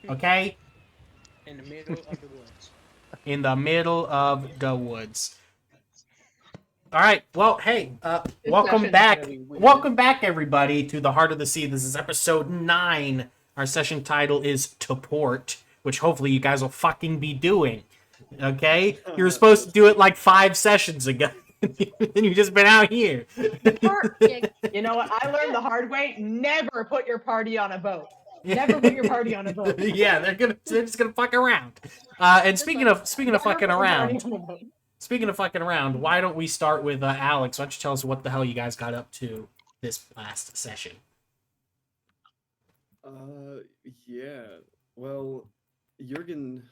Okay? In the middle of the woods. In the middle of the woods. All right. Well, hey, This welcome session's gonna back. be weird. Welcome back, everybody, to the Heart of the Sea. This is episode 9. Our session title is To Port, which hopefully you guys will fucking be doing. Okay? You were supposed to do it like 5 sessions ago. And you've just been out here. You know what? I learned the hard way. Never put your party on a boat. Never put your party on a boat. Yeah, they're just gonna fuck around. And speaking of Never fucking put your party around, on a boat. speaking of fucking around, why don't we start with Alex? Why don't you tell us what the hell you guys got up to this last session? Yeah. Well, Jurgen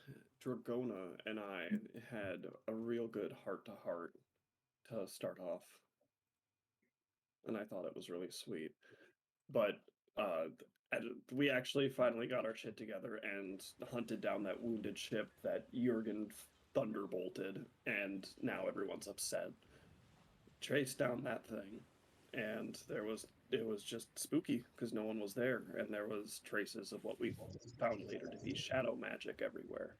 Dragona and I had a real good heart-to-heart to start off, and I thought it was really sweet. But uh, we actually finally got our shit together and hunted down that wounded ship that Jurgen thunderbolted, and now everyone's upset. Traced down that thing, and it was just spooky because no one was there, and there was traces of what we found later to be shadow magic everywhere.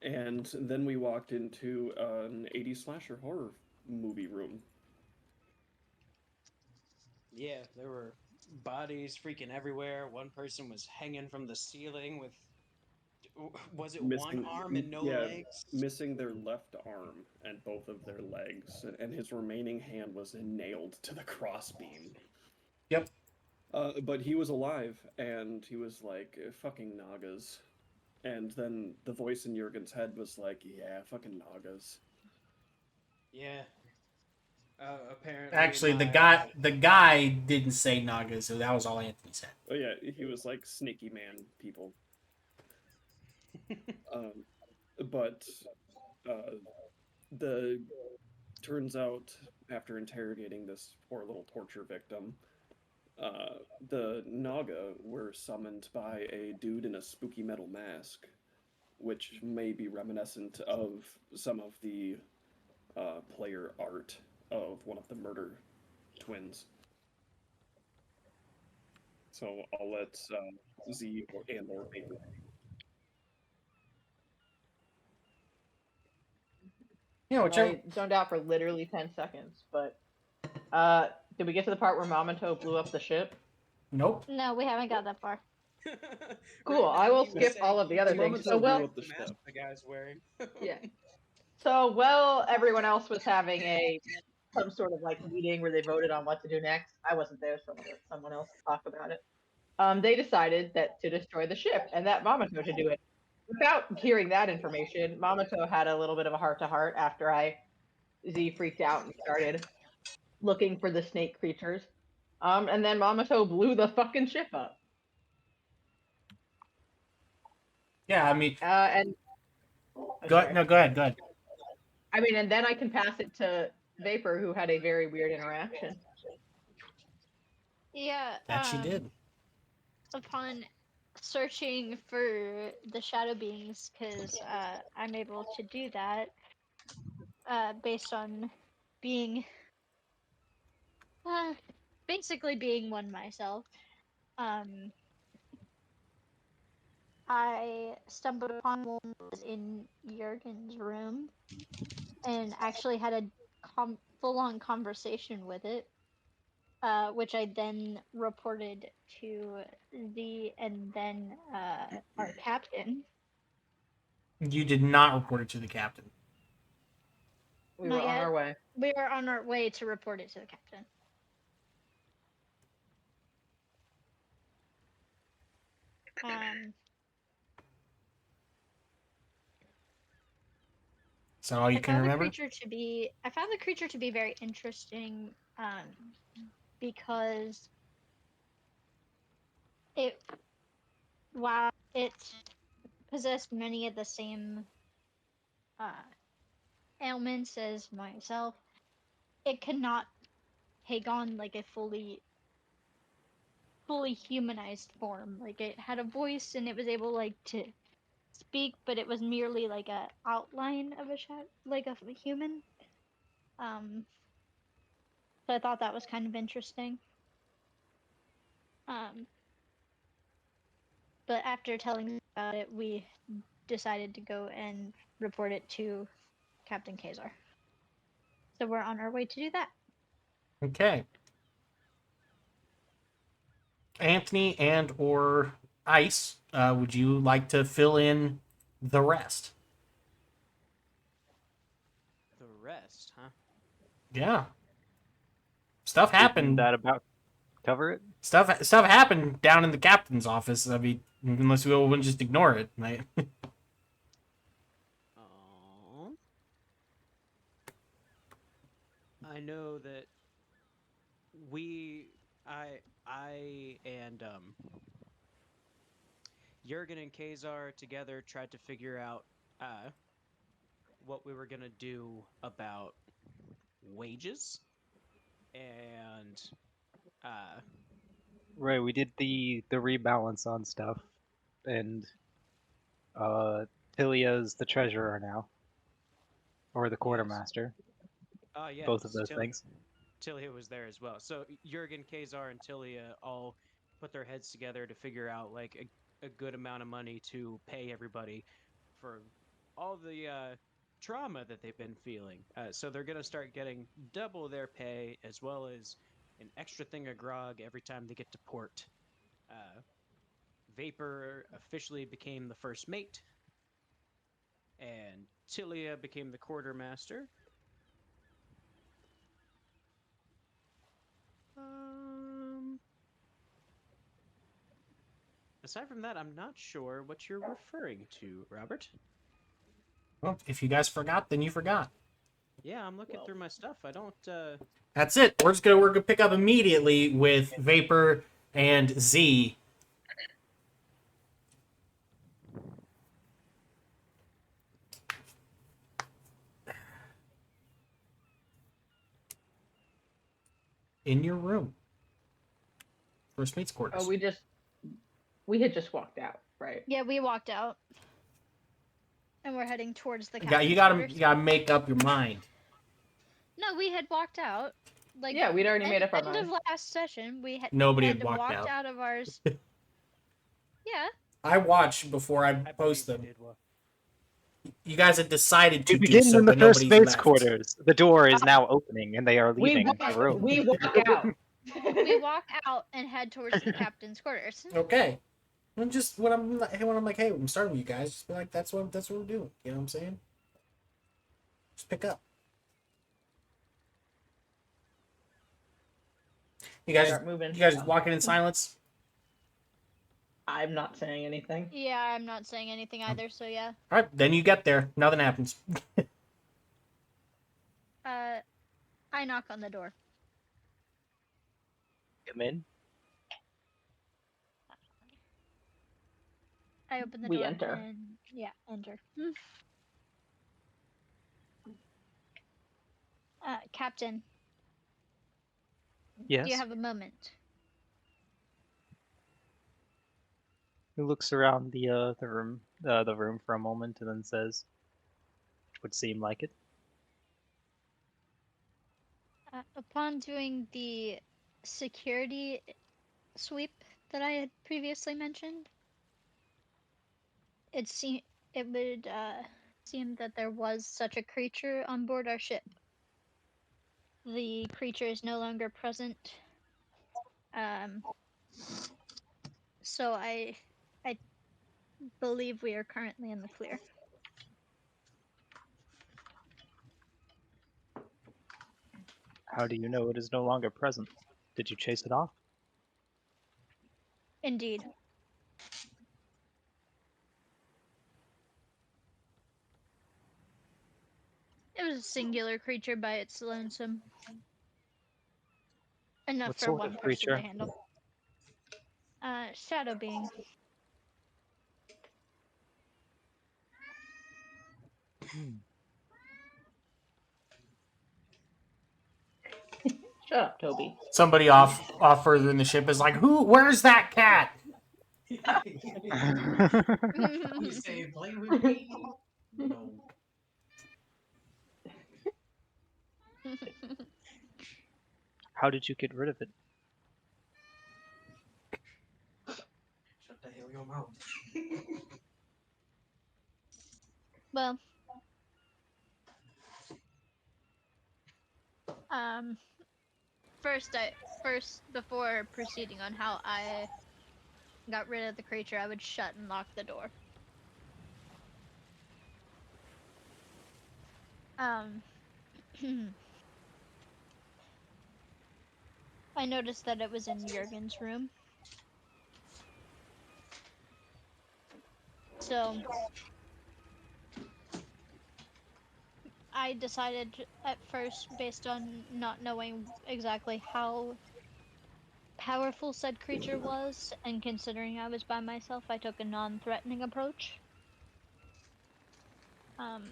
And then we walked into an 80s slasher horror movie room. Yeah, there were bodies freaking everywhere. One person was hanging from the ceiling with, was it one arm and no Yeah, legs? missing their left arm and both of their legs, and his remaining hand was nailed to the crossbeam. Yep. But he was alive, and he was like, fucking Nagas. And then the voice in Jurgen's head was like, yeah, fucking Nagas. Yeah. Apparently, Actually, the guy didn't say Naga, so that was all Anthony said. Oh, yeah, he was like, snaky man people. um, but uh, the turns out, after interrogating this poor little torture victim, the Naga were summoned by a dude in a spooky metal mask, which may be reminiscent of some of the player art of one of the murder twins. So I'll let Z or Vapor. Yeah, whichever. I zoned out for literally 10 seconds, but did we get to the part where Mamato blew up the ship? Nope. No, we haven't got that far. Cool, I will skip all of the other Mama things. told So, blew up the mask ship. the guy's wearing. yeah. So, everyone else was having some sort of like meeting where they voted on what to do next. I wasn't there, so I'm gonna let someone else talk about it. They decided that to destroy the ship and that Mamato should do it. Without hearing that information, Mamato had a little bit of a heart to heart after Z freaked out and started looking for the snake creatures. And then Mamato blew the fucking ship up. Yeah, I mean, And go ahead. No, go ahead. Go ahead. I mean, and then I can pass it to Vapor, who had a very weird interaction. Yeah. That she did. Upon searching for the shadow beings, because I'm able to do that based on being uh, basically being one myself. Um, I stumbled upon one that was in Jurgen's room and actually had a full-on conversation with it, which I then reported to and then our captain. You did not report it to the captain. We Not were on yet. our way. We were on our way to report it to the captain. Is that all you can remember? I found the creature to be very interesting, because it while it possessed many of the same uh, ailments as myself, it could not take on like a fully humanized form. Like it had a voice and it was able like to speak, but it was merely like a outline of like a human. Um, so I thought that was kind of interesting. Um, but after telling them about it, we decided to go and report it to Captain Kazar. So we're on our way to do that. Okay. Anthony and or Ice, would you like to fill in the rest? The rest, huh? Yeah. Stuff Didn't happened. that about cover it? Stuff happened down in the captain's office. I mean, unless we all wouldn't just ignore it. I know that I and Jurgen and Kazar together tried to figure out what we were gonna do about wages, and Right, we did the rebalance on stuff, and Tilia's the treasurer now, or the quartermaster. yes, Both of those things. Tilia was there as well. So Jurgen, Kazar, and Tilia all put their heads together to figure out like a good amount of money to pay everybody for all the trauma that they've been feeling. So they're gonna start getting double their pay as well as an extra thing of grog every time they get to port. Vapor officially became the first mate, and Tilia became the quartermaster. Aside from that, I'm not sure what you're referring to, Robert. Well, if you guys forgot, then you forgot. Yeah, I'm looking through my stuff. I don't. That's it. We're gonna pick up immediately with Vapor and Z. In your room. First mate's quarters. Oh, we had just walked out, right? Yeah, we walked out. And we're heading towards the you captain's gotta quarters. you gotta make up your mind. No, we had walked out. Like Yeah, we'd already made up our End mind. of last session, we had Nobody had walked walked out. of ours. Yeah. I watched before I post believe them. you did well. You guys had decided to We do begin so, in the but first nobody's mate's left. quarters. The door is now opening, and they are leaving the room. We walk out. We walk out and head towards the captain's quarters. Okay. I'm just when I'm like, hey, I'm starting with you guys. Just be like, that's what we're doing. You know what I'm saying? Just pick up. You guys, Start moving. walking in silence. I'm not saying anything. Yeah, I'm not saying anything either, so yeah. All right, then you get there. Nothing happens. I knock on the door. Come in. I open the We door enter. and enter. Captain, Yes. do you have a moment? He looks around the room for a moment, and then says, "Which would seem like it." Upon doing the security sweep that I had previously mentioned, it would seem that there was such a creature on board our ship. The creature is no longer present. So I believe we are currently in the clear. How do you know it is no longer present? Did you chase it off? Indeed. It was a singular creature by its lonesome. Enough What for sort one of person creature? to handle. Shadow being. Shut up, Toby. Somebody off further in the ship is like, where's that cat? You say play with me? No. How did you get rid of it? Shut the hell your mouth. Well, um, first before proceeding on how I got rid of the creature, I would shut and lock the door. I noticed that it was in Jurgen's room. So I decided at first, based on not knowing exactly how powerful said creature was, and considering I was by myself, I took a non-threatening approach. Um,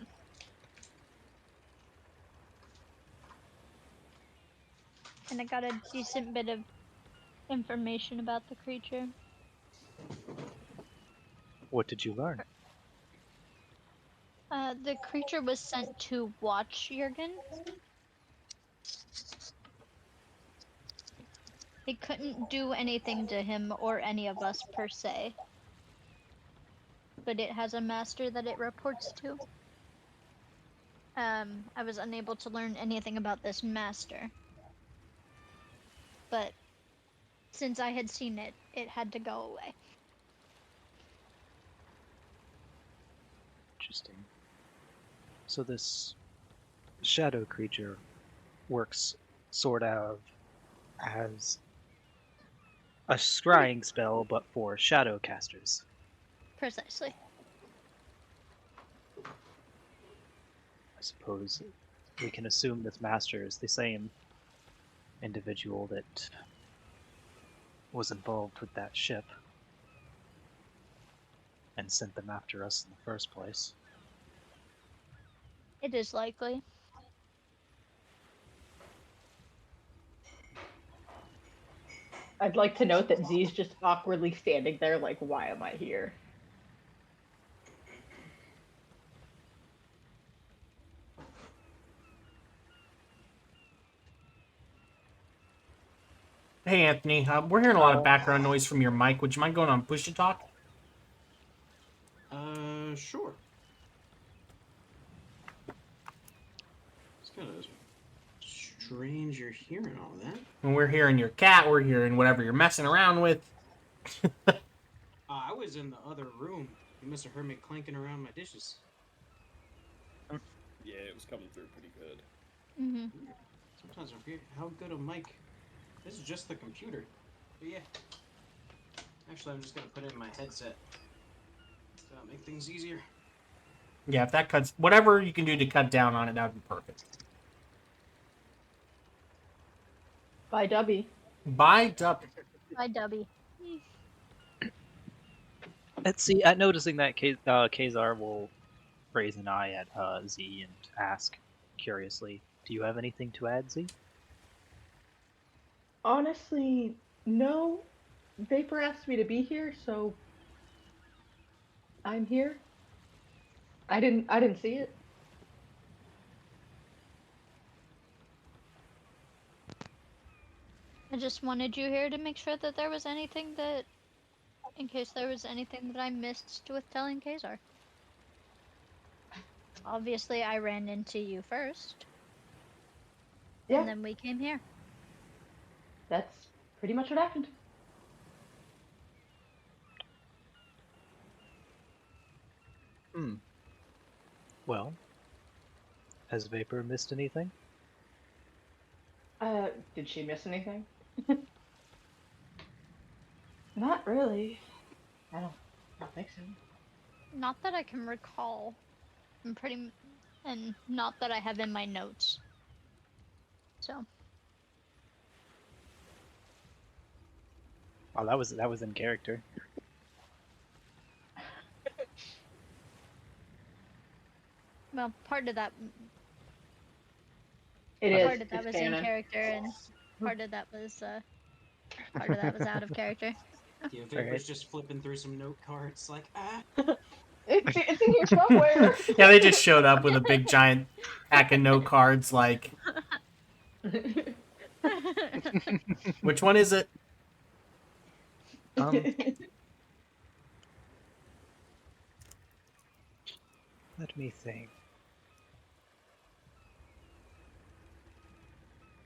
and I got a decent bit of information about the creature. What did you learn? The creature was sent to watch Jurgen. It couldn't do anything to him or any of us per se, but it has a master that it reports to. I was unable to learn anything about this master, but since I had seen it, it had to go away. Interesting. So this shadow creature works sort of as a scrying spell, but for shadow casters. Precisely. I suppose we can assume this master is the same individual that was involved with that ship and sent them after us in the first place. It is likely. I'd like to note that Z's just awkwardly standing there like, why am I here? Hey, Anthony, we're hearing a lot of background noise from your mic. Would you mind going on push to talk? Sure. It's kind of strange you're hearing all that. When we're hearing your cat, we're hearing whatever you're messing around with. I was in the other room. You must have heard me clanking around my dishes. Yeah, it was coming through pretty good. Mm-hmm. Sometimes I forget how good a mic. This is just the computer. But yeah. Actually, I'm just gonna put it in my headset. That'll make things easier. Yeah, if that cuts, whatever you can do to cut down on it, that would be perfect. Bye, Dubby. Bye, Dub. By Dubby. Let's see, at noticing that Kazar will raise an eye at Z and ask curiously, do you have anything to add, Z? Honestly, no. Vapor asked me to be here, so I'm here. I didn't see it. I just wanted you here to make sure that there was anything that, in case there was anything that I missed with telling Kazar. Obviously, I ran into you first, Yeah, and then we came here. that's pretty much what happened. Well, has Vapor missed anything? Did she miss anything? Not really. I don't think so. Not that I can recall. And not that I have in my notes. So, Oh, that was in character. well, part of that It is. part of that It's was canon. in character, and part of that was out of character. Yeah, Vapor's Alright. just flipping through some note cards, like, It's in here somewhere. Yeah, they just showed up with a big giant pack of note cards. Like, which one is it? Let me think.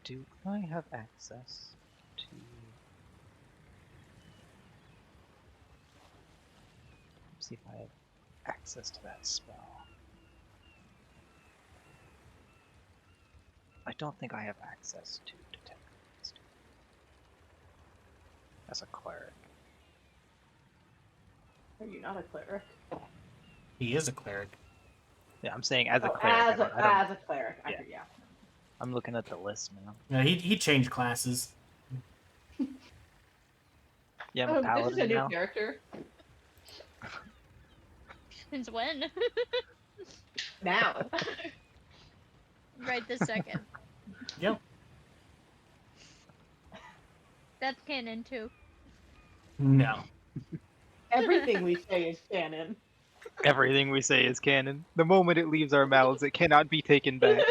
Do I have access to... Let's see if I have access to that spell. I don't think I have access to detect as a cleric. Are you not a cleric? He is a cleric. Yeah, I'm saying as a Oh, cleric. as I don't, a cleric. Yeah. Yeah. I'm looking at the list now. Yeah, he changed classes. Yeah, I'm a This is a paladin new now. character. Since when? Now. Right this second. Yep. That's canon too. No. Everything we say is canon. Everything we say is canon. The moment it leaves our mouths, it cannot be taken back.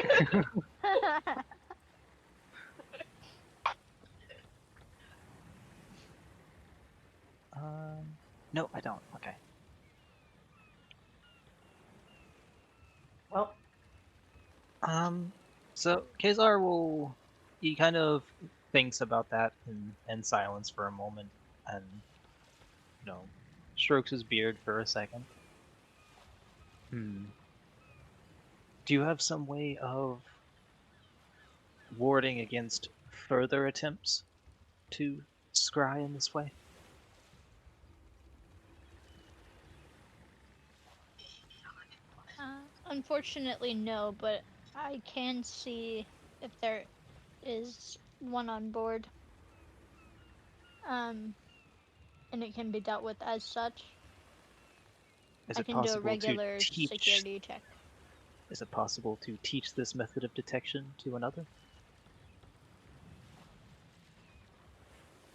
No, I don't. Okay. Well, So Kazar will... He kind of thinks about that in silence for a moment, and, strokes his beard for a second. Do you have some way of warding against further attempts to scry in this way? Unfortunately, no, but I can see if there is one on board. And it can be dealt with as such. Is I it can do a possible to regular teach? security check. Is it possible to teach this method of detection to another?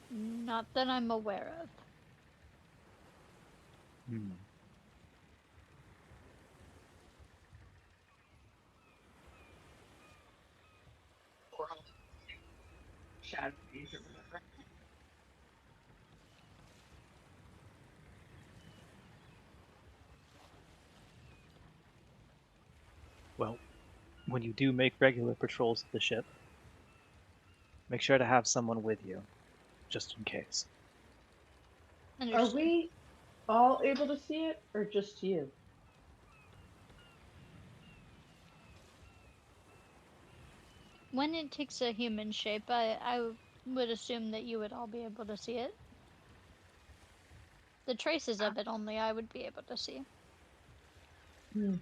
Not that I'm aware of. shadow days or whatever. Well, when you do make regular patrols of the ship, make sure to have someone with you, just in case. Are Understood. we all able to see it, or just you? When it takes a human shape, I would assume that you would all be able to see it. The traces of it only I would be able to see. Okay.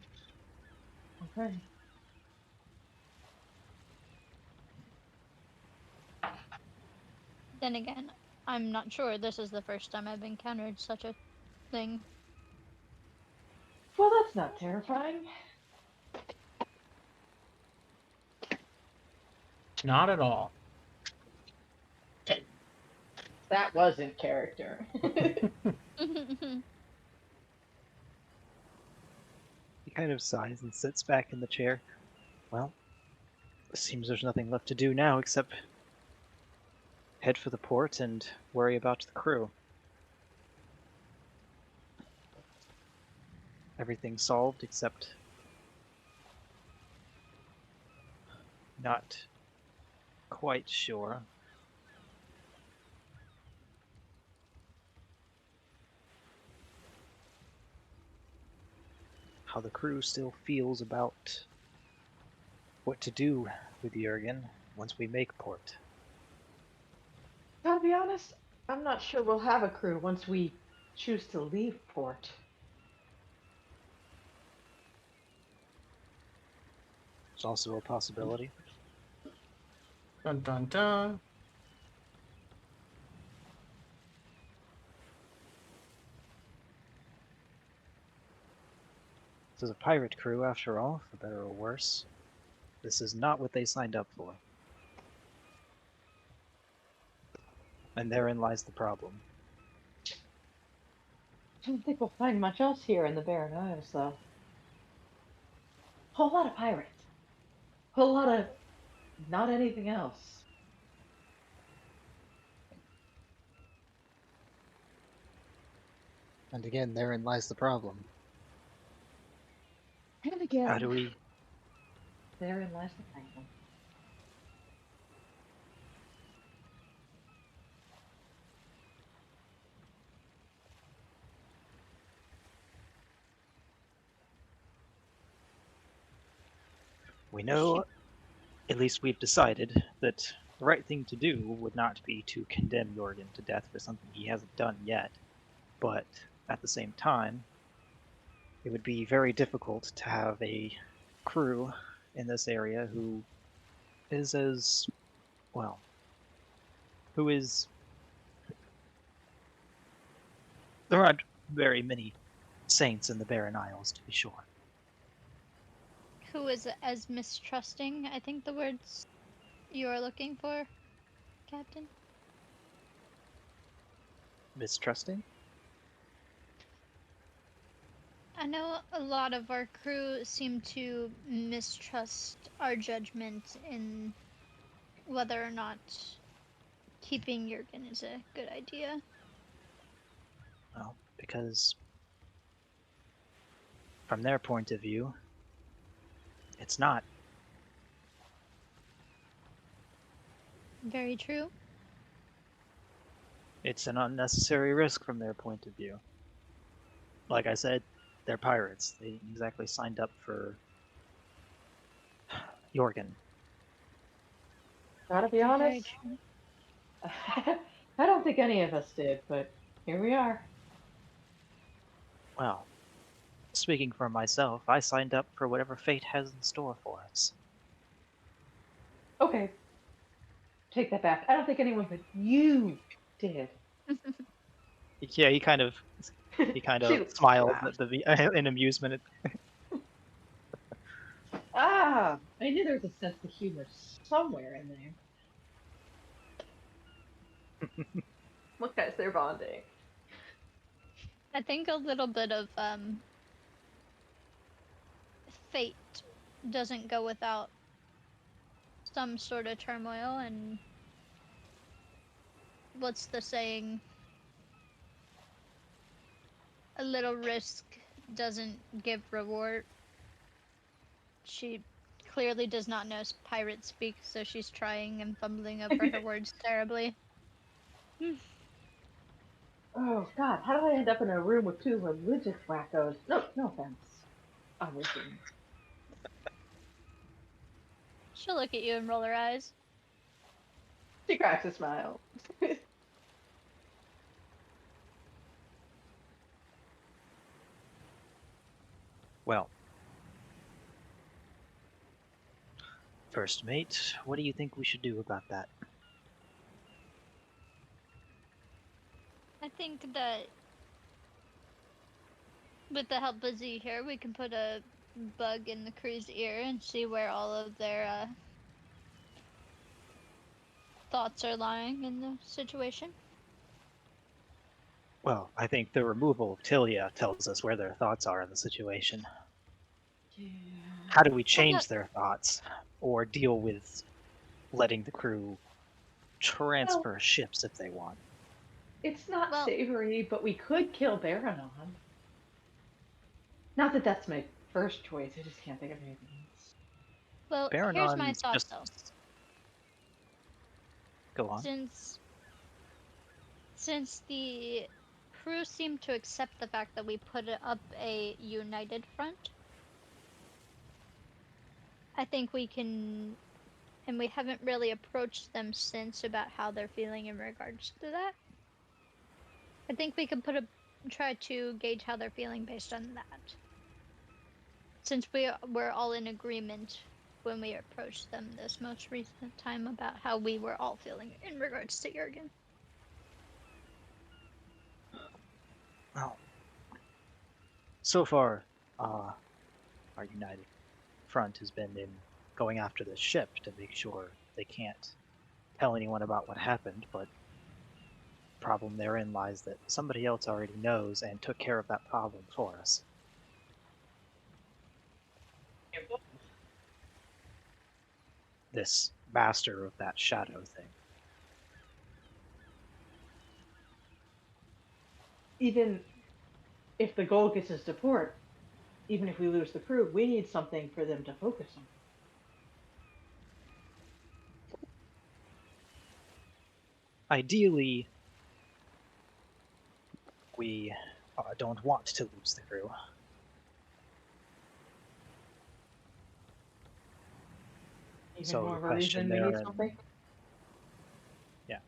Then again, I'm not sure. This is the first time I've encountered such a thing. Well, that's not terrifying. Not at all. That wasn't character. He kind of sighs and sits back in the chair. Well, it seems there's nothing left to do now except head for the port and worry about the crew. Everything's solved except not quite sure how the crew still feels about what to do with Jurgen once we make port. Gotta be honest, I'm not sure we'll have a crew once we choose to leave port. It's also a possibility. Dun dun dun. This is a pirate crew, after all, for better or worse. This is not what they signed up for. And therein lies the problem. I don't think we'll find much else here in the Barren Isles, though. Whole lot of pirates. Whole lot of not anything else. And again, therein lies the problem. again. How do we? Therein lies the problem. We know, at least we've decided, that the right thing to do would not be to condemn Jorgen to death for something he hasn't done yet. But at the same time, it would be very difficult to have a crew in this area who is as, well, who is. There aren't very many saints in the Barren Isles, to be sure. Who is as mistrusting, I think the words you are looking for, Captain? Mistrusting? I know a lot of our crew seem to mistrust our judgment in whether or not keeping Jurgen is a good idea. Well, because from their point of view, it's not. Very true. It's an unnecessary risk from their point of view. Like I said, they're pirates. They didn't exactly signed up for Jorgen. Gotta be Very honest. true. I don't think any of us did, but here we are. Well, speaking for myself, I signed up for whatever fate has in store for us. Okay, take that back. I don't think anyone but you did. Yeah, he kind of Shoot. smiled at in amusement. Ah, I knew there was a sense of humor somewhere in there. Look, guys, they're bonding. I think a little bit of fate doesn't go without some sort of turmoil, and what's the saying? A little risk doesn't give reward. She clearly does not know pirate speak, so she's trying and fumbling over her words terribly. Oh God, how did I end up in a room with two religious wackos? No, no offense. I'm listening. She'll look at you and roll her eyes. She cracks a smile. Well, first mate, what do you think we should do about that? I think that with the help of Z here, we can put a bug in the crew's ear and see where all of their thoughts are lying in the situation. Well, I think the removal of Tilia tells us where their thoughts are in the situation. Yeah. How do we change their thoughts or deal with letting the crew transfer ships if they want? It's not Well- savory, but we could kill Baranon. Not that that's my first choice. I just can't think of anything else. Well, here's my Baranon's thought just though. go on. Since the crew seem to accept the fact that we put up a united front, I think we can, and we haven't really approached them since about how they're feeling in regards to that. I think we can try to gauge how they're feeling based on that. Since we were all in agreement when we approached them this most recent time about how we were all feeling in regards to Jurgen. Well, so far, our united front has been in going after the ship to make sure they can't tell anyone about what happened, but the problem therein lies that somebody else already knows and took care of that problem for us. This master of that shadow thing. Even if the goal gets us to port, even if we lose the crew, we need something for them to focus on. Ideally, we don't want to lose the crew. Even So more the of a question reason we need there, something. yeah.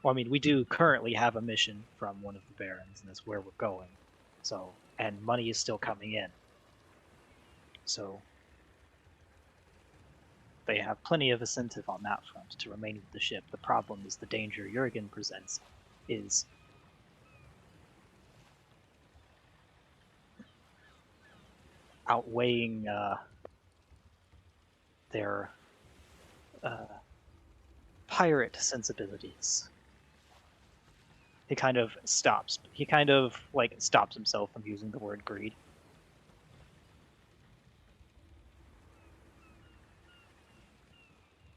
Well, I mean, we do currently have a mission from one of the barons, and that's where we're going. So, and money is still coming in. So, they have plenty of incentive on that front to remain with the ship. The problem is the danger Jurgen presents is outweighing their pirate sensibilities. He kind of stops. He kind of stops himself from using the word greed.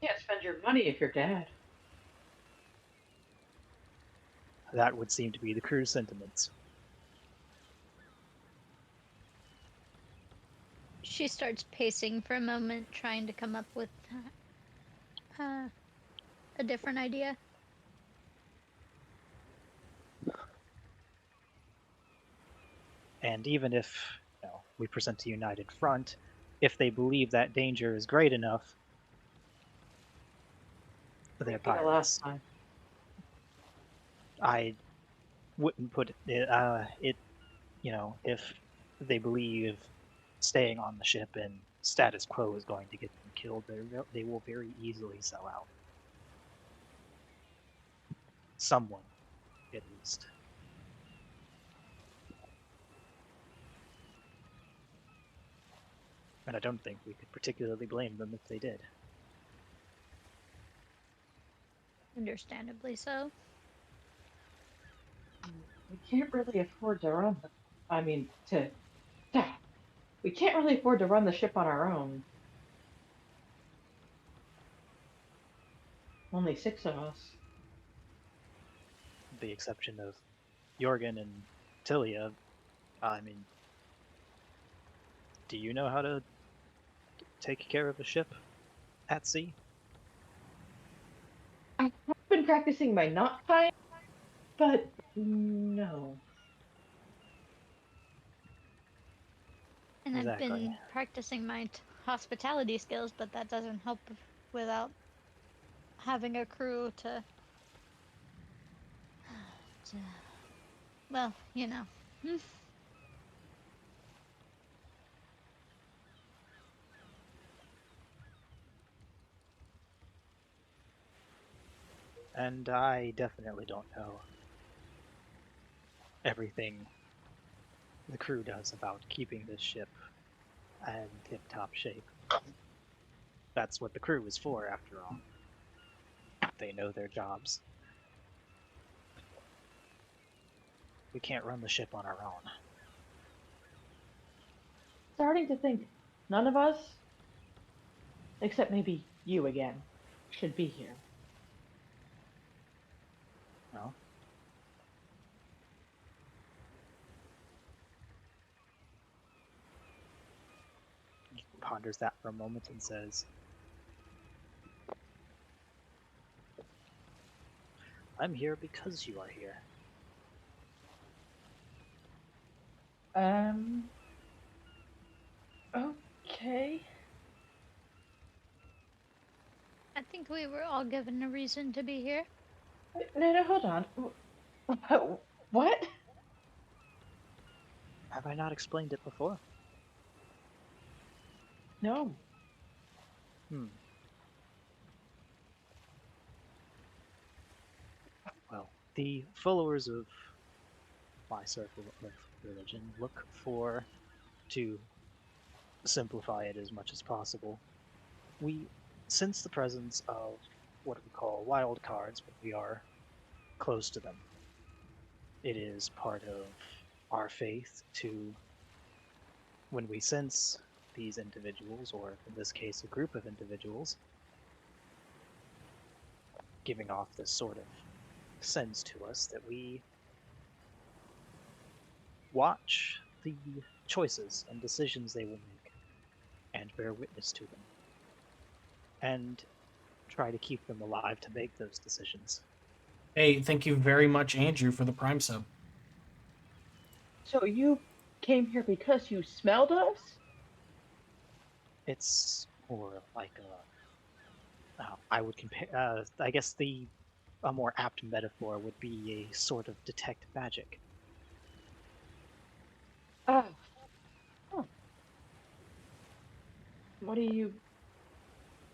You can't spend your money if you're dead. That would seem to be the crew's sentiments. She starts pacing for a moment, trying to come up with a different idea. And even if we present a united front, if they believe that danger is great enough, they're For the last pirates. time. I wouldn't put it, if they believe staying on the ship and status quo is going to get them killed, they will very easily sell out. Someone, at least. And I don't think we could particularly blame them if they did. Understandably so. We can't really afford to run. I mean, we can't really afford to run the ship on our own. Only 6 of us. With the exception of Jorgen and Tilia, I mean, do you know how to take care of a ship at sea? I have been practicing my not kind, but no. And I've Exactly. been practicing my hospitality skills, but that doesn't help without having a crew to well, you know. And I definitely don't know everything the crew does about keeping this ship in tip-top shape. That's what the crew is for, after all. They know their jobs. We can't run the ship on our own. Starting to think none of us, except maybe you again, should be here. No? He ponders that for a moment and says, I'm here because you are here. Okay. I think we were all given a reason to be here. No, hold on. What? Have I not explained it before? No. Well, the followers of my circle of religion look for, to simplify it as much as possible, we sense the presence of what we call wild cards when we are close to them. It is part of our faith to, when we sense these individuals, or in this case, a group of individuals, giving off this sort of sense to us, that we watch the choices and decisions they will make, and bear witness to them, and try to keep them alive to make those decisions. Hey, thank you very much, Andrew, for the Prime sub. So you came here because you smelled us? It's more like I would compare. I guess a more apt metaphor would be a sort of detect magic. Oh. Huh. What do you...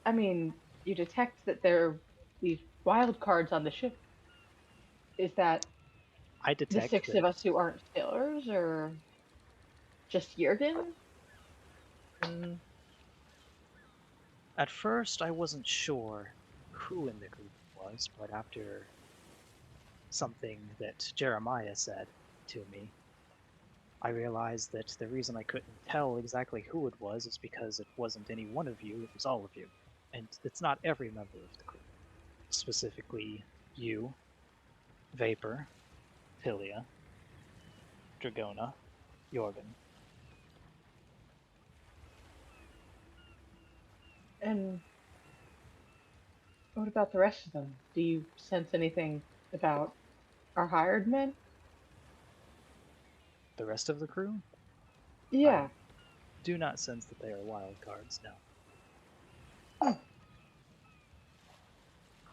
I mean, you detect that there are these wild cards on the ship. Is that I the detect 6 that of us who aren't sailors, or just Jurgen? mm, at first I wasn't sure who in the group it was, but after something that Jeremiah said to me, I realized that the reason I couldn't tell exactly who it was is because it wasn't any one of you, it was all of you. And it's not every member of the crew. Specifically, you, Vapor, Tilia, Dragona, Jorgen. And what about the rest of them? Do you sense anything about our hired men? The rest of the crew? I Yeah. do not sense that they are wild cards, no. Hmm.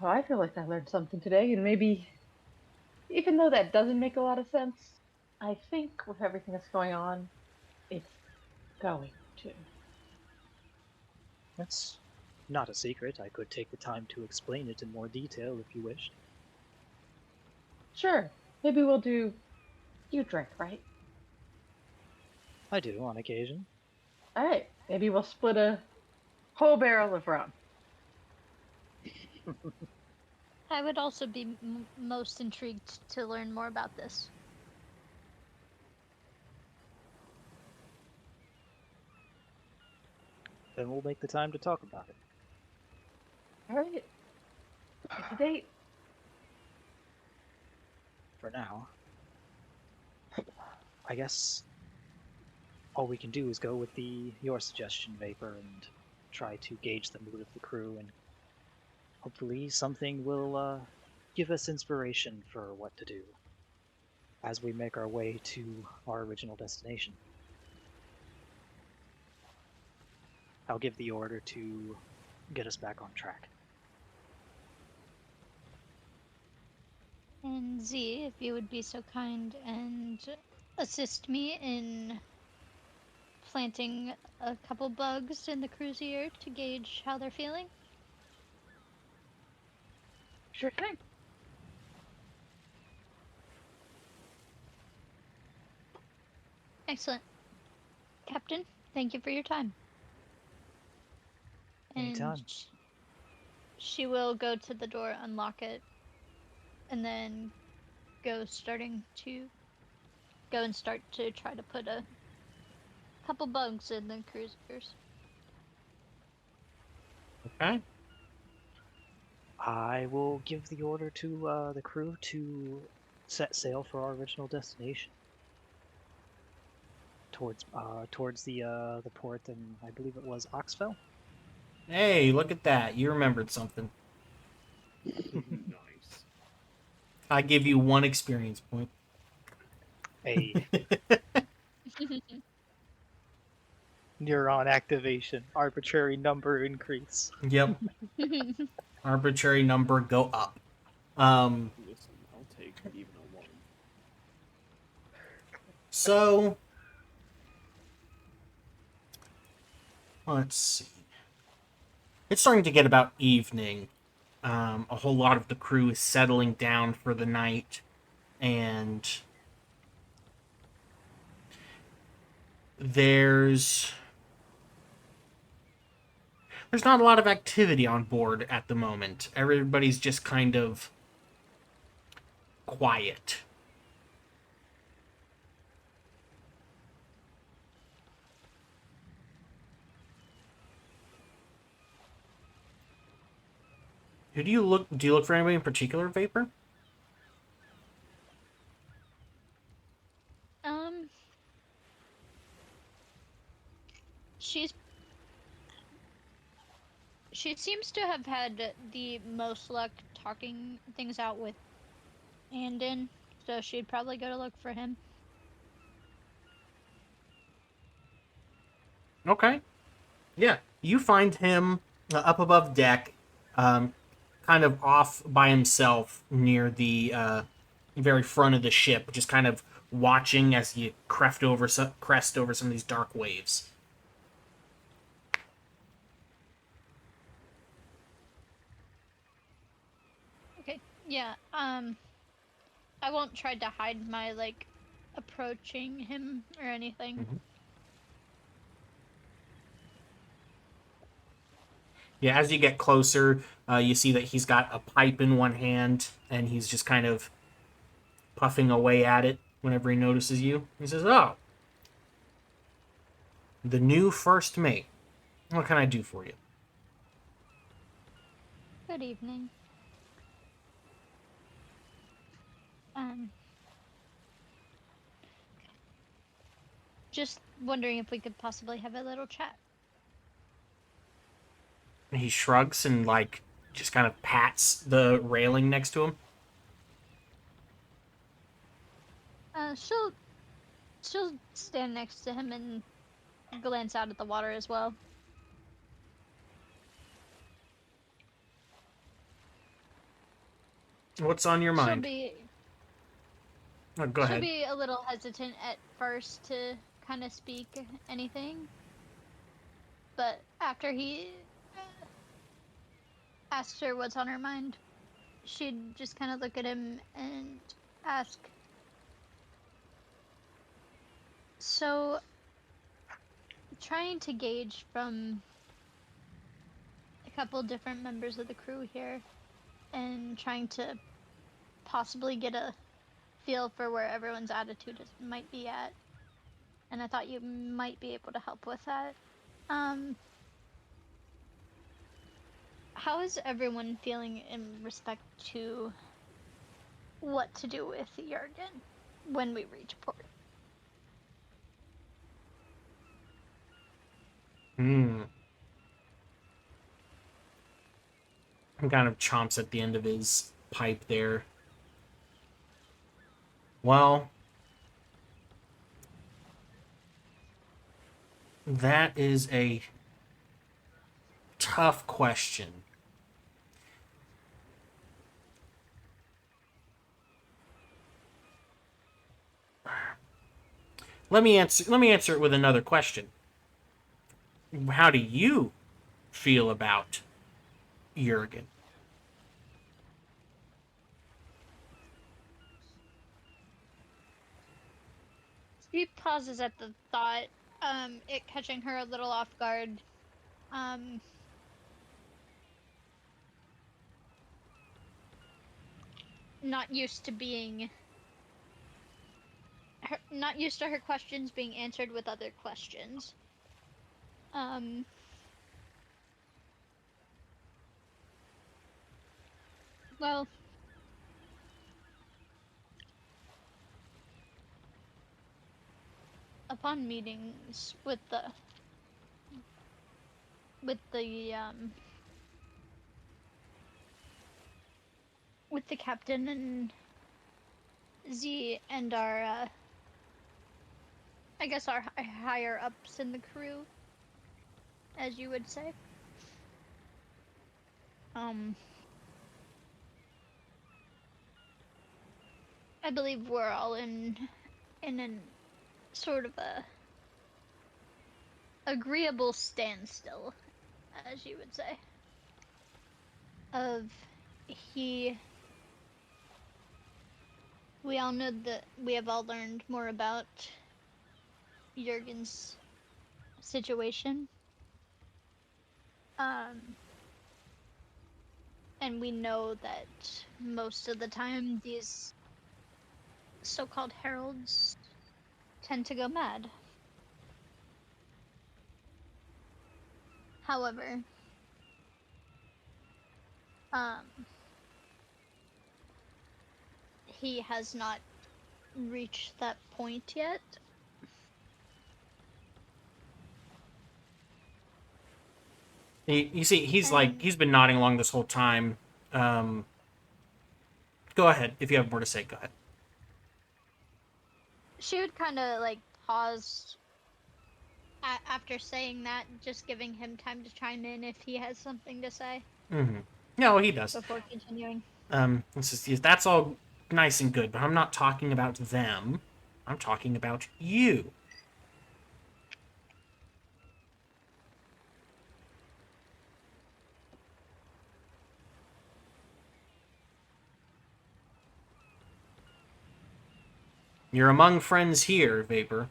Well, I feel like I learned something today, and maybe, even though that doesn't make a lot of sense, I think with everything that's going on, it's going to. It's not a secret. I could take the time to explain it in more detail if you wished. Sure. Maybe we'll do. You drink, right? I do, on occasion. All right. Maybe we'll split a whole barrel of rum. I would also be most intrigued to learn more about this. Then we'll make the time to talk about it. All right. It's a date. For now, I guess all we can do is go with your suggestion, Vapor, and try to gauge the mood of the crew, and hopefully something will give us inspiration for what to do as we make our way to our original destination. I'll give the order to get us back on track. And Z, if you would be so kind and assist me in planting a couple bugs in the crew's ear to gauge how they're feeling. Sure thing. Excellent. Captain, thank you for your time. And Anytime. she will go to the door, unlock it, and then starting to go and start to try to put a couple bugs in the crew's ears. Okay. I will give the order to the crew to set sail for our original destination. Towards the port, and I believe it was Oxfell. Hey, look at that. You remembered something. Nice. I give you 1 experience point. A neuron activation, arbitrary number increase. Yep. Arbitrary number go up. Listen, I'll take even a 1. So let's see. It's starting to get about evening. A whole lot of the crew is settling down for the night, and there's not a lot of activity on board at the moment. Everybody's just kind of quiet. Who do you look? Do you look for anybody in particular, Vapor? Um, She seems to have had the most luck talking things out with Andon, so she'd probably go to look for him. Okay. Yeah, you find him up above deck, kind of off by himself near the very front of the ship, just kind of watching as you crest over some of these dark waves. Okay, yeah, I won't try to hide my, like, approaching him or anything. Mhm. Yeah, as you get closer, you see that he's got a pipe in one hand, and he's just kind of puffing away at it whenever he notices you. He says, "Oh, the new first mate. What can I do for you?" Good evening. Um, just wondering if we could possibly have a little chat. And he shrugs and, like, just kind of pats the railing next to him. She'll stand next to him and glance out at the water as well. What's on your She'll mind? be Oh, go she'll ahead. be a little hesitant at first to kind of speak anything, but after he asks her what's on her mind, she'd just kind of look at him and ask, so, trying to gauge from a couple different members of the crew here and trying to possibly get a feel for where everyone's attitude might be at. And I thought you might be able to help with that. Um, how is everyone feeling in respect to what to do with Jurgen when we reach port? Hmm. He kind of chomps at the end of his pipe there. Well, that is a tough question. Let me answer it with another question. How do you feel about Jurgen? She pauses at the thought, it catching her a little off guard. Um, not used to being not used to her questions being answered with other questions. Um, well, upon meetings with the captain and Z and our I guess our higher ups in the crew, as you would say. Um, I believe we're all in an sort of a agreeable standstill, as you would say. Of he, we all know that we have all learned more about Jurgen's situation. Um, and we know that most of the time these so-called heralds tend to go mad. However, um, he has not reached that point yet. You see, he's been nodding along this whole time. Go ahead. If you have more to say, go ahead. She would kind of like pause after saying that, just giving him time to chime in if he has something to say Mm-hmm. No, he does. before continuing. That's all nice and good, but I'm not talking about them. I'm talking about you. You're among friends here, Vapor.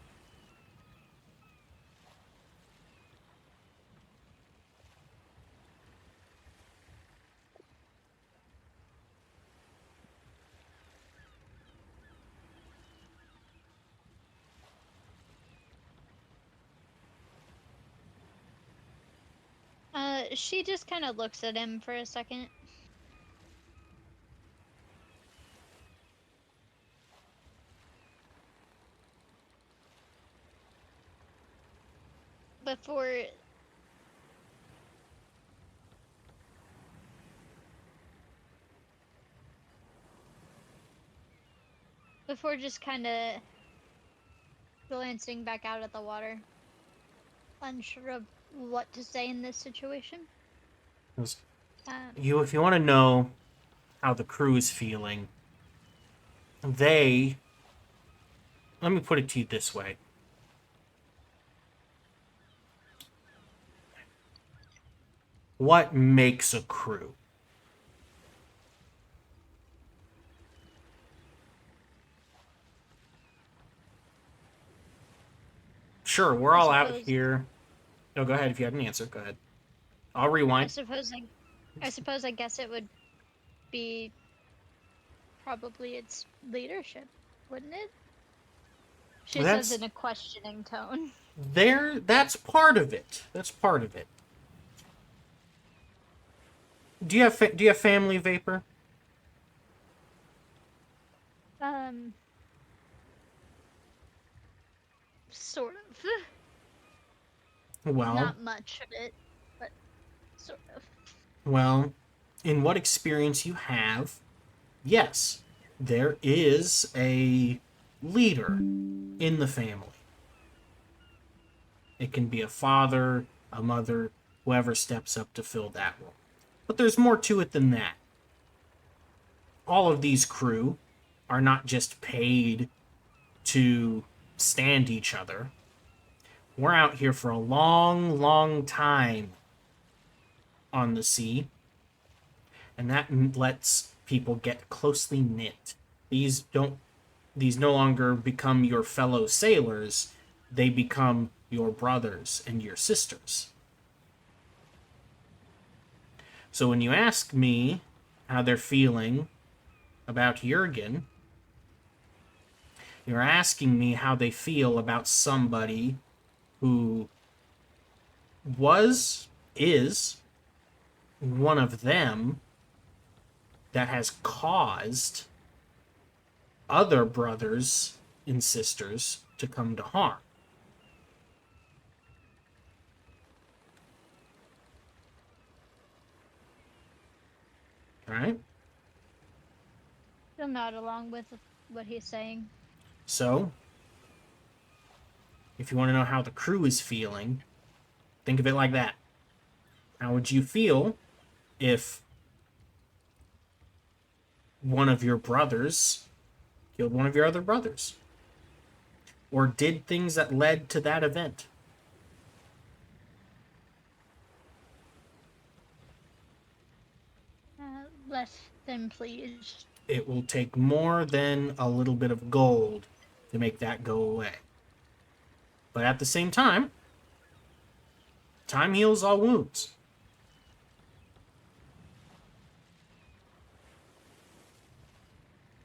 She just kind of looks at him for a second. Before just kind of glancing back out at the water, unsure of what to say in this situation. If you want to know how the crew is feeling, let me put it to you this way. What makes a crew? Sure, we're all out here. No, go ahead if you had an answer. Go ahead. I'll rewind. I suppose I guess it would be probably its leadership, wouldn't it? She says in a questioning tone. That's part of it. That's part of it. Do you have family, Vapor? Sort of. Well, not much of it, but sort of. Well, in what experience you have, yes, there is a leader in the family. It can be a father, a mother, whoever steps up to fill that role. But there's more to it than that. All of these crew are not just paid to stand each other. We're out here for a long, long time on the sea, and that lets people get closely knit. These no longer become your fellow sailors, they become your brothers and your sisters. So when you ask me how they're feeling about Jurgen, you're asking me how they feel about somebody who is one of them that has caused other brothers and sisters to come to harm. Right? He'll nod along with what he's saying. So, if you want to know how the crew is feeling, think of it like that. How would you feel if one of your brothers killed one of your other brothers? Or did things that led to that event? Less than pleased. It will take more than a little bit of gold to make that go away. But at the same time, time heals all wounds.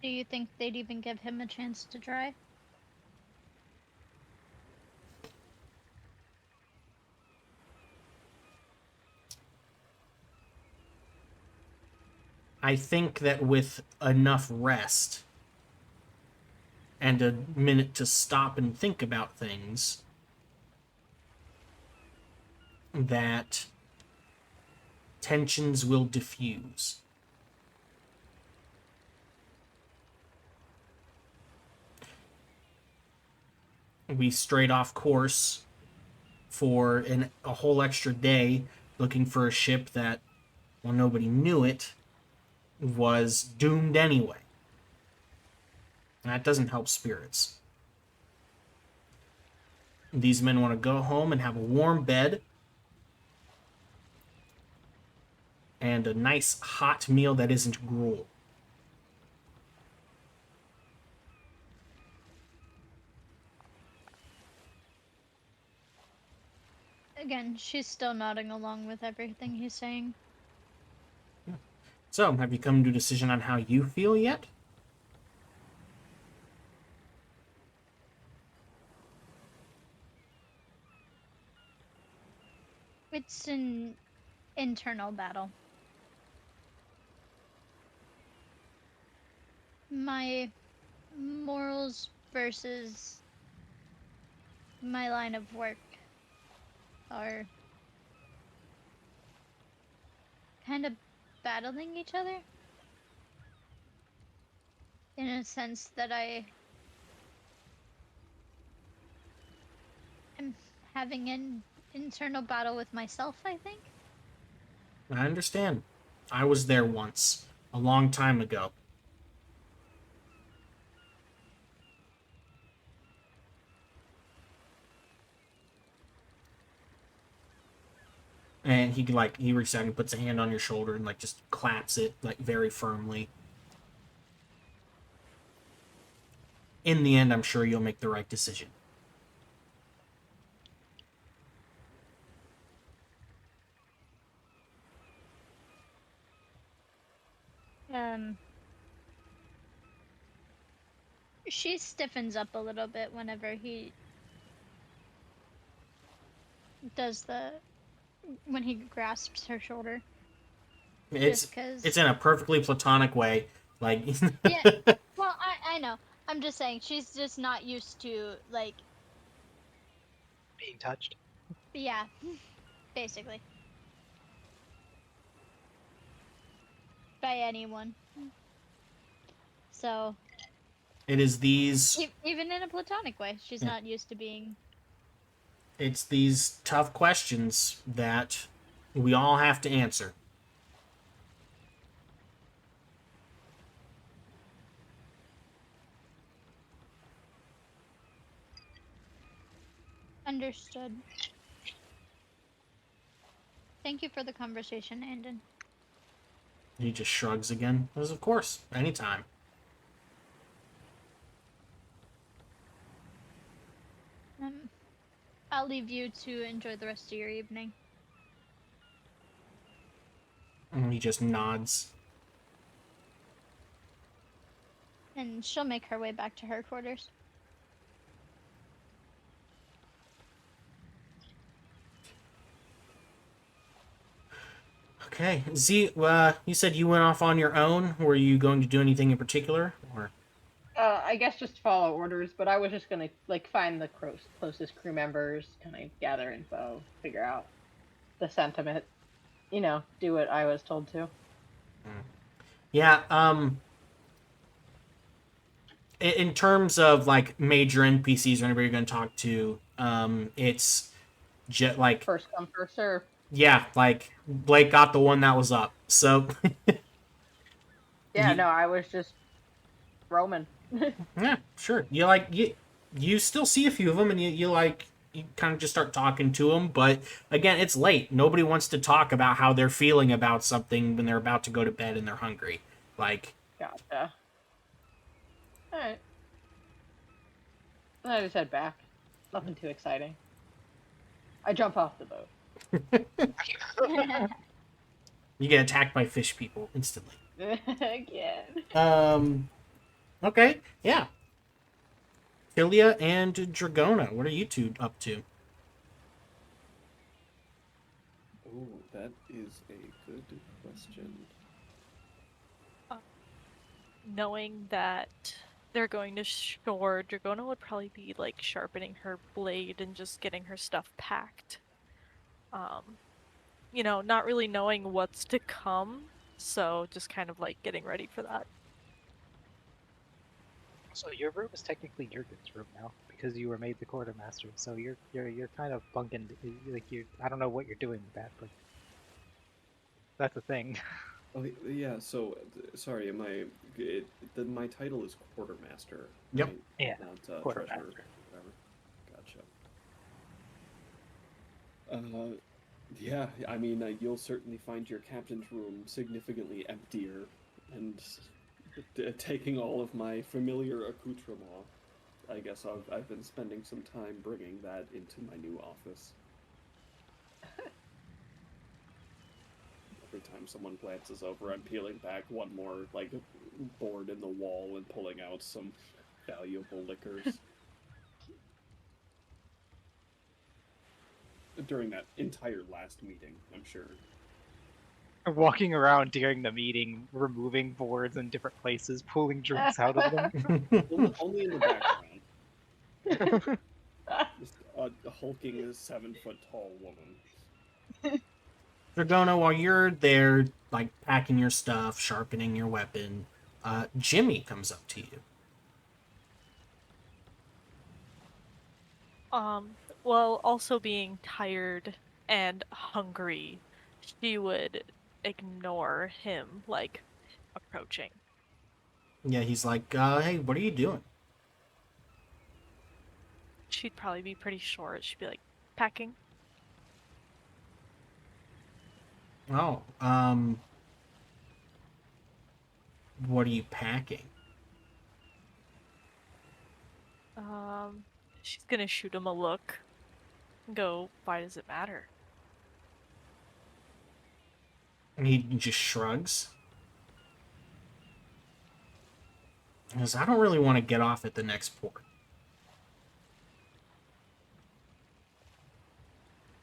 Do you think they'd even give him a chance to try? I think that with enough rest and a minute to stop and think about things, that tensions will diffuse. We strayed off course for a whole extra day looking for a ship that, well, nobody knew it, was doomed anyway. That doesn't help spirits. These men want to go home and have a warm bed and a nice hot meal that isn't gruel. Again, she's still nodding along with everything he's saying. So, have you come to a decision on how you feel yet? It's an internal battle. My morals versus my line of work are kind of battling each other. In a sense that I am having an internal battle with myself, I think. I understand. I was there once, a long time ago. And he reaches out and puts a hand on your shoulder and just claps it very firmly. In the end, I'm sure you'll make the right decision. She stiffens up a little bit whenever he does when he grasps her shoulder. It's in a perfectly platonic way. Yeah. Well, I know. I'm just saying she's just not used to Being touched. yeah, basically. By anyone. So it is these even in a platonic way, she's not used to being. It's these tough questions that we all have to answer. Understood. Thank you for the conversation, Andon. He just shrugs again. Because of course, anytime. I'll leave you to enjoy the rest of your evening. And he just nods. And she'll make her way back to her quarters. Okay. Z, you said you went off on your own. Were you going to do anything in particular? Or I guess just follow orders, but I was just gonna find the closest crew members, kind of gather info, figure out the sentiment, do what I was told to. Yeah, in terms of major NPCs or anybody you're going to talk to, it's just First come, first serve. yeah, Blake got the one that was up. So Yeah, no, I was just roaming. yeah, sure. You still see a few of them, and you kind of just start talking to them. But again, it's late. Nobody wants to talk about how they're feeling about something when they're about to go to bed and they're hungry. Gotcha. All right. I just head back. Nothing too exciting. I jump off the boat. You get attacked by fish people instantly. Again. Okay, yeah. Tilia and Dragona, what are you two up to? Oh, that is a good question. Knowing that they're going to shore, Dragona would probably be sharpening her blade and just getting her stuff packed. not really knowing what's to come. So just kind of like getting ready for that. So your room is technically Jurgen's room now because you were made the quartermaster. So you're kind of bunking like you. I don't know what you're doing with that, but that's a thing. Oh yeah. So sorry, my title is quartermaster, Yep. right? Yeah, Not treasurer, quartermaster. whatever. Gotcha. Yeah. I mean, you'll certainly find your captain's room significantly emptier and taking all of my familiar accoutrement. I guess I've been spending some time bringing that into my new office. Every time someone glances over, I'm peeling back one more like board in the wall and pulling out some valuable liquors. During that entire last meeting, I'm sure. Walking around during the meeting, removing boards in different places, pulling drinks out of them. Only in the background. Just a hulking 7-foot-tall woman. Dragona, while you're there, like packing your stuff, sharpening your weapon, Jimmy comes up to you. Well, also being tired and hungry, she would ignore him, like, approaching. Yeah, he's like, hey, what are you doing? She'd probably be pretty short. She'd be like, packing. Oh, what are you packing? She's gonna shoot him a look and go, why does it matter? And he just shrugs. He goes, I don't really want to get off at the next port.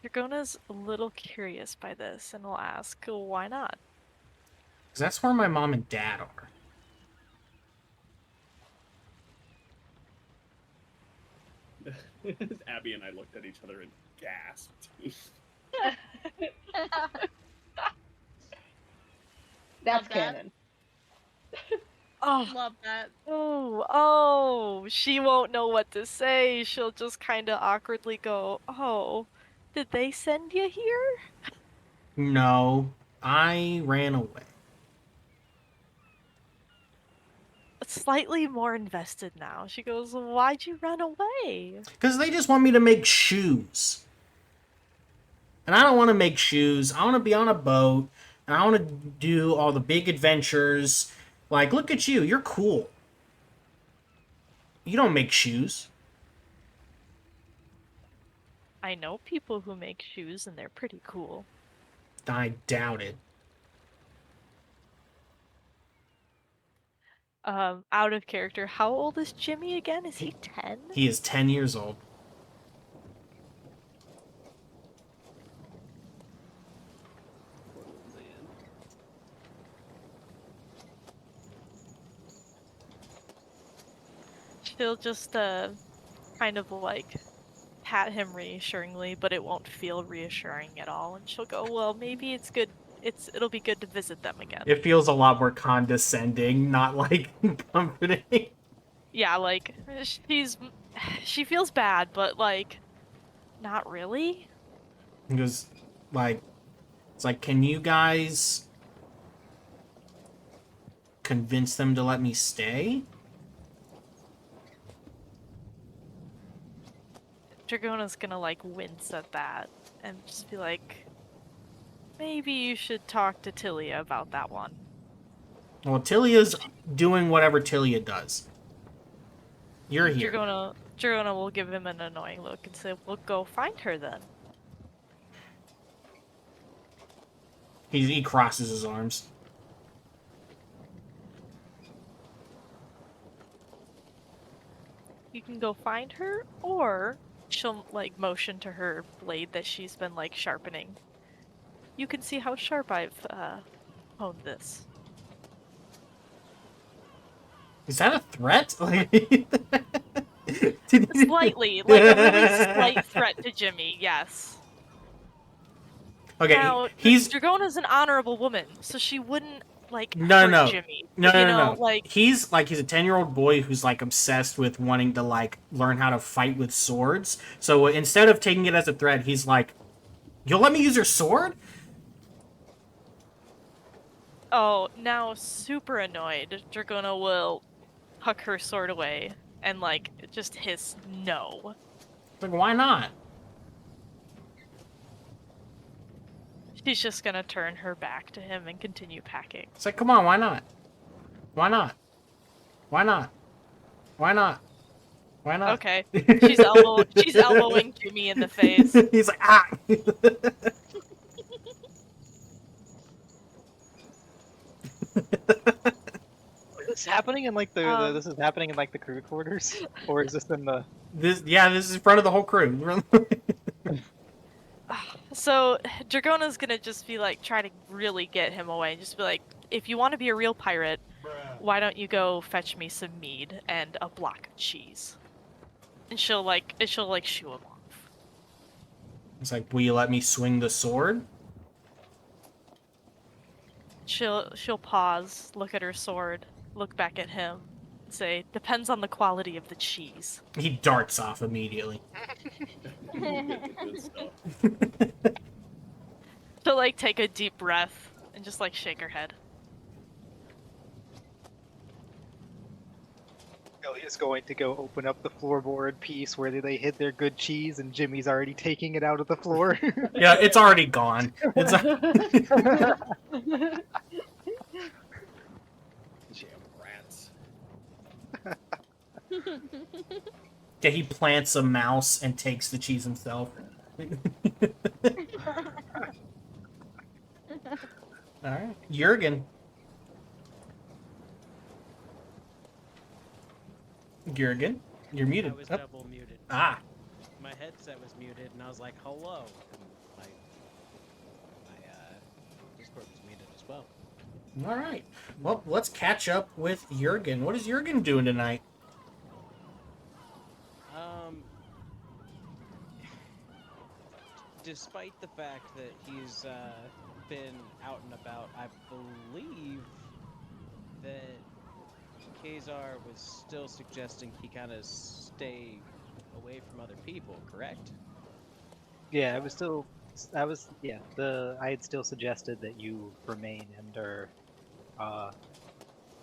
Dragona's a little curious by this and will ask, why not? Because that's where my mom and dad are. Abby and I looked at each other and gasped. That's Love that. canon. Oh, Love that. oh, she won't know what to say. She'll just kind of awkwardly go, oh, did they send you here? No, I ran away. Slightly more invested now. She goes, why'd you run away? Because they just want me to make shoes. And I don't want to make shoes. I want to be on a boat. And I want to do all the big adventures. Like, look at you. You're cool. You don't make shoes. I know people who make shoes and they're pretty cool. I doubt it. Out of character, how old is Jimmy again? Is he 10? He is 10 years old. Poor little man. She'll just, kind of like pat him reassuringly, but it won't feel reassuring at all. And she'll go, well, maybe it's good. It'll be good to visit them again. It feels a lot more condescending, not like comforting. Yeah, like, she feels bad, but like, not really. He goes, like, it's like, can you guys convince them to let me stay? Dragona's gonna like wince at that and just be like, maybe you should talk to Tilia about that one. Well, Tilia's doing whatever Tilia does. You're here. Dragona will give him an annoying look and say, well, go find her then. He crosses his arms. You can go find her, or she'll like motion to her blade that she's been like sharpening. You can see how sharp I've honed this. Is that a threat? Like, Slightly, like a really slight threat to Jimmy, yes. Okay, Now, he's Dragona's an honorable woman, so she wouldn't like no, hurt no, Jimmy. no, But, no, you no, know, no. like He's a 10-year-old boy who's like obsessed with wanting to like learn how to fight with swords. So instead of taking it as a threat, he's like, "You'll let me use your sword?" oh, now super annoyed, Dragona will huck her sword away and like just hiss no. It's like, why not? She's just gonna turn her back to him and continue packing. It's like, come on, why not? Why not? Why not? Why not? Why not? Okay. She's elbowing Jimmy in the face. He's like, ah. Is this happening in like this is happening in like the crew quarters, or is this in the? This is in front of the whole crew. So Dragona's gonna just be like try to really get him away and just be like, if you want to be a real pirate, why don't you go fetch me some mead and a block of cheese? And she'll shoo him off. It's like, will you let me swing the sword? She'll pause, look at her sword, look back at him, and say, depends on the quality of the cheese. He darts off immediately. Get the good stuff. She'll like take a deep breath and just like shake her head. Elliot's going to go open up the floorboard piece where they hid their good cheese, and Jimmy's already taking it out of the floor. Yeah, it's already gone. It's Jam rats. yeah, he plants a mouse and takes the cheese himself. All right, Jurgen. Jurgen, you're I muted. was Oh. double muted. Ah, My headset was muted, and I was like, "Hello." And my Discord was muted as well. all right. Well, let's catch up with Jurgen. What is Jurgen doing tonight? Despite the fact that he's been out and about, I believe that Kazar was still suggesting he kind of stay away from other people, correct? Yeah, I had still suggested that you remain under,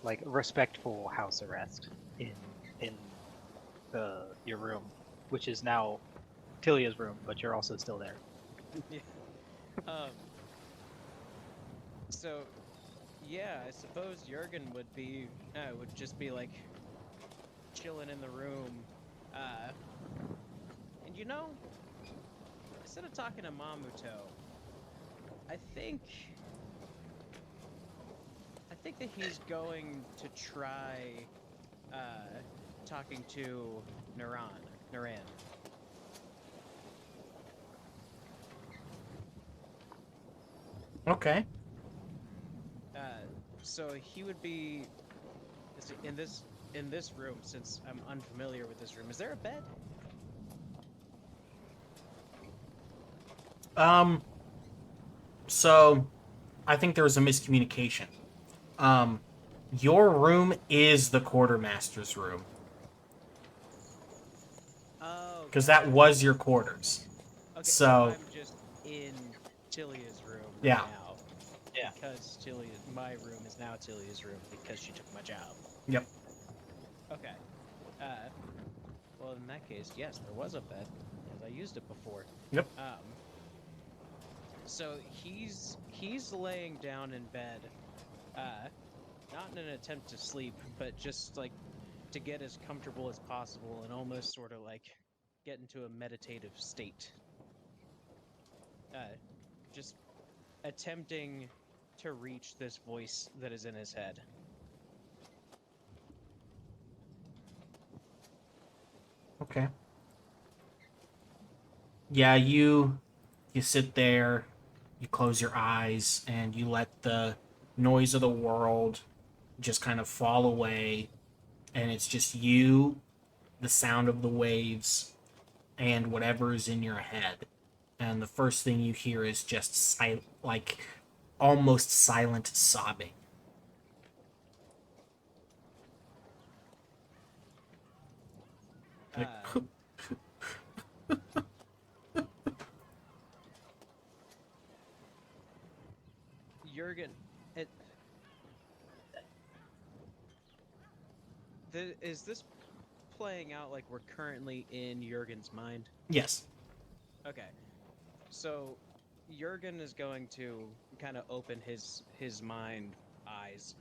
like respectful house arrest in your room, which is now Tilia's room, but you're also still there. Yeah. So, yeah, I suppose Jurgen would just be like chilling in the room, and instead of talking to Mamuto, I think that he's going to try talking to Naran. Okay. So he would be in this room. Since I'm unfamiliar with this room, is there a bed? So I think there was a miscommunication. Your room is the quartermaster's room. Oh, Because that was your quarters. okay. so- I'm just in Tilia's room Yeah. now. Yeah. Because my room is now Tilia's room because she took my job. Yep. Okay. Well, in that case, yes, there was a bed, because I used it before. Yep. So he's laying down in bed, not in an attempt to sleep, but just like to get as comfortable as possible and almost sort of like get into a meditative state. Just attempting to reach this voice that is in his head. Okay. Yeah, you sit there, you close your eyes, and you let the noise of the world just kind of fall away, and it's just you, the sound of the waves, and whatever is in your head. and the first thing you hear is just almost silent sobbing. Like, Jurgen, is this playing out like we're currently in Jurgen's mind? yes. Okay, so Jurgen is going to kind of open his mind eyes,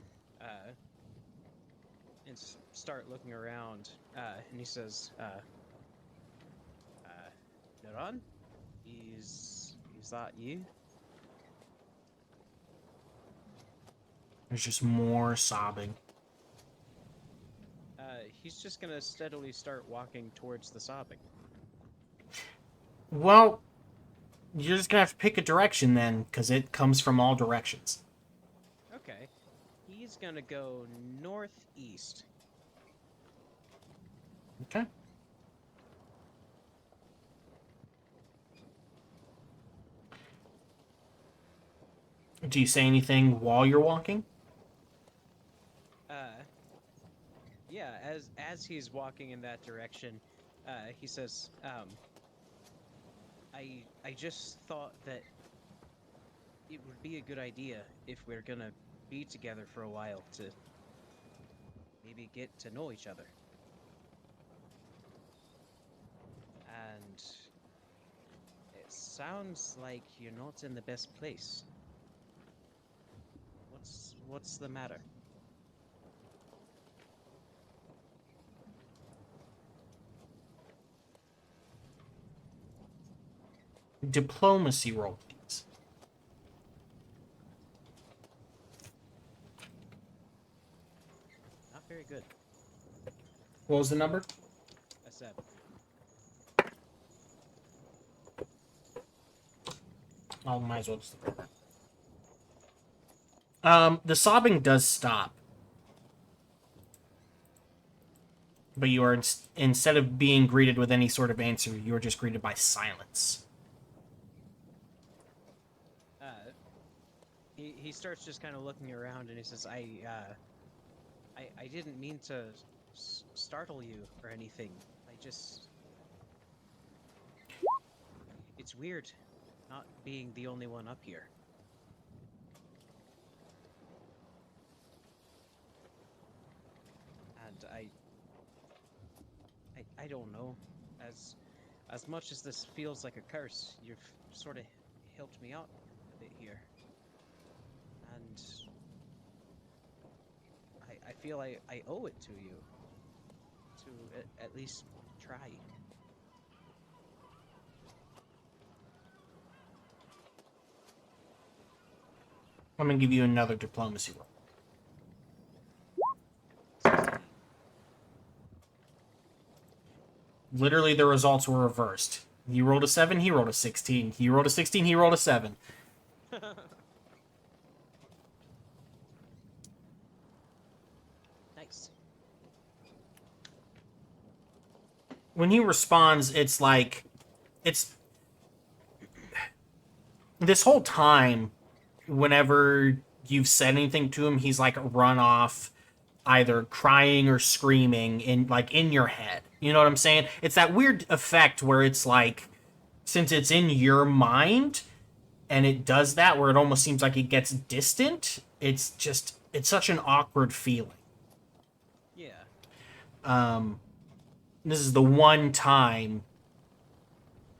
and start looking around, and he says, Neron, is that you? There's just more sobbing. He's just gonna steadily start walking towards the sobbing. Well, you're just gonna have to pick a direction then, because it comes from all directions. Okay, he's gonna go northeast. Okay. Do you say anything while you're walking? Yeah, as he's walking in that direction, he says, I just thought that it would be a good idea if we're gonna be together for a while to maybe get to know each other. And it sounds like you're not in the best place. What's the matter? Diplomacy roll, please. Not very good. What was the number? A 7. Oh, might as well just look at that. The sobbing does stop. But you are, instead of being greeted with any sort of answer, you are just greeted by silence. He starts just kind of looking around and he says, I didn't mean to startle you or anything. It's weird not being the only one up here. And I don't know. As much as this feels like a curse, you've sort of helped me out a bit here. And I feel I owe it to you to at least try. I'm gonna give you another diplomacy roll. 16. Literally, the results were reversed. You rolled a 7, he rolled a 16. You rolled a 16, he rolled a 7. Nice. When he responds, it's like... It's... This whole time, whenever you've said anything to him, he's like run off, either crying or screaming in your head. You know what I'm saying? It's that weird effect where it's like, since it's in your mind and it does that, where it almost seems like it gets distant. It's such an awkward feeling. Yeah. This is the one time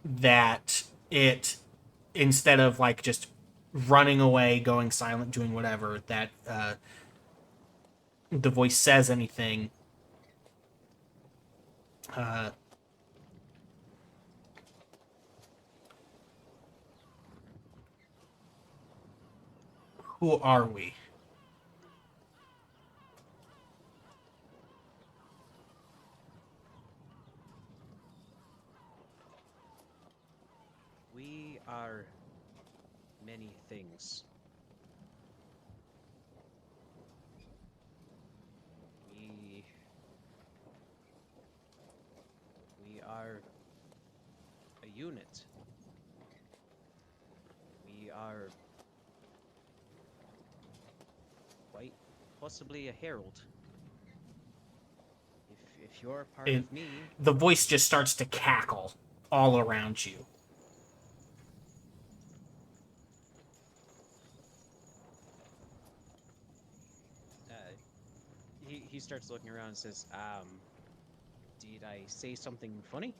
that it, instead of like just running away, going silent, doing whatever, that the voice says anything. Who are we? We are many things. We are a unit. possibly a herald. If you're part It- of me, The voice just starts to cackle all around you. he starts looking around and says, did I say something funny?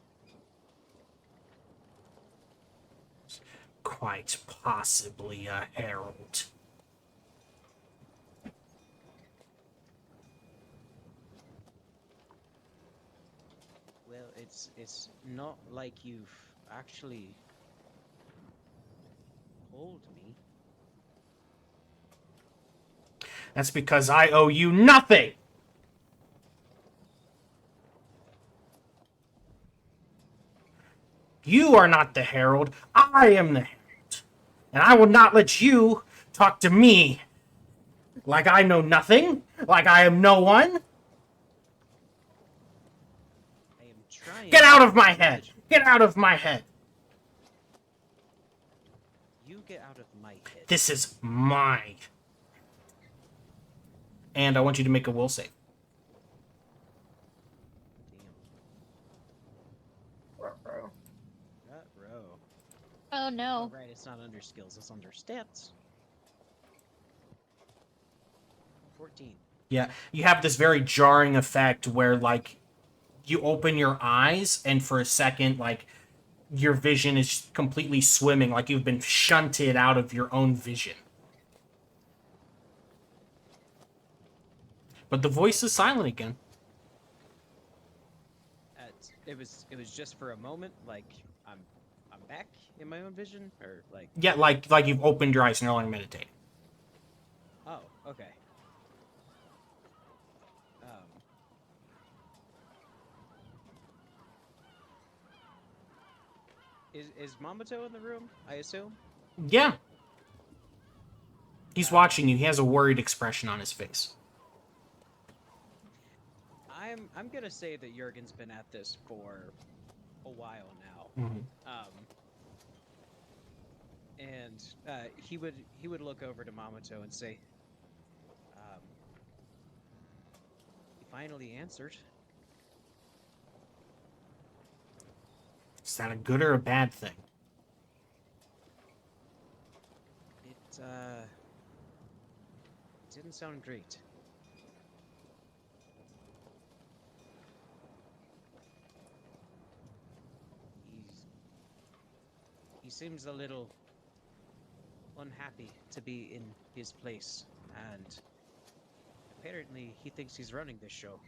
Quite possibly a herald. Well, it's not like you've actually told me. That's because I owe you nothing! You are not the herald. I am the herald. And I will not let you talk to me like I know nothing, like I am no one. I am trying. Get out of my to head! let Get out of my head! You get out of my head. This is mine. And I want you to make a will save. Damn. Ruh-roh. Row. Oh Oh, no. right, it's not under skills, it's under stats. 14. Yeah, you have this very jarring effect where, like, you open your eyes, and for a second, like, your vision is completely swimming, like you've been shunted out of your own vision. But the voice is silent again. It was just for a moment, like I'm back in my own vision, or like. Yeah, like you've opened your eyes and you're only meditating. Oh, okay. Is Mamato in the room? I assume. Yeah. He's watching you. He has a worried expression on his face. I'm gonna say that Jurgen's been at this for a while now. And he would look over to Mamato and say, "He finally answered." Is that a good or a bad thing? It didn't sound great. He seems a little unhappy to be in his place, and apparently he thinks he's running this show.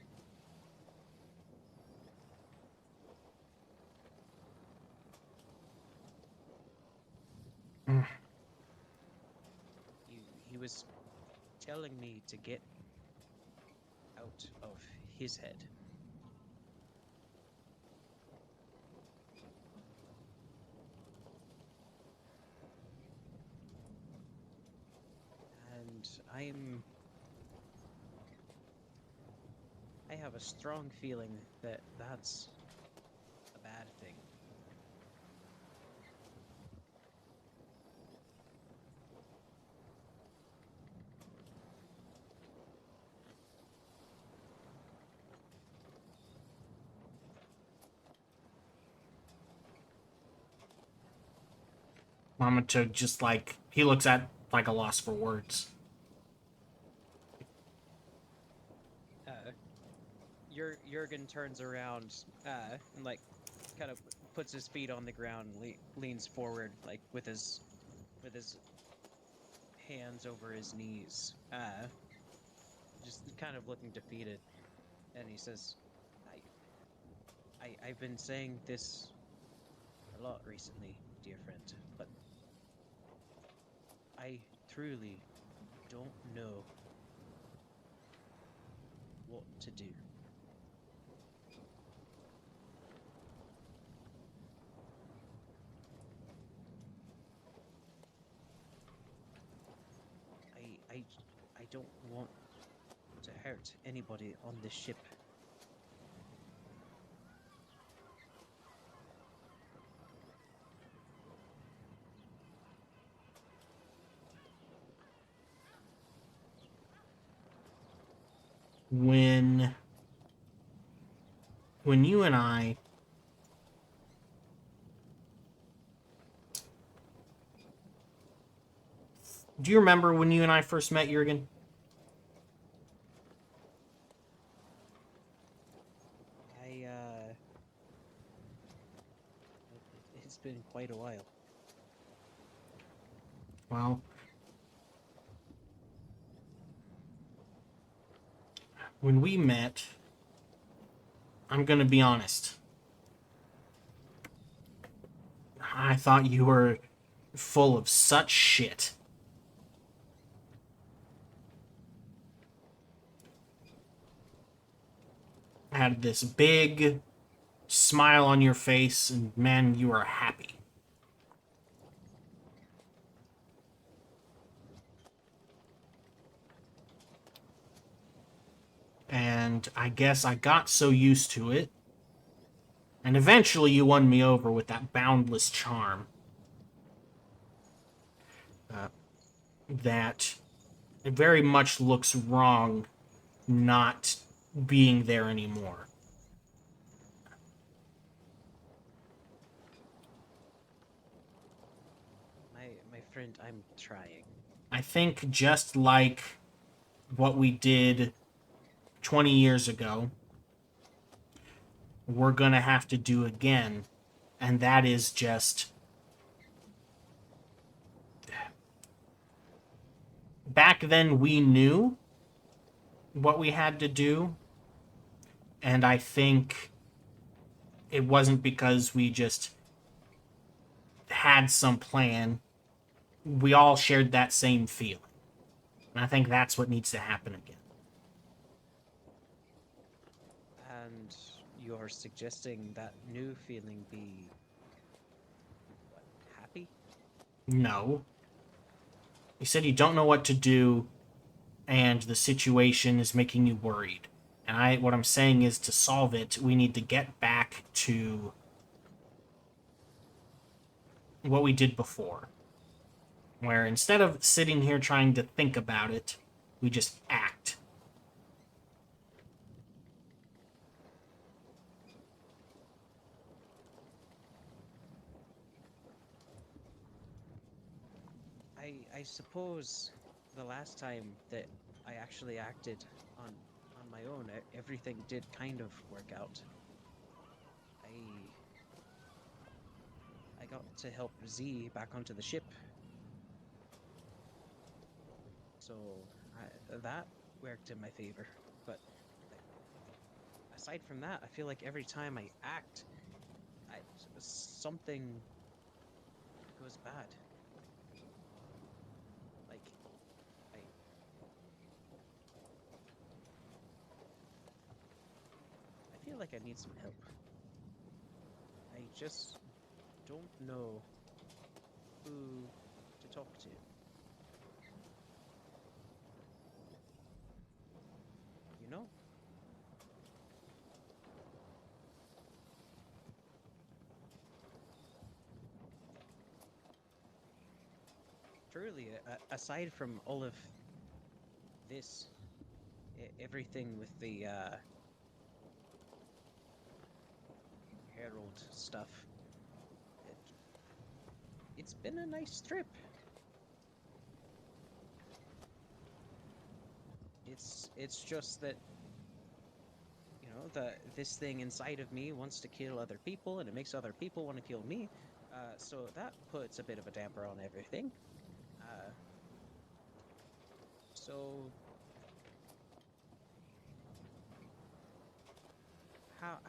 He was telling me to get out of his head. And I have a strong feeling that that's a bad thing. Mamato just, like, he looks at, like, a loss for words. Jurgen turns around and, like, kind of puts his feet on the ground, leans forward, like, with his hands over his knees, just kind of looking defeated, and he says, I've been saying this a lot recently, dear friend, but I truly don't know what to do. I don't want to hurt anybody on this ship. when you and I do you remember when you and I first met, Jurgen? It's been quite a while. Well, when we met, I'm gonna be honest. I thought you were full of such shit. Had this big smile on your face, and man, you were happy. And I guess I got so used to it. And eventually you won me over with that boundless charm. That it very much looks wrong not being there anymore. My friend, I'm trying. I think just like what we did 20 years ago, we're gonna have to do again. And that is just... Back then we knew what we had to do. And I think it wasn't because we just had some plan. We all shared that same feeling. And I think that's what needs to happen again. And you're suggesting that new feeling be what, happy? No. You said you don't know what to do, and the situation is making you worried. And what I'm saying is, to solve it, we need to get back to what we did before. Where instead of sitting here trying to think about it, we just act. I suppose the last time that I actually acted on my own, everything did kind of work out. I got to help Z back onto the ship. So that worked in my favor. But aside from that, I feel like every time I act, something goes bad. Like, I feel like I need some help. I just don't know who to talk to. You know? Truly, aside from all of this, everything with the Herald stuff, it's been a nice trip. It's just that, you know, this thing inside of me wants to kill other people, and it makes other people want to kill me. So that puts a bit of a damper on everything. So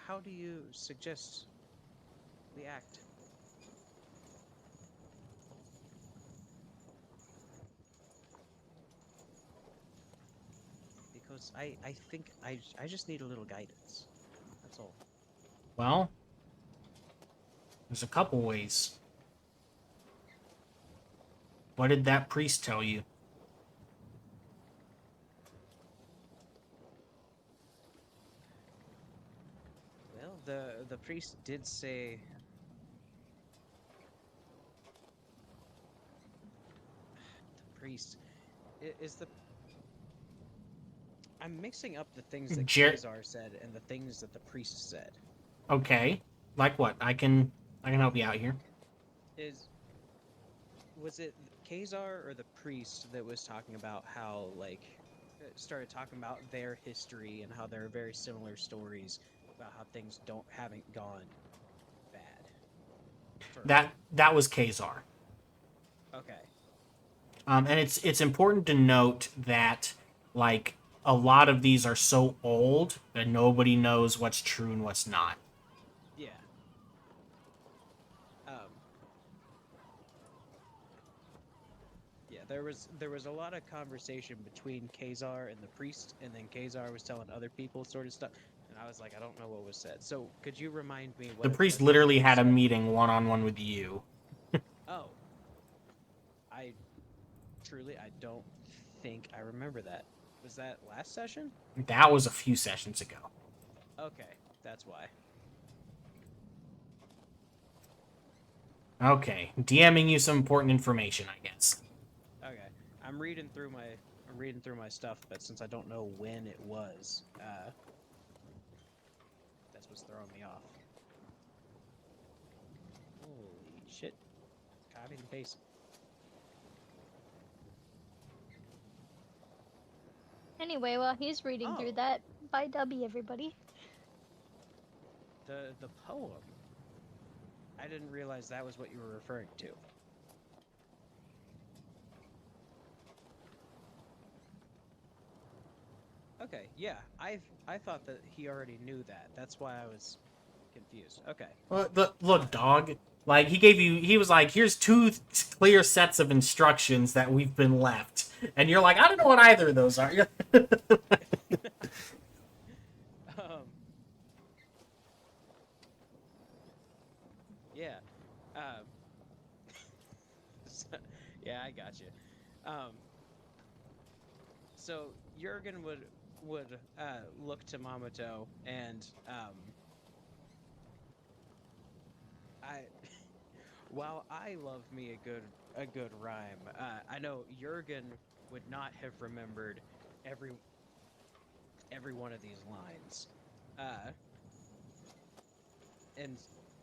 how do you suggest we act? Because I think I just need a little guidance. That's all. Well, there's a couple ways. What did that priest tell you? Well, the priest did say the priest is the I'm mixing up the things that Jer- Kazar said and the things that the priest said. Okay. Like what? I can help you out here. Was it Kazar or the priest that was talking about how started talking about their history and how there are very similar stories about how things haven't gone bad? That was Kazar. Okay. And it's important to note that like a lot of these are so old that nobody knows what's true and what's not. Yeah. Yeah, there was a lot of conversation between Kazar and the priest, and then Kazar was telling other people sort of stuff, and I was like, I don't know what was said. So could you remind me what The it priest was literally that had a said? meeting one-on-one with you. Oh, I I don't think I remember that. Was that last session? That was a few sessions ago. Okay, that's why. Okay, DMing you some important information, I guess. Okay, I'm reading through my stuff, but since I don't know when it was, that's what's throwing me off. Holy shit! Copy and paste. Anyway, while he's reading through Oh. that, bye W, everybody. The poem. I didn't realize that was what you were referring to. Okay, yeah, I thought that he already knew that. That's why I was confused. Okay. Look, dog. Like he was like, here's two clear sets of instructions that we've been left, and you're like, I don't know what either of those are. um. Yeah. Um. Yeah, I got you. Um. So Jurgen would look to Mamoto and I while I love me a good rhyme, I know Jurgen would not have remembered every every one of these lines, and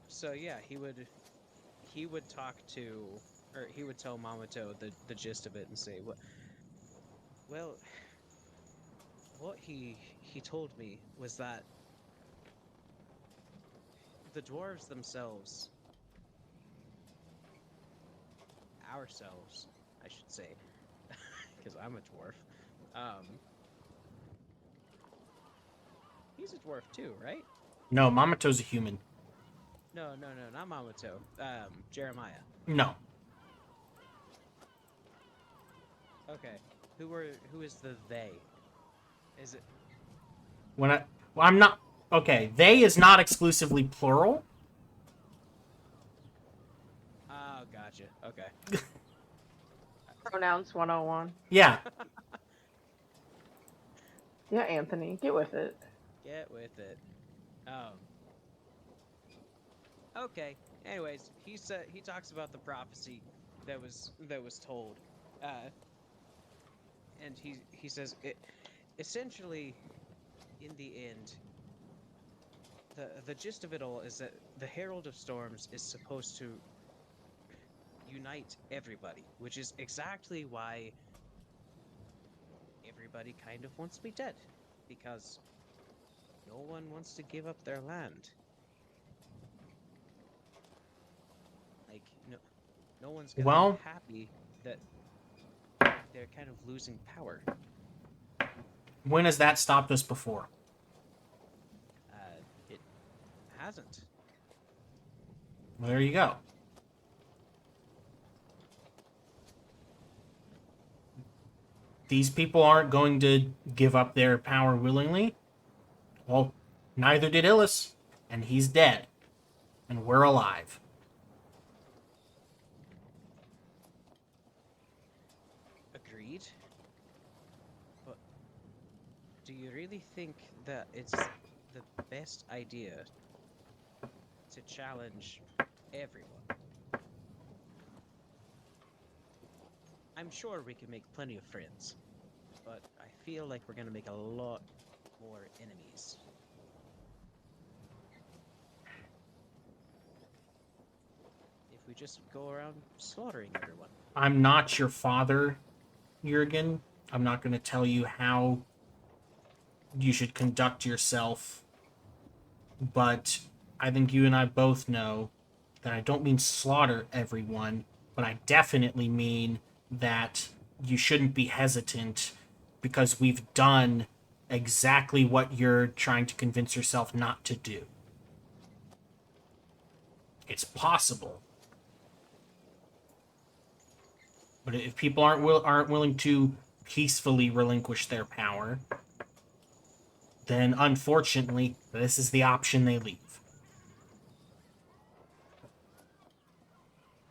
so yeah, he would talk to or he would tell Mamoto the gist of it and say well what he told me was that the dwarves themselves ourselves I should say because I'm a dwarf. He's a dwarf too, right? No, Mamoto's a human. No, not Mamoto. Jeremiah. No. Okay. Who is the they? Is it Well, I'm not. Okay, they is not exclusively plural. Oh, gotcha. Okay. Pronouns 101. Yeah. Yeah, Anthony, get with it. Get with it. Okay. Anyways, he talks about the prophecy that was told. And he says it essentially in the end the gist of it all is that the Herald of Storms is supposed to unite everybody, which is exactly why everybody kind of wants to be dead, because no one wants to give up their land. Like no one's gonna Well, be happy that they're kind of losing power. when has that stopped us before? It hasn't. Well, there you go. These people aren't going to give up their power willingly. Well, neither did Illis, and he's dead, and we're alive. Agreed. But do you really think that it's the best idea to challenge everyone? I'm sure we can make plenty of friends. but I feel like we're gonna make a lot more enemies. If we just go around slaughtering everyone. I'm not your father, Jurgen. I'm not going to tell you how you should conduct yourself. But I think you and I both know that I don't mean slaughter everyone, but I definitely mean that you shouldn't be hesitant because we've done exactly what you're trying to convince yourself not to do. It's possible. But if people aren't willing to peacefully relinquish their power, then unfortunately, this is the option they leave.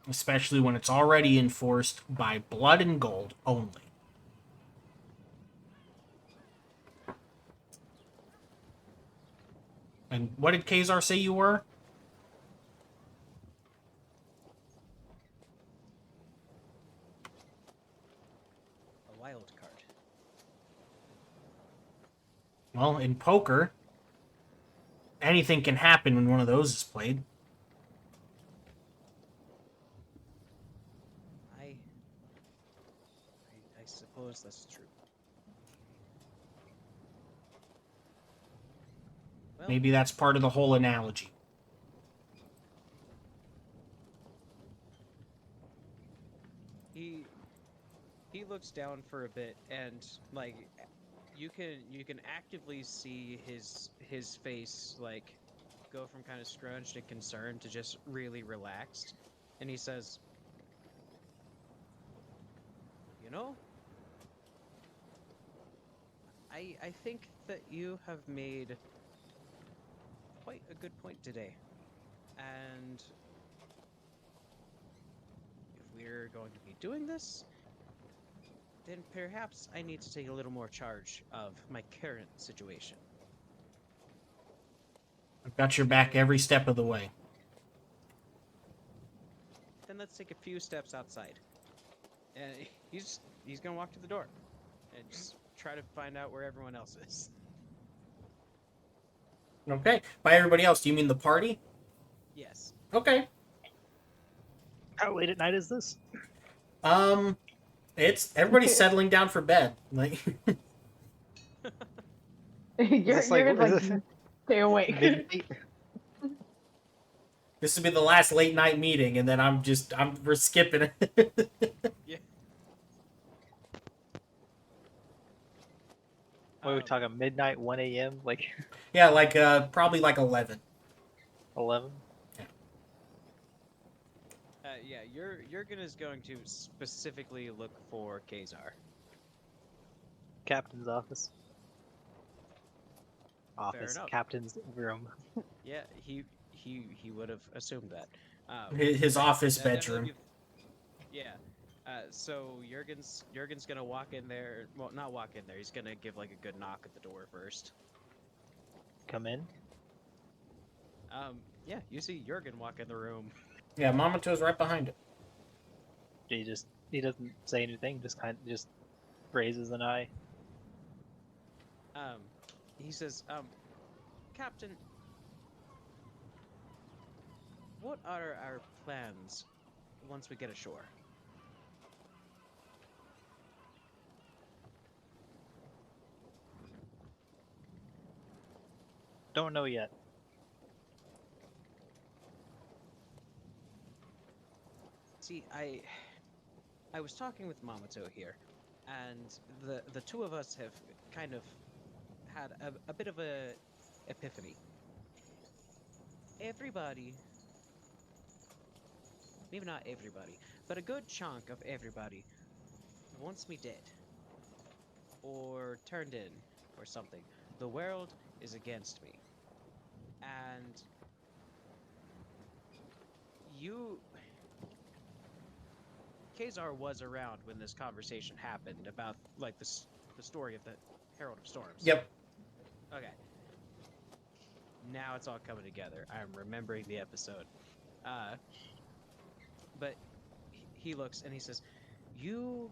Especially when it's already enforced by blood and gold only. And what did Kazar say you were? A wild card. Well, in poker, anything can happen when one of those is played. I suppose that's true. Well, Maybe that's part of the whole analogy. he looks down for a bit, and like you can actively see his face like go from kind of scrunched and concerned to just really relaxed, and he says, "You know, I think that you have made quite a good point today, and if we're going to be doing this, then perhaps I need to take a little more charge of my current situation." I've got your back every step of the way. Then let's take a few steps outside. And he's gonna walk to the door and just try to find out where everyone else is. Okay. By everybody else, do you mean the party? Yes. Okay. How late at night is this? It's everybody's settling down for bed. Like You're gonna like stay awake. midnight? this will be the last late night meeting, and then we're skipping it. Yeah. What are we talking? Midnight, 1 a.m., like Yeah, like probably like 11. 11? Yeah, Jurgen is going to specifically look for Kazar. Captain's office. Office. enough. Captain's room. Yeah, he would have assumed that. His office That'll bedroom. Yeah. So Jurgen's gonna walk in there. Well, not walk in there. He's gonna give like a good knock at the door first. Come in. Yeah, you see Jurgen walk in the room. Yeah, Mamato's right behind it. He doesn't say anything, just raises an eye. He says, Captain, what are our plans once we get ashore? Don't know yet. See, I was talking with Mamato here, and the two of us have kind of had a bit of a epiphany. Everybody, maybe not everybody, but a good chunk of everybody wants me dead. Or turned in, or something. The world is against me. And Kazar was around when this conversation happened about, like, the story of the Herald of Storms. Yep. Okay. Now it's all coming together. I'm remembering the episode. But he looks and he says, You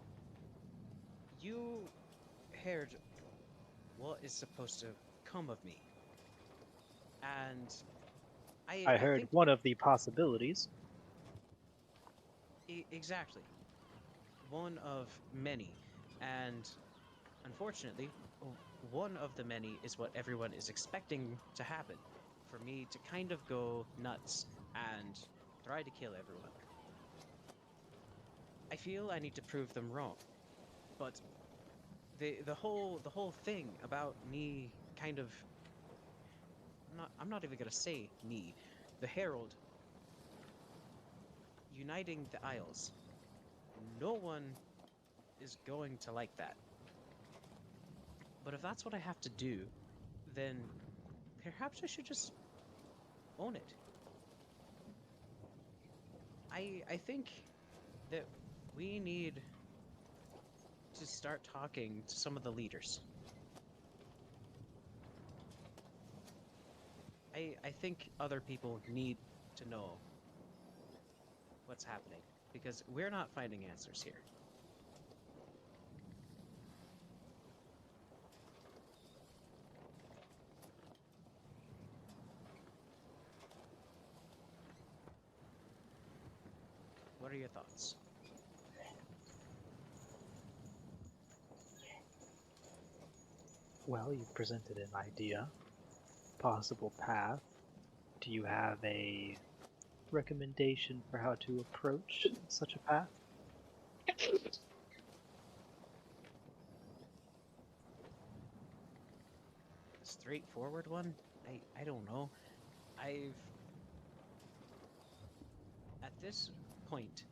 heard what is supposed to come of me. And I I heard think one of the possibilities. exactly. One of many. And unfortunately, one of the many is what everyone is expecting to happen. For me to kind of go nuts and try to kill everyone. I feel I need to prove them wrong. But the whole thing about me kind of I'm not even gonna say me, the Herald uniting the Isles. No one is going to like that. But if that's what I have to do, then perhaps I should just own it. I think that we need to start talking to some of the leaders. I think other people need to know what's happening because we're not finding answers here. What are your thoughts? Well, you've presented an idea, possible path. Do you have a recommendation for how to approach such a path? A straightforward one? I don't know. I've at this point,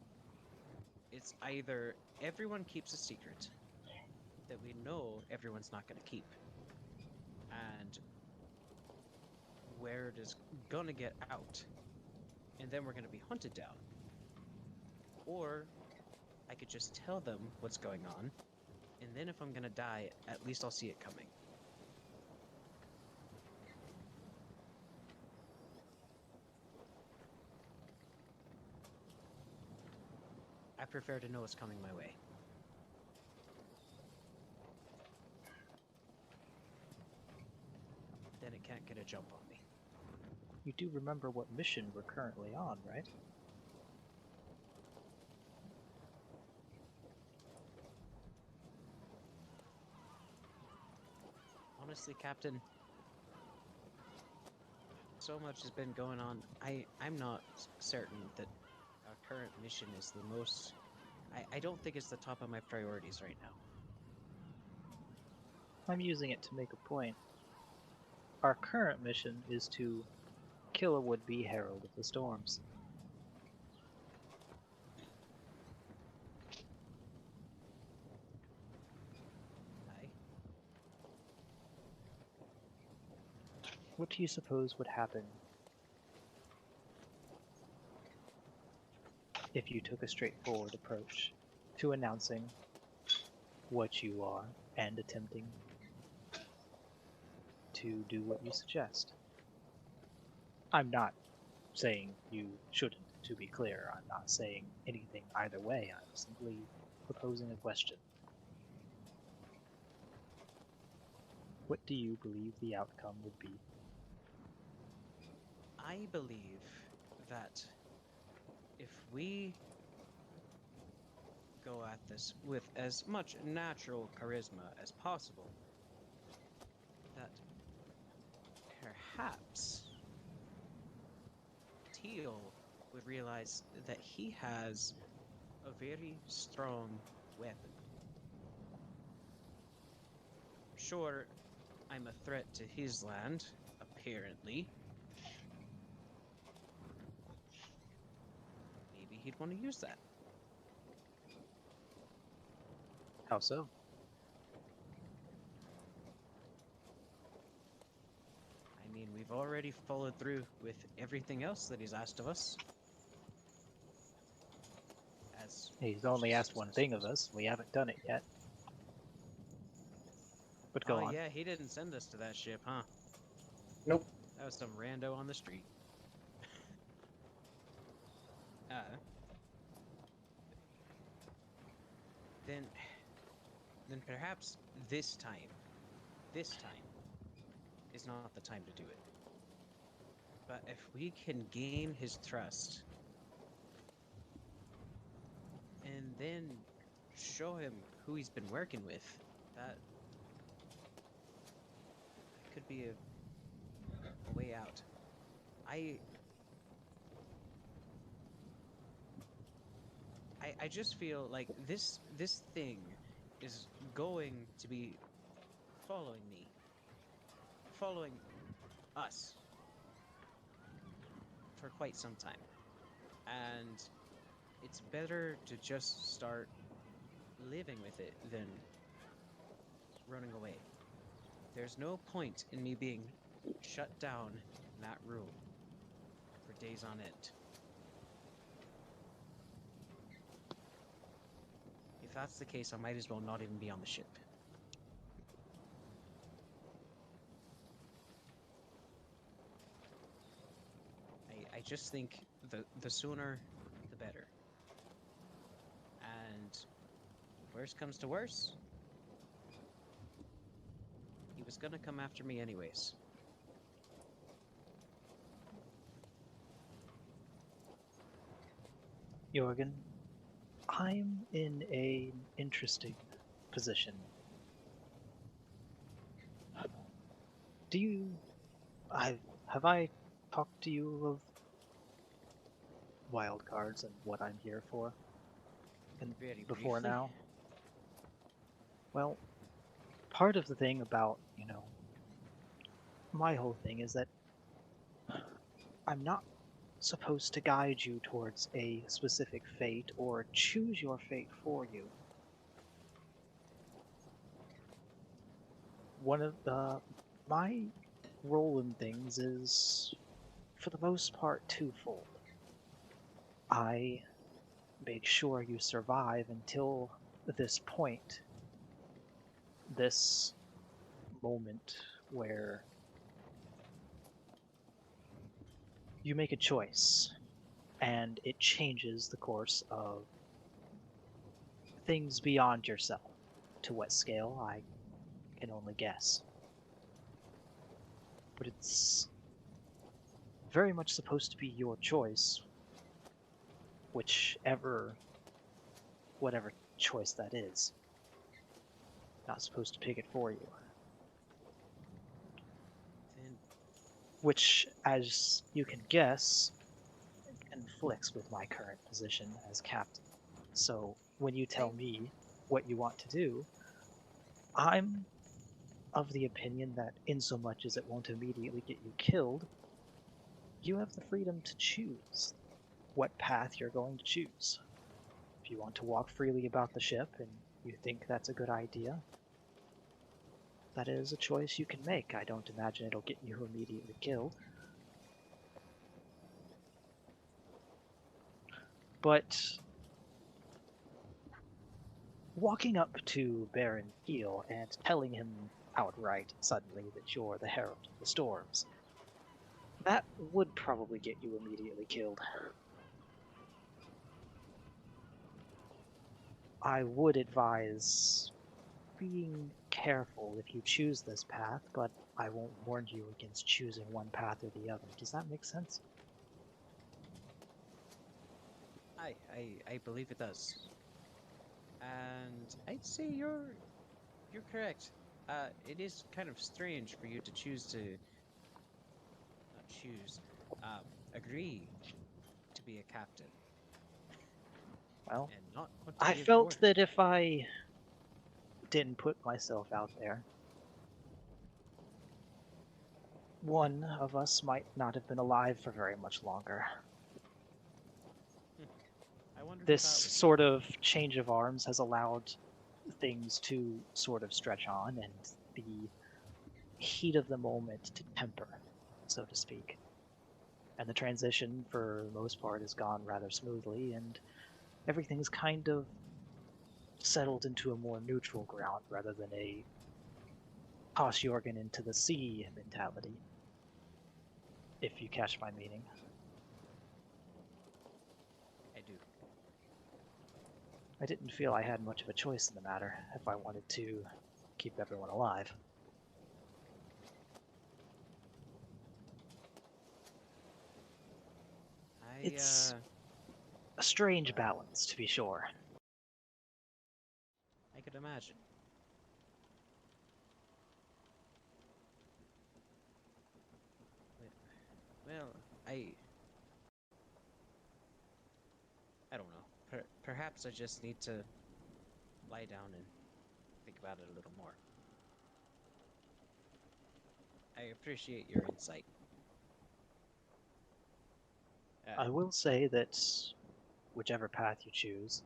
it's either everyone keeps a secret that we know everyone's not going to keep, and where it is gonna get out, and then we're gonna be hunted down. Or I could just tell them what's going on, and then if I'm gonna die, at least I'll see it coming. I prefer to know what's coming my way. Then it can't get a jump on me. You do remember what mission we're currently on, right? Honestly, Captain, so much has been going on. I'm not certain that our current mission is the most. I don't think it's the top of my priorities right now. I'm using it to make a point. Our current mission is to kill a would-be Herald of the Storms. Aye. What do you suppose would happen if you took a straightforward approach to announcing what you are and attempting to do what you suggest? I'm not saying you shouldn't, to be clear. I'm not saying anything either way. I'm simply proposing a question. What do you believe the outcome would be? I believe that if we go at this with as much natural charisma as possible, that perhaps Teal would realize that he has a very strong weapon. Sure, I'm a threat to his land, apparently. Maybe he'd want to use that. How so? I mean, we've already followed through with everything else that he's asked of us. As He's only asked one thing of us. We haven't done it yet. But go oh on. yeah, he didn't send us to that ship, huh? Nope. That was some rando on the street. Then then perhaps this time is not the time to do it. But if we can gain his trust and then show him who he's been working with, that could be a way out. I I just feel like this thing is going to be following me, following us for quite some time. And it's better to just start living with it than running away. There's no point in me being shut down in that room for days on end. If that's the case, I might as well not even be on the ship. I just think the sooner, the better. And worst comes to worst, he was gonna come after me anyways. Jorgen, I'm in an interesting position. Do you... have I talked to you of wild cards and what I'm here for? And Very before briefly. now? Well, part of the thing about, my whole thing is that I'm not supposed to guide you towards a specific fate or choose your fate for you. One of my role in things is, for the most part, twofold. I make sure you survive until this point, this moment where you make a choice and it changes the course of things beyond yourself. To what scale, I can only guess. But it's very much supposed to be your choice, whatever choice that is. Not supposed to pick it for you. Then Which, as you can guess, conflicts with my current position as captain. So when you tell me what you want to do, I'm of the opinion that insomuch as it won't immediately get you killed, you have the freedom to choose what path you're going to choose. If you want to walk freely about the ship and you think that's a good idea, that is a choice you can make. I don't imagine it'll get you immediately killed. But walking up to Baron Keel and telling him outright suddenly that you're the Herald of the Storms, that would probably get you immediately killed. I would advise being careful if you choose this path, but I won't warn you against choosing one path or the other. Does that make sense? I believe it does. And I'd say you're correct. It is kind of strange for you to choose to not choose, agree to be a captain Well, and not want to I give felt orders. that if I didn't put myself out there, one of us might not have been alive for very much longer. I wonder who This that would be. sort of change of arms has allowed things to sort of stretch on and the heat of the moment to temper, so to speak. And the transition, for the most part, has gone rather smoothly, and everything's kind of settled into a more neutral ground rather than a toss Jorgen into the sea mentality, if you catch my meaning. I do. I didn't feel I had much of a choice in the matter if I wanted to keep everyone alive. It's a strange balance, to be sure. I could imagine. Well, I don't know. Perhaps I just need to lie down and think about it a little more. I appreciate your insight. I will say that whichever path you choose,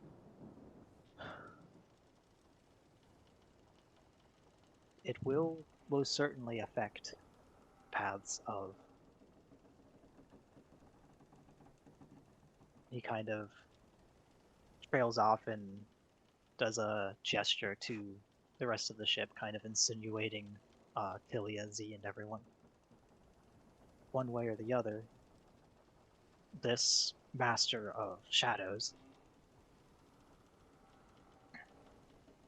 it will most certainly affect paths of. He kind of trails off and does a gesture to the rest of the ship, kind of insinuating Tilia, Z, and everyone. One way or the other, this master of shadows,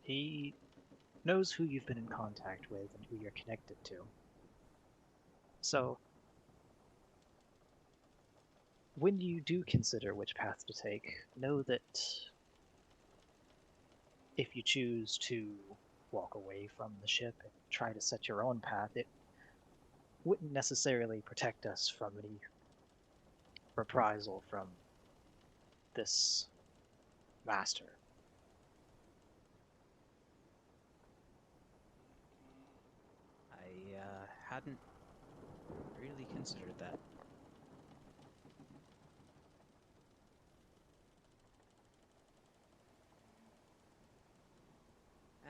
he knows who you've been in contact with and who you're connected to. So, when you do consider which path to take, know that if you choose to walk away from the ship and try to set your own path, it wouldn't necessarily protect us from any reprisal from this master. I hadn't really considered that.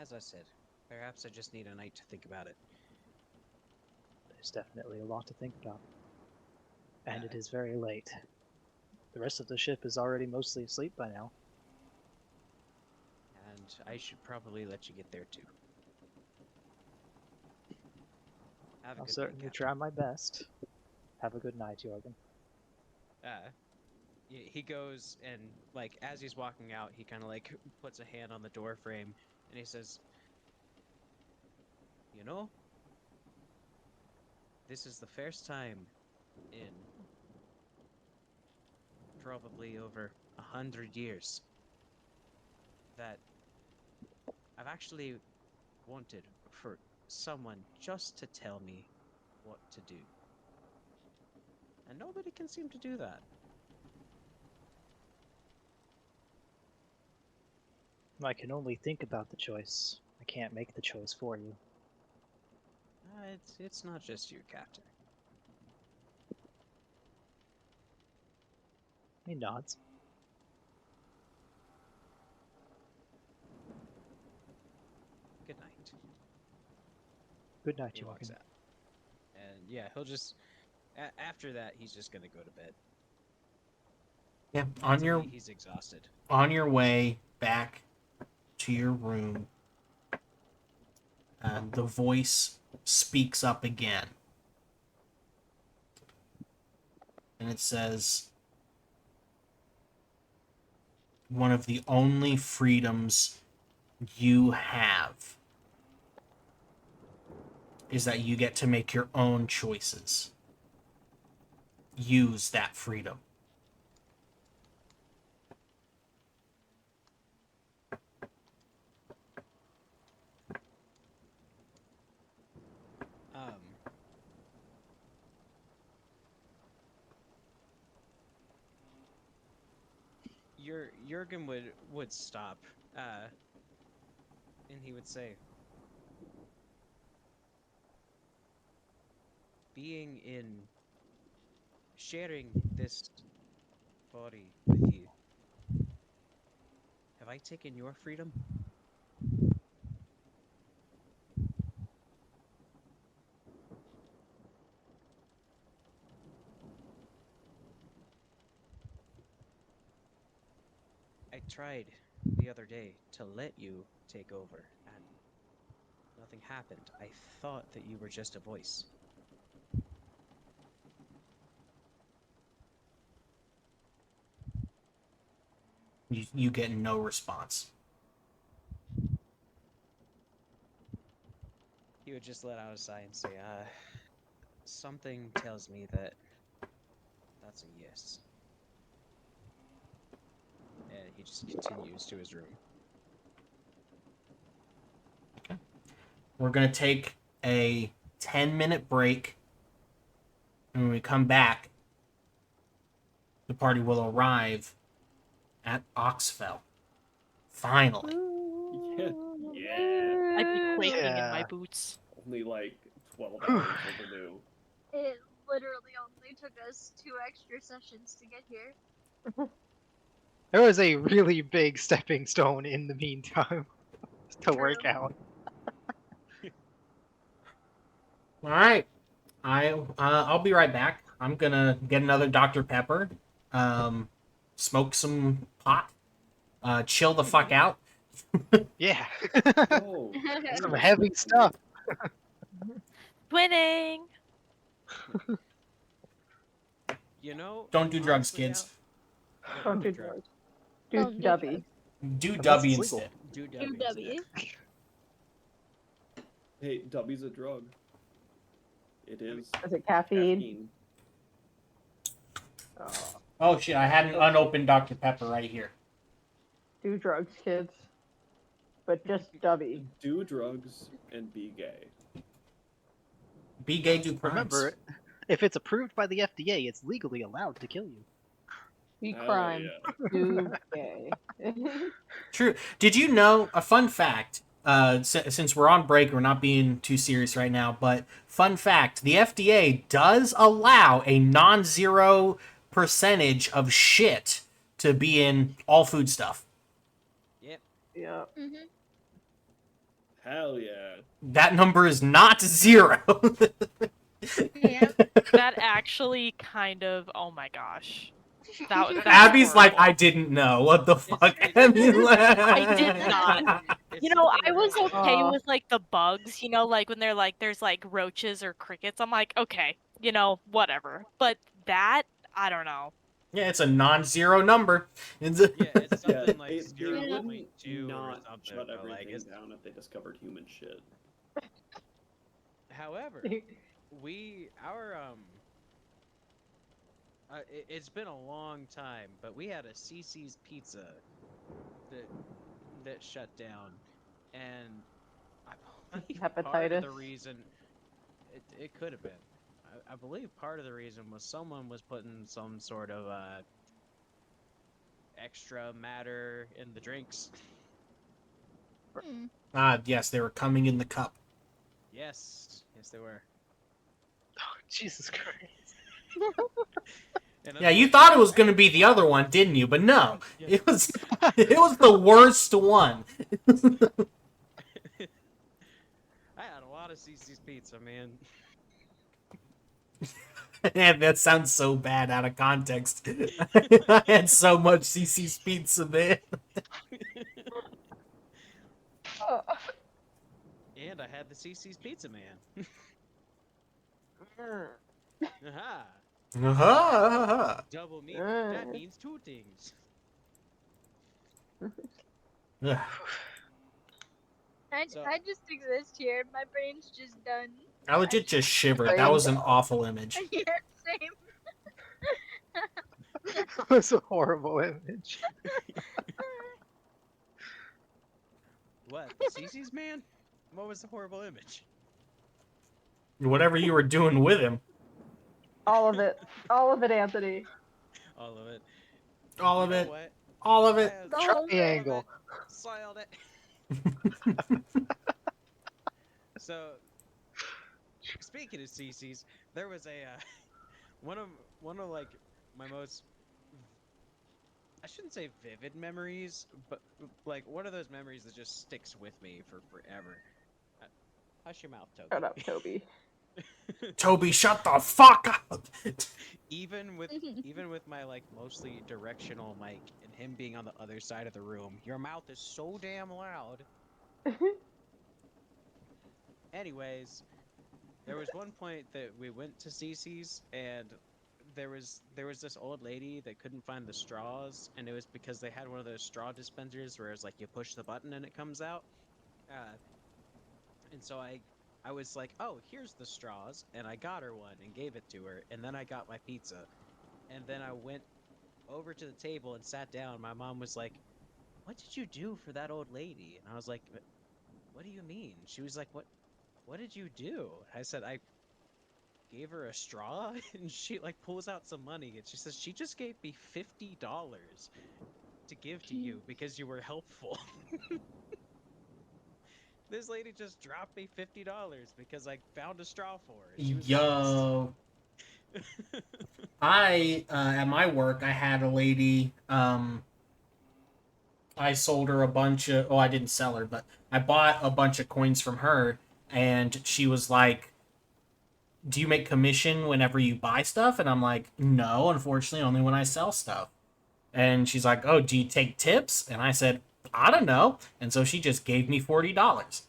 As I said, perhaps I just need a night to think about it. There's definitely a lot to think about. And it is very late. The rest of the ship is already mostly asleep by now. And I should probably let you get there too. Have a I'll good certainly night, try my best. Have a good night, Jorgen. He goes and, like, as he's walking out, he kind of like puts a hand on the door frame and he says, "You know, this is the first time in probably over 100 years that I've actually wanted for someone just to tell me what to do. And nobody can seem to do that." I can only think about the choice. I can't make the choice for you. It's not just you, Captain. He nods. Good night. Good night, He walks Jorgen. out. And yeah, he'll just after that he's just gonna go to bed. Yeah, Mentally, he's exhausted. on your way back to your room, the voice speaks up again. And it says, one of the only freedoms you have is that you get to make your own choices. Use that freedom. Um, Jurgen would stop, and he would say, "Being in sharing this body with you, have I taken your freedom?" I tried the other day to let you take over, and nothing happened. I thought that you were just a voice. You get no response. He would just let out a sigh and say, something tells me that that's a yes. And he just continues to his room. We're going to take a 10-minute break. And when we come back, the party will arrive at Oxfell. Finally. Yeah. I'd be quaking in my Yeah. boots. Only like 12 hours overdue. It literally only took us 2 extra sessions to get here. There was a really big stepping stone in the meantime to work True. out. All right. I'll be right back. I'm going to get another Dr. Pepper, smoke some pot, chill the fuck out. Yeah. Oh, Some goodness. heavy stuff. Twinning! You know, Don't do drugs, honestly, kids. Yeah, Don't do drugs. drugs. Do Don't do Dubby. drugs. Do Unless Dubby it's legal. instead. Do Do W's W. then. Hey, Dubby's a drug. It is Is it caffeine? caffeine. Oh shit, I had an unopened Dr. Pepper right here. Do drugs, kids. But just Dubby. Do drugs and be gay. Be gay, do crimes. Remember, if it's approved by the FDA, it's legally allowed to kill you. Be Hell crime. yeah. Do gay. True. Did you know a fun fact? Since we're on break, we're not being too serious right now. But fun fact: the FDA does allow a non-zero percentage of shit to be in all food stuff. Yep. Yeah. Mm-hmm. Hell yeah. That number is not zero. Yeah. That actually kind of. Oh my gosh. That's Abby's like, horrible. I didn't know. What the fuck? it's- I mean, I did not. It's You know, something I was about okay Aw. with like the bugs, you know, like when they're like there's like roaches or crickets. I'm like, okay, you know, whatever. But that, I don't know. Yeah, it's a non-zero number. It's a- Yeah, it's Yeah, something like they 0.2 wouldn't or not something. shut But like, everything it's... down if they discovered human shit. However, it's been a long time, but we had a CC's Pizza that shut down, and I believe part of Hepatitis. the reason it could have been. I believe part of the reason was someone was putting some sort of extra matter in the drinks. Hmm. yes, they were coming in the cup. Yes, they were. Oh, Jesus Christ. And Yeah, you thought it was going to be the other one, didn't you? But no, it was the worst one. I had a lot of CC's Pizza, man. Man, that sounds so bad out of context. I had so much CC's pizza, man. And I had the CC's Pizza Man. Aha! Uh-huh. Double meat. That means 2 things. Ugh. So- I just exist here. My brain's just done. I legit just shivered. That was an awful image. Yeah, same. That was a horrible image. What? The CC's man? What was the horrible image? Whatever you were doing with him. All of it. All of it, Anthony. All of it. All You of know it. what? All of it. Triangle. Soiled it. So, speaking of CC's, there was a one of like my most, I shouldn't say vivid memories, but like one of those memories that just sticks with me for forever. Hush your mouth, Toby. Shut up, Toby. Toby, shut the fuck up. even with my like mostly directional mic and him being on the other side of the room, your mouth is so damn loud. Anyways, there was one point that we went to CC's and there was this old lady that couldn't find the straws, and it was because they had one of those straw dispensers where it's like you push the button and it comes out. Uh, and so I was like, oh, here's the straws, and I got her one and gave it to her, and then I got my pizza, and then I went over to the table and sat down. My mom was like, "What did you do for that old lady?" And I was like, "What do you mean?" She was like, What did you do?" I said, "I gave her a straw," and she like pulls out some money and she says, "She just gave me $50 to give to you because you were helpful." This lady just dropped me $50 because I found a straw for her. She was Yo. I at my work, I had a lady. I sold her a bunch of. Oh, I didn't sell her, but I bought a bunch of coins from her, and she was like, "Do you make commission whenever you buy stuff?" And I'm like, "No, unfortunately, only when I sell stuff." And she's like, "Oh, do you take tips?" And I said, "I don't know." And so she just gave me $40.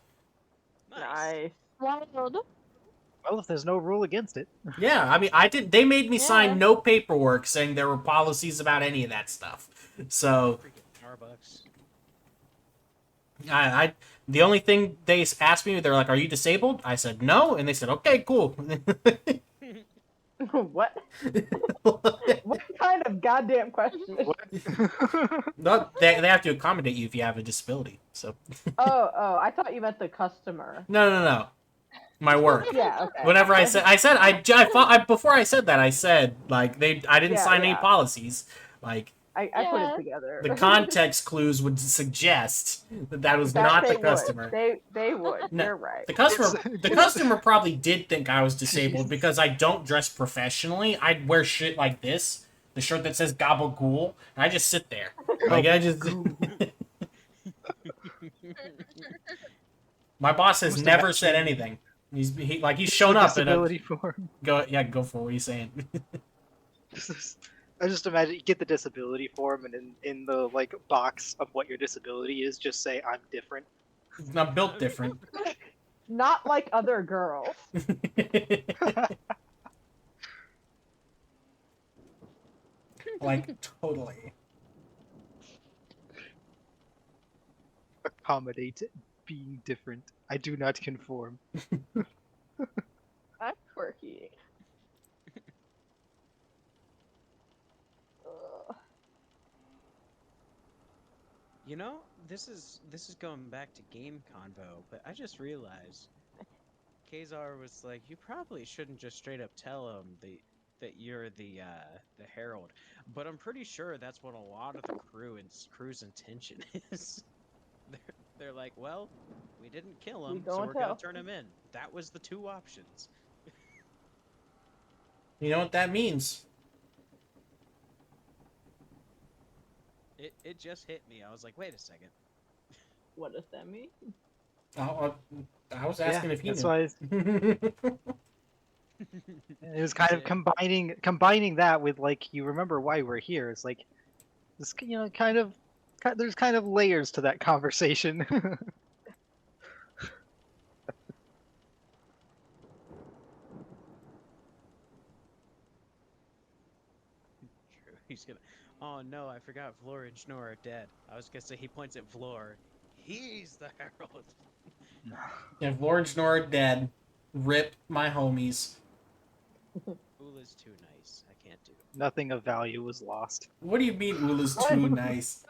nice. Wild. Well, if there's no rule against it. Yeah, I mean, I did. They made me Yeah. sign no paperwork saying there were policies about any of that stuff. So Freaking Starbucks. I the only thing they asked me, they're like, "Are you disabled?" I said no, and they said, "Okay, cool." What? What kind of goddamn question is? No, they have to accommodate you if you have a disability. So Oh, I thought you meant the customer. no. My work. Yeah, okay. Whenever I before I said that, I said like I didn't Yeah, sign any yeah. policies. Like I put Yeah. it together. the context clues would suggest that was That not they the customer. Would. They would. No, You're right. The customer probably did think I was disabled because I don't dress professionally. I wear shit like this, the shirt that says Gabagool, and I just sit there. Like I just. My boss has Just never said imagine- anything. He's shown up and disability form. go for what are you saying? I just imagine you get the disability form, and in the like box of what your disability is, just say I'm different. I'm built different. Not like other girls. Like totally. Accommodate being different. I do not conform. I'm quirky. Ugh. You know, this is going back to game convo, but I just realized Kazar was like, you probably shouldn't just straight up tell him that you're the herald. But I'm pretty sure that's what a lot of the crew's intention is. They're like, well, we didn't kill We him, go so and we're gonna tell. turn him in. That was the two options. You know what that means? It just hit me. I was like, wait a second. What does that mean? I was asking if he that's knew. why it was kind of combining that with like you remember why we're here. It's like this, there's kind of layers to that conversation. True. He's gonna. Oh no, I forgot Vlor and Schnorr are dead. I was gonna say he points at Vlor. He's the herald. If Lord Snore dead, rip my homies. Ula's too nice. I can't do it. Nothing of value was lost. What do you mean Ula's too nice?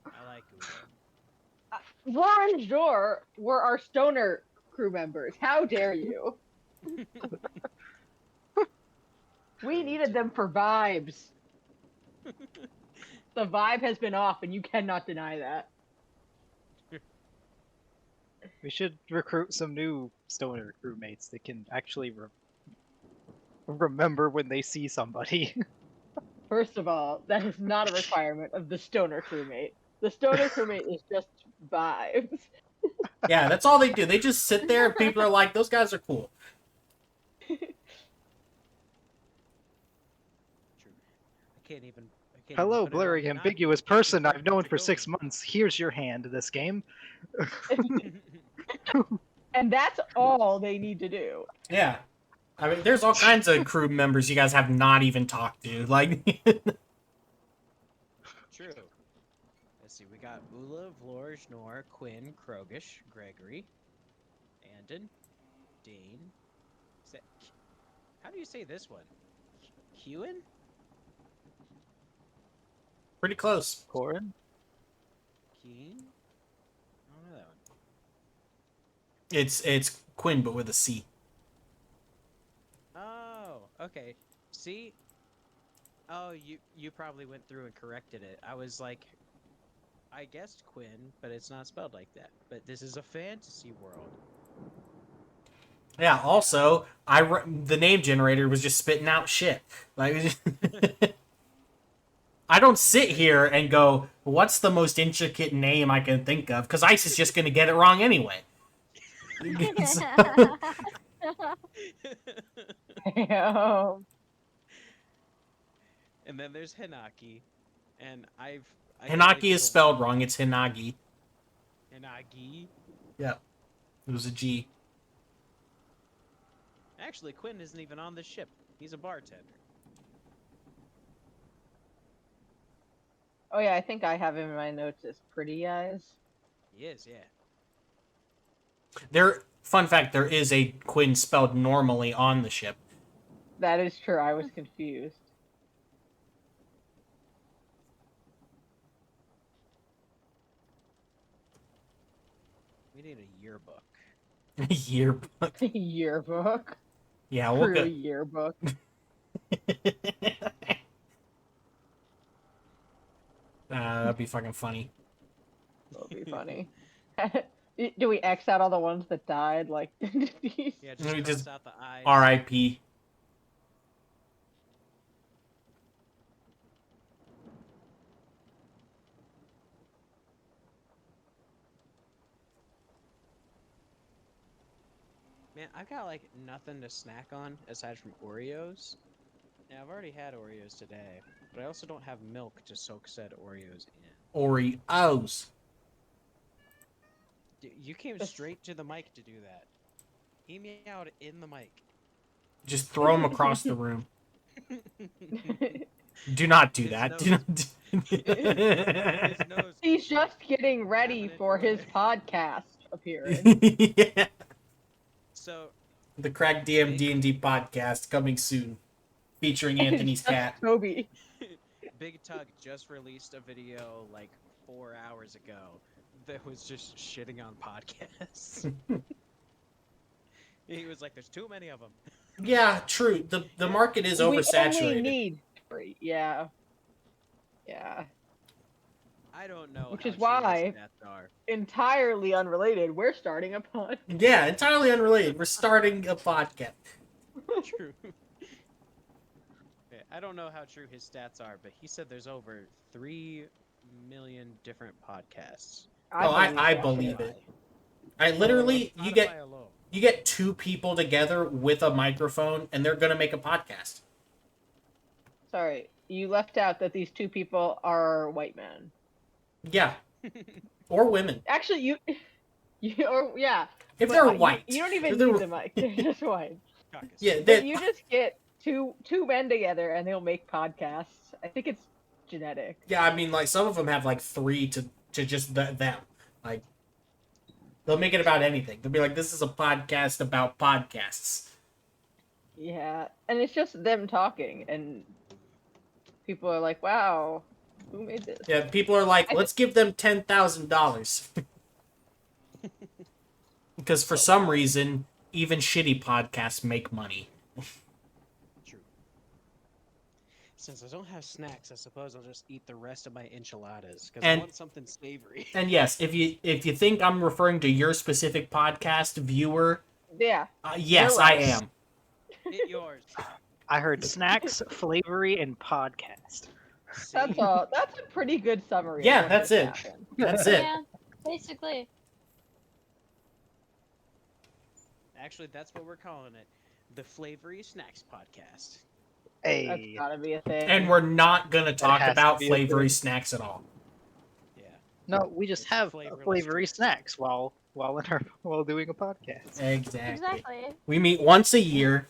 I like Ula. Lauren and Jor were our stoner crew members. How dare you? We needed them for vibes. The vibe has been off, and you cannot deny that. We should recruit some new stoner crewmates that can actually remember when they see somebody. First of all, that is not a requirement of the stoner crewmate. The stoner crewmate is just vibes. Yeah, that's all they do. They just sit there and people are like, those guys are cool. True. I can't even Hello, put it on blurry, the ambiguous knob. person It's I've known for Dragona. 6 months. Here's your hand to this game. And that's all they need to do. Yeah. I mean, there's all kinds of crew members you guys have not even talked to. Like, True. Let's see. We got Ula, Vlor, Schnorr, Quinn, Krogish, Gregory, Andon, Dane. Is that, how do you say this one? Hewen? pretty close. Corin? Keen? I don't know that one. It's Quinn, but with a C. Oh, okay. See? Oh, you probably went through and corrected it. I was like, I guessed Quinn, but it's not spelled like that. But this is a fantasy world. Yeah. Also, the name generator was just spitting out shit. Like, I don't sit here and go, "What's the most intricate name I can think of?" Because Ice is just going to get it wrong anyway. Damn. And then there's Hinaki, and I Hinaki is spelled wrong. It's Hinagi. Hinagi. Yeah, it was a G. Actually, Quinn isn't even on the ship. He's a bartender. Oh yeah, I think I have him in my notes as Pretty Eyes. He is, yeah. Fun fact, there is a Quinn spelled normally on the ship. That is true. I was confused. We need a yearbook. Yearbook. Yearbook. Yeah, we'll Crew go. yearbook. That'd be fucking funny. That would be funny. Do we X out all the ones that died? Like, Yeah, Let me just just- cross out the eyes. R.I.P. Man, I've got like nothing to snack on aside from Oreos. Yeah, I've already had Oreos today, but I also don't have milk to soak said Oreos in. Oreos. You came straight to the mic to do that. He meowed in the mic. Just throw them across the room. Do not do His that. nose- Do not do... His nose. He's just getting ready for his podcast appearance. Yeah. So The Crack DM D&D podcast coming soon, featuring Anthony's Just cat. Toby. Big Tug just released a video like 4 hours ago that was just shitting on podcasts. He was like, "There's too many of them." Yeah, true. The market is We only oversaturated. need 3. Yeah. Yeah. I don't know. Which how is true why- his stats are. Entirely unrelated. We're starting a pod. Yeah, entirely unrelated. We're starting a podcast. True. Okay, I don't know how true his stats are, but he said there's over 3 million different podcasts. I that believe shit. it. I literally, you Spotify alone. get 2 people together with a microphone, and they're gonna make a podcast. Sorry, you left out that these 2 people are white men. Yeah, or women. Actually, you or yeah. If but they're you- white, you don't even if they're- need the mic. They're just white. Caucus. Yeah, But they, you just get two men together and they'll make podcasts. I think it's genetic. yeah. I mean, like some of them have like 3 to just them. Like they'll make it about anything. They'll be like, "This is a podcast about podcasts." Yeah, and it's just them talking, and people are like, "Wow, who made this?" Yeah, people are like, "Let's give them $10,000," because for some reason, even shitty podcasts make money. True. Since I don't have snacks, I suppose I'll just eat the rest of my enchiladas because I And- want something savory. And yes, if you think I'm referring to your specific podcast viewer, Yeah, yes, You're I right. am. Hit yours. I heard snacks, flavory, and podcast. that's See? all. That's a pretty good summary. of Yeah, what that's just it. happened. That's it. Yeah, basically. Actually, that's what we're calling it. The Flavory Snacks Podcast. Hey, That's gotta be a thing. And we're not gonna talk has to about be a flavory thing. snacks at all. Yeah. no, we just have Flavorless flavory treats. snacks while doing a podcast. Exactly. Exactly. We meet once a year,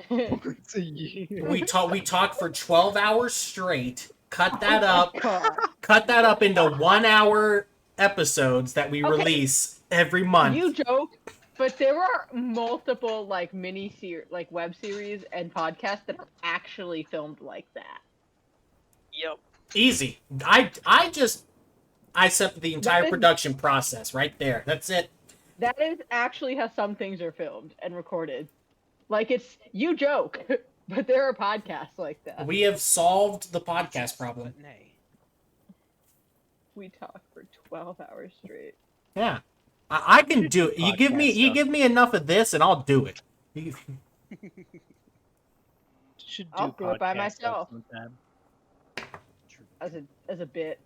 It's a year. We talk for 12 hours straight. Cut that Oh up. my God. Cut that up into 1 hour episodes that we Okay. release every month. You joke, but there are multiple like like web series and podcasts that are actually filmed like that. Yep. Easy. I set the entire is- production process right there. That's it. That is actually how some things are filmed and recorded. Like you joke, but there are podcasts like that. We have solved the podcast problem. Nay. We talk for 12 hours straight. Yeah. I can do it. You give Podcast stuff. me enough of this and I'll do it. Should I'll do it by podcast stuff myself. sometime. As a bit.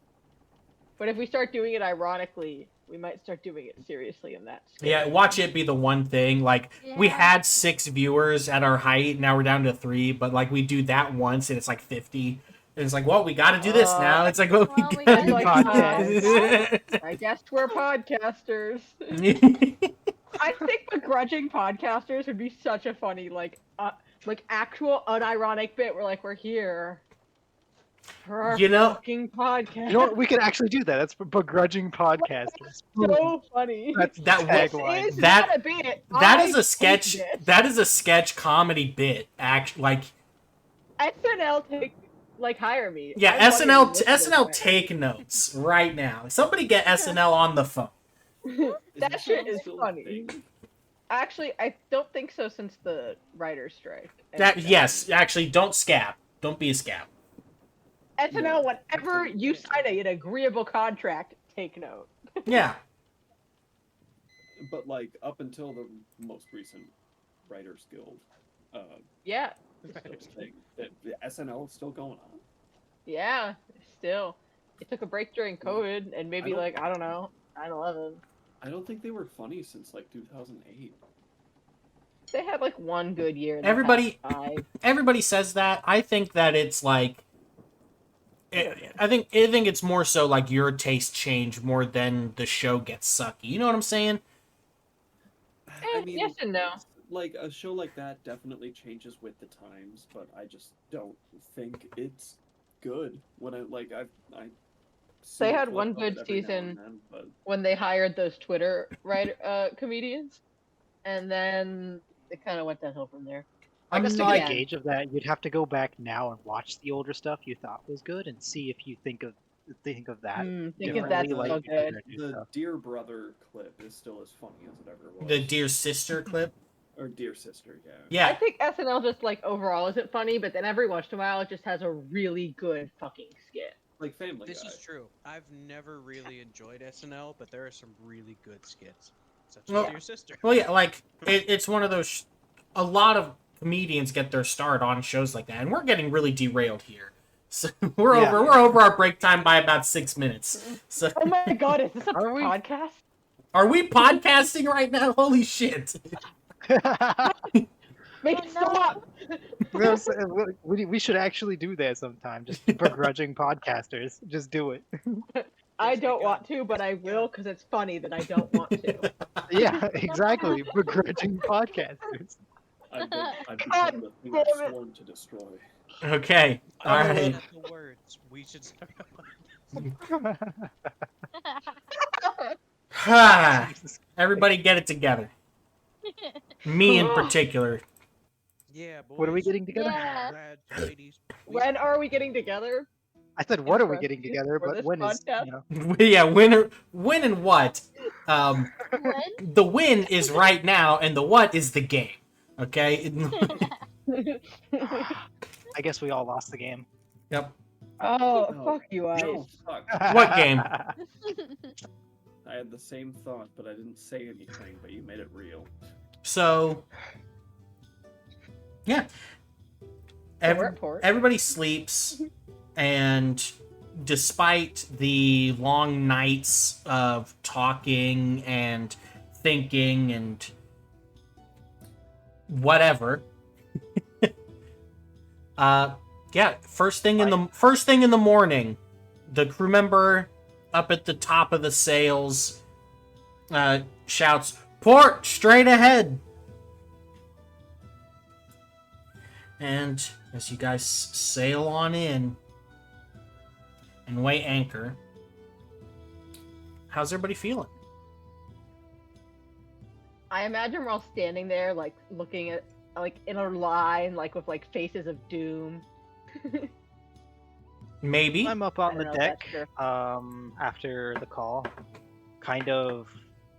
But if we start doing it ironically, we might start doing it seriously in that scale. Yeah, watch it be the one thing. Like, we Yeah. had 6 viewers at our height, now we're down to 3, but like we do that once and it's like 50. And it's like, well, we gotta do this now. It's like, well, Well, we gotta gotta like, I guess we're podcasters. I think begrudging podcasters would be such a funny, like actual unironic bit where like we're here for our You know- fucking podcast. You know what? We could actually do that. That's for begrudging podcasters. So funny. That's the That tagline. It's That- not a bit. that I is a hate sketch. this. That is a sketch comedy bit. Like, SNL hire me. yeah, I want SNL to listen to SNL this. take notes right now. Somebody get SNL on the phone. That shit is still a funny. thing? Actually, I don't think so since the writer's strike. That And, yes, actually, don't scab. Don't be a scab. SNL, whenever you sign an agreeable contract, take note. Yeah. But like up until the most recent Writers Guild Yeah. thing, the SNL is still going on. Yeah, still. It took a break during COVID and maybe don't- I don't know, 9/11. I don't think they were funny since like 2008. They had like one good year. in the Everybody- past 5. Everybody says that. I think that it's like, I think it's more so like your taste change more than the show gets sucky. You know what I'm saying? Yes and no. Like a show like that definitely changes with the times, but I just don't think it's good. When I see They a had clip one of it good every now and season. then, but When they hired those Twitter comedians, and then it kind of went downhill from there. I I'm guess to not- get a gauge of that, you'd have to go back now and watch the older stuff you thought was good and see if you think of that. Think Yeah, if that's differently, so like, good. new the stuff. Dear Brother clip is still as funny as it ever was. The Dear Sister clip. Or Dear Sister, yeah. I Yeah. think SNL just overall isn't funny, but then every once in a while it just has a really good fucking skit. Like Family This Guy. is true. I've never really enjoyed SNL, but there are some really good skits, such as Well- Your Sister. Well, yeah, like it's one of those. A lot of comedians get their start on shows like that, and we're getting really derailed here. So we're Yeah. over our break time by about 6 minutes. So Oh my god, is this a Are we? podcast? are we podcasting right now? Holy shit! Make Oh, it no. stop! We should actually do that sometime. Just begrudging podcasters. Just do it. I It's don't like, want to, but I will because it's funny that I don't want to. Yeah, exactly. Begrudging podcasters. I've God become the thing I've damn it. sworn to destroy. Okay, all Other right. than the words, we should start a Everybody get it together. Me in particular. Yeah, boys. What are we getting together? Yeah. Lads, ladies, we- When are we getting together? I said, what are we For- getting together? for But this when is, podcast? Yeah, win and what? When? The win is right now, and the what is the game. Okay. I guess we all lost the game. Yep. Oh, No. fuck you, Ice. No, fuck. What game? I had the same thought, but I didn't say anything, but you made it real. So, yeah. Report. Everybody sleeps, and despite the long nights of talking and thinking and whatever, yeah. First thing in the morning, the crew member up at the top of the sails shouts, "Port straight ahead." And as you guys sail on in and weigh anchor, how's everybody feeling? I imagine we're all standing there, like looking at, like in a line, like with like faces of doom. Maybe. I'm up I on the don't know if deck that's after the call, kind of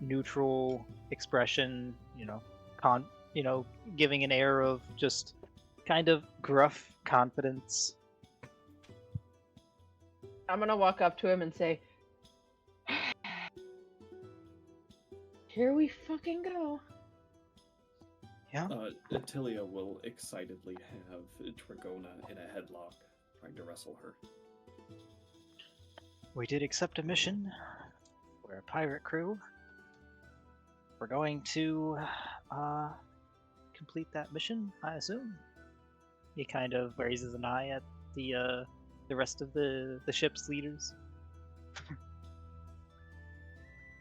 neutral expression, giving an air of just kind of gruff confidence. I'm gonna walk up to him and say, "Here we fucking go." Yeah. Attilia will excitedly have Dragona in a headlock, trying to wrestle her. We did accept a mission. We're a pirate crew. We're going to complete that mission, I assume. He kind of raises an eye at the rest of the ship's leaders.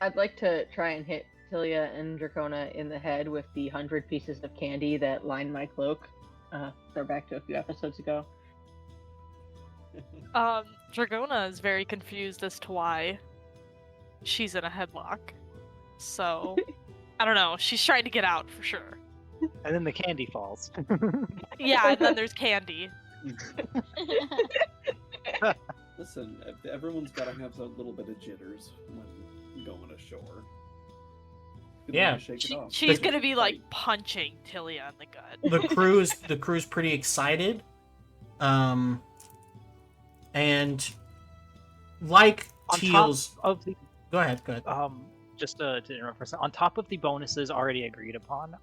I'd like to try and hit Tilia and Dracona in the head with the 100 pieces of candy that lined my cloak. They're back to a few episodes ago. Dragona is very confused as to why she's in a headlock. So, I don't know. She's trying to get out for sure. And then the candy falls. Yeah, and then there's candy. Listen, everyone's got to have a little bit of jitters when going ashore. Good way Yeah. to shake it off. She's gonna be like punching Tilia in the gut. The crew's pretty excited. And like On Teal's, top of the go ahead. just to interrupt for a second, on top of the bonuses already agreed upon,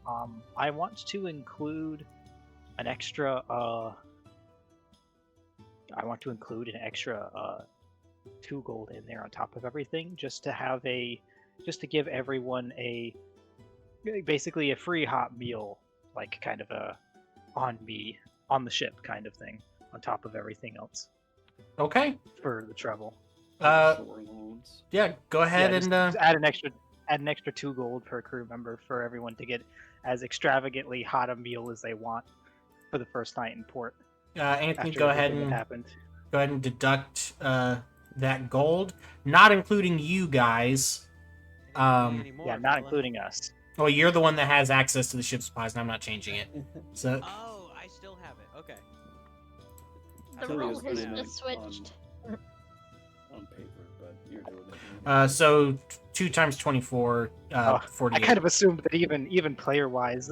I want to include an extra. I want to include an extra 2 gold in there on top of everything, just to give everyone basically a free hot meal, like kind of a on the ship kind of thing, on top of everything else Okay. for the trouble. Shore loans. Yeah. Go ahead just and add an extra 2 gold per crew member for everyone to get as extravagantly hot a meal as they want for the first night in port. Anthony, After go ahead everything and that happened. deduct that gold, not including you guys. Yeah, not including us. Well, you're the one that has access to the ship supplies, and I'm not changing it. So Oh, I still have it. Okay. The Atilia's role has doing it just switched. on paper, but you're doing it. so 2 times 24, I 48. kind of assumed that even player wise,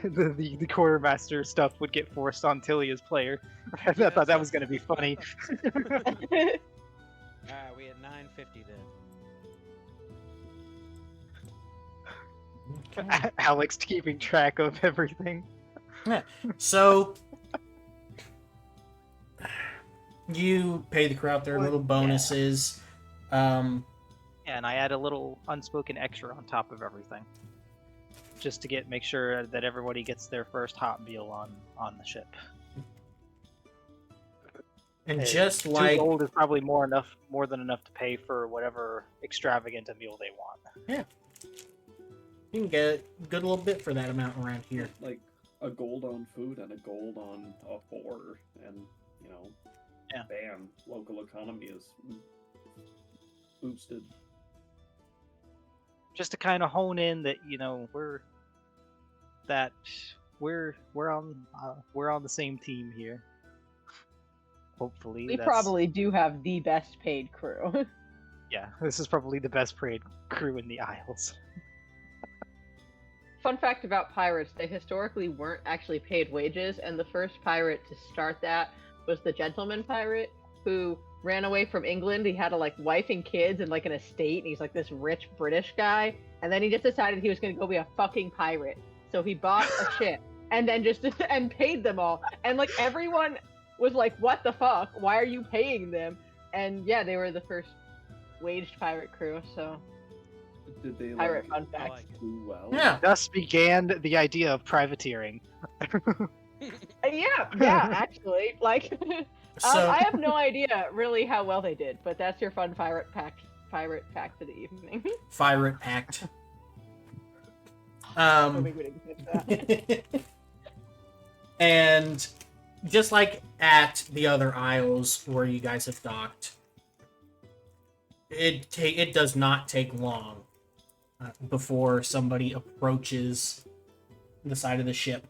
the quartermaster stuff would get forced on Tilia's player. I thought that was going to be funny. Alright, we had 950 then. Okay. Alex keeping track of everything. So you pay the crew out their little bonuses. Yeah, and I add a little unspoken extra on top of everything, just to make sure that everybody gets their first hot meal on the ship. And Hey, just 2 like gold is probably more than enough to pay for whatever extravagant a meal they want. you can get a good little bit for that amount around here. Like a gold on food and a gold on a 4, and Yeah. bam, local economy is boosted. Just to kind of hone in that we're on the same team here. Hopefully, We that's, probably do have the best paid crew. yeah. This is probably the best paid crew in the Isles. Fun fact about pirates, they historically weren't actually paid wages, and the first pirate to start that was the gentleman pirate who ran away from England. He had a wife and kids and an estate, and he's this rich British guy, and then he just decided he was going to go be a fucking pirate. So he bought a ship and then and paid them all. And everyone was like, what the fuck? Why are you paying them? And yeah, they were the first waged pirate crew, so Did they pirate fun I fact. like it. do well? Yeah. Thus began the idea of privateering. Yeah, actually. So I have no idea really how well they did, but that's your fun pirate fact of the evening. Pirate Act. Maybe we didn't get that. And just like at the other isles where you guys have docked, it does not take long before somebody approaches the side of the ship.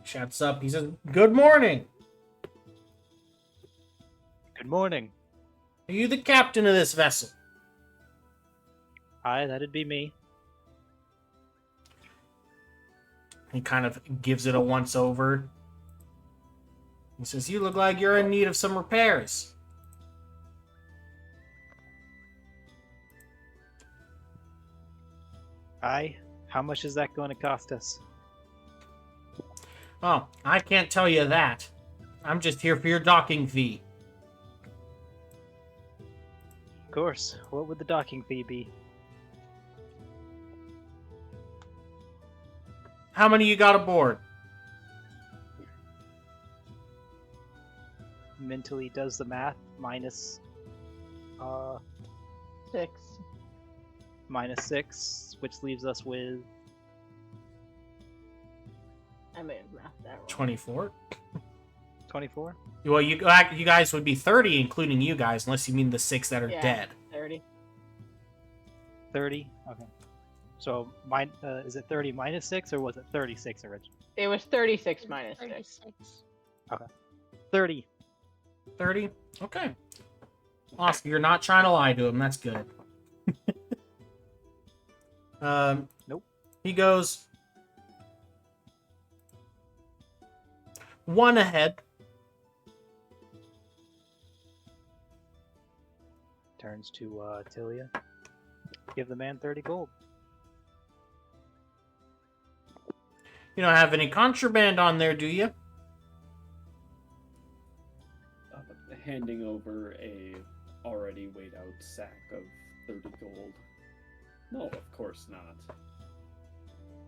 Shouts up. He says, "Good morning. Good morning. Are you the captain of this vessel?" Aye, that'd be me. He kind of gives it a once over. He says, "You look like you're in need of some repairs." Aye. How much is that going to cost us? Oh, I can't tell you that. I'm just here for your docking fee. Of course. What would the docking fee be? How many you got aboard? Mentally does the math. Minus 6. minus 6, which leaves us with I may have mathed that wrong. 24? 24. Well, you guys would be 30, including you guys, unless you mean the 6 that are Yeah. dead. 30. 30. Okay. So is it 30 minus 6 or was it 36 originally? It was 36 minus 6. 36. 30. 30? Okay. Awesome. You're not trying to lie to him. That's good. Nope. He goes 1 ahead. Turns to Tilia. Give the man 30 gold. You don't have any contraband on there, do you? Handing over a already weighed out sack of 30 gold. No, of course not.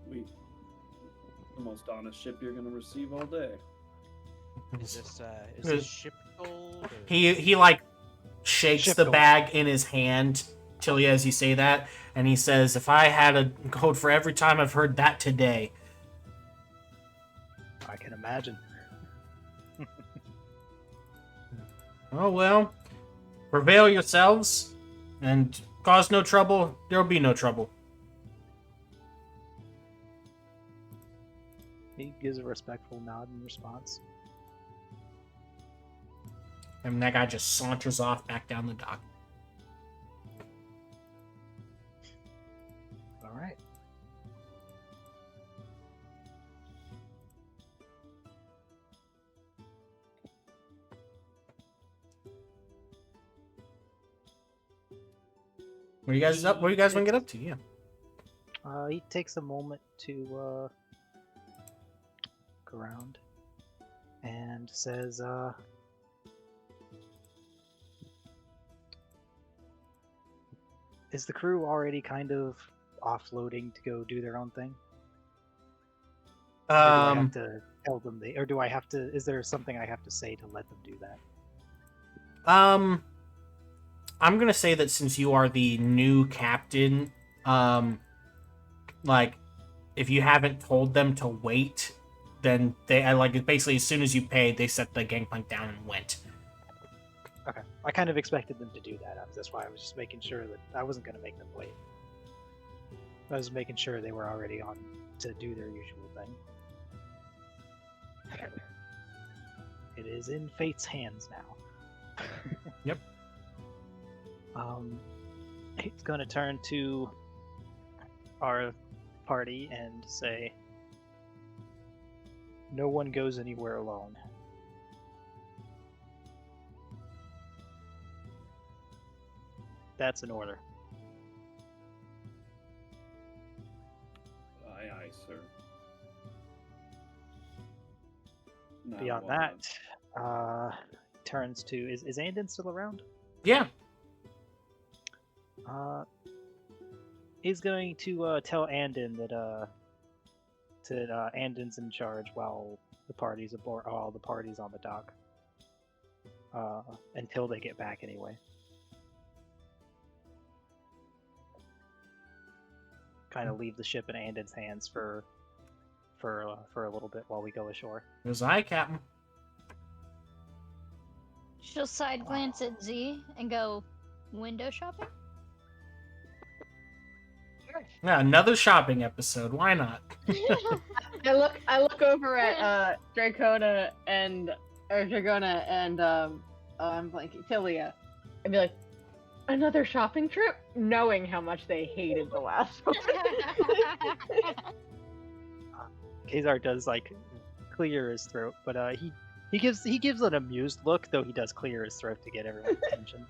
The most honest ship you're gonna receive all day. Is this ship gold? Or... He like shakes Ship the gold. bag in his hand, Tilly, as you say that, and he says, "If I had a code for every time I've heard that today." I can imagine. Oh well, prevail yourselves, and cause no trouble. There'll be no trouble. He gives a respectful nod in response. And that guy just saunters off back down the dock. All right. What are you guys up? What do you guys want to get up to? Yeah. He takes a moment to look around and says, is the crew already kind of offloading to go do their own thing? Or do I have to tell them or do I have to, is there something I have to say to let them do that? I'm gonna say that since you are the new captain, like, if you haven't told them to wait, then they like basically as soon as you paid, they set the gangplank down and went. Okay. I kind of expected them to do that. That's why I was just making sure that I wasn't going to make them wait. I was making sure they were already on to do their usual thing. It is in fate's hands now. Yep. He's going to turn to our party and say, no one goes anywhere alone. That's an order. Aye, aye, sir. Now, Beyond that, turns to is Andon still around? Yeah. He's going to tell Andon that Andon's in charge while the party's aboard, all the parties on the dock. Until they get back anyway. kind of leave the ship in Andon's hands for a little bit while we go ashore. Goes aye, Captain. She'll side glance at Z and go, window shopping? Yeah, another shopping episode. Why not? I look over at Dragona and I'm blanking Tilia, and be like, another shopping trip, knowing how much they hated the last one. Kazar does like clear his throat, but he gives an amused look, though he does clear his throat to get everyone's attention.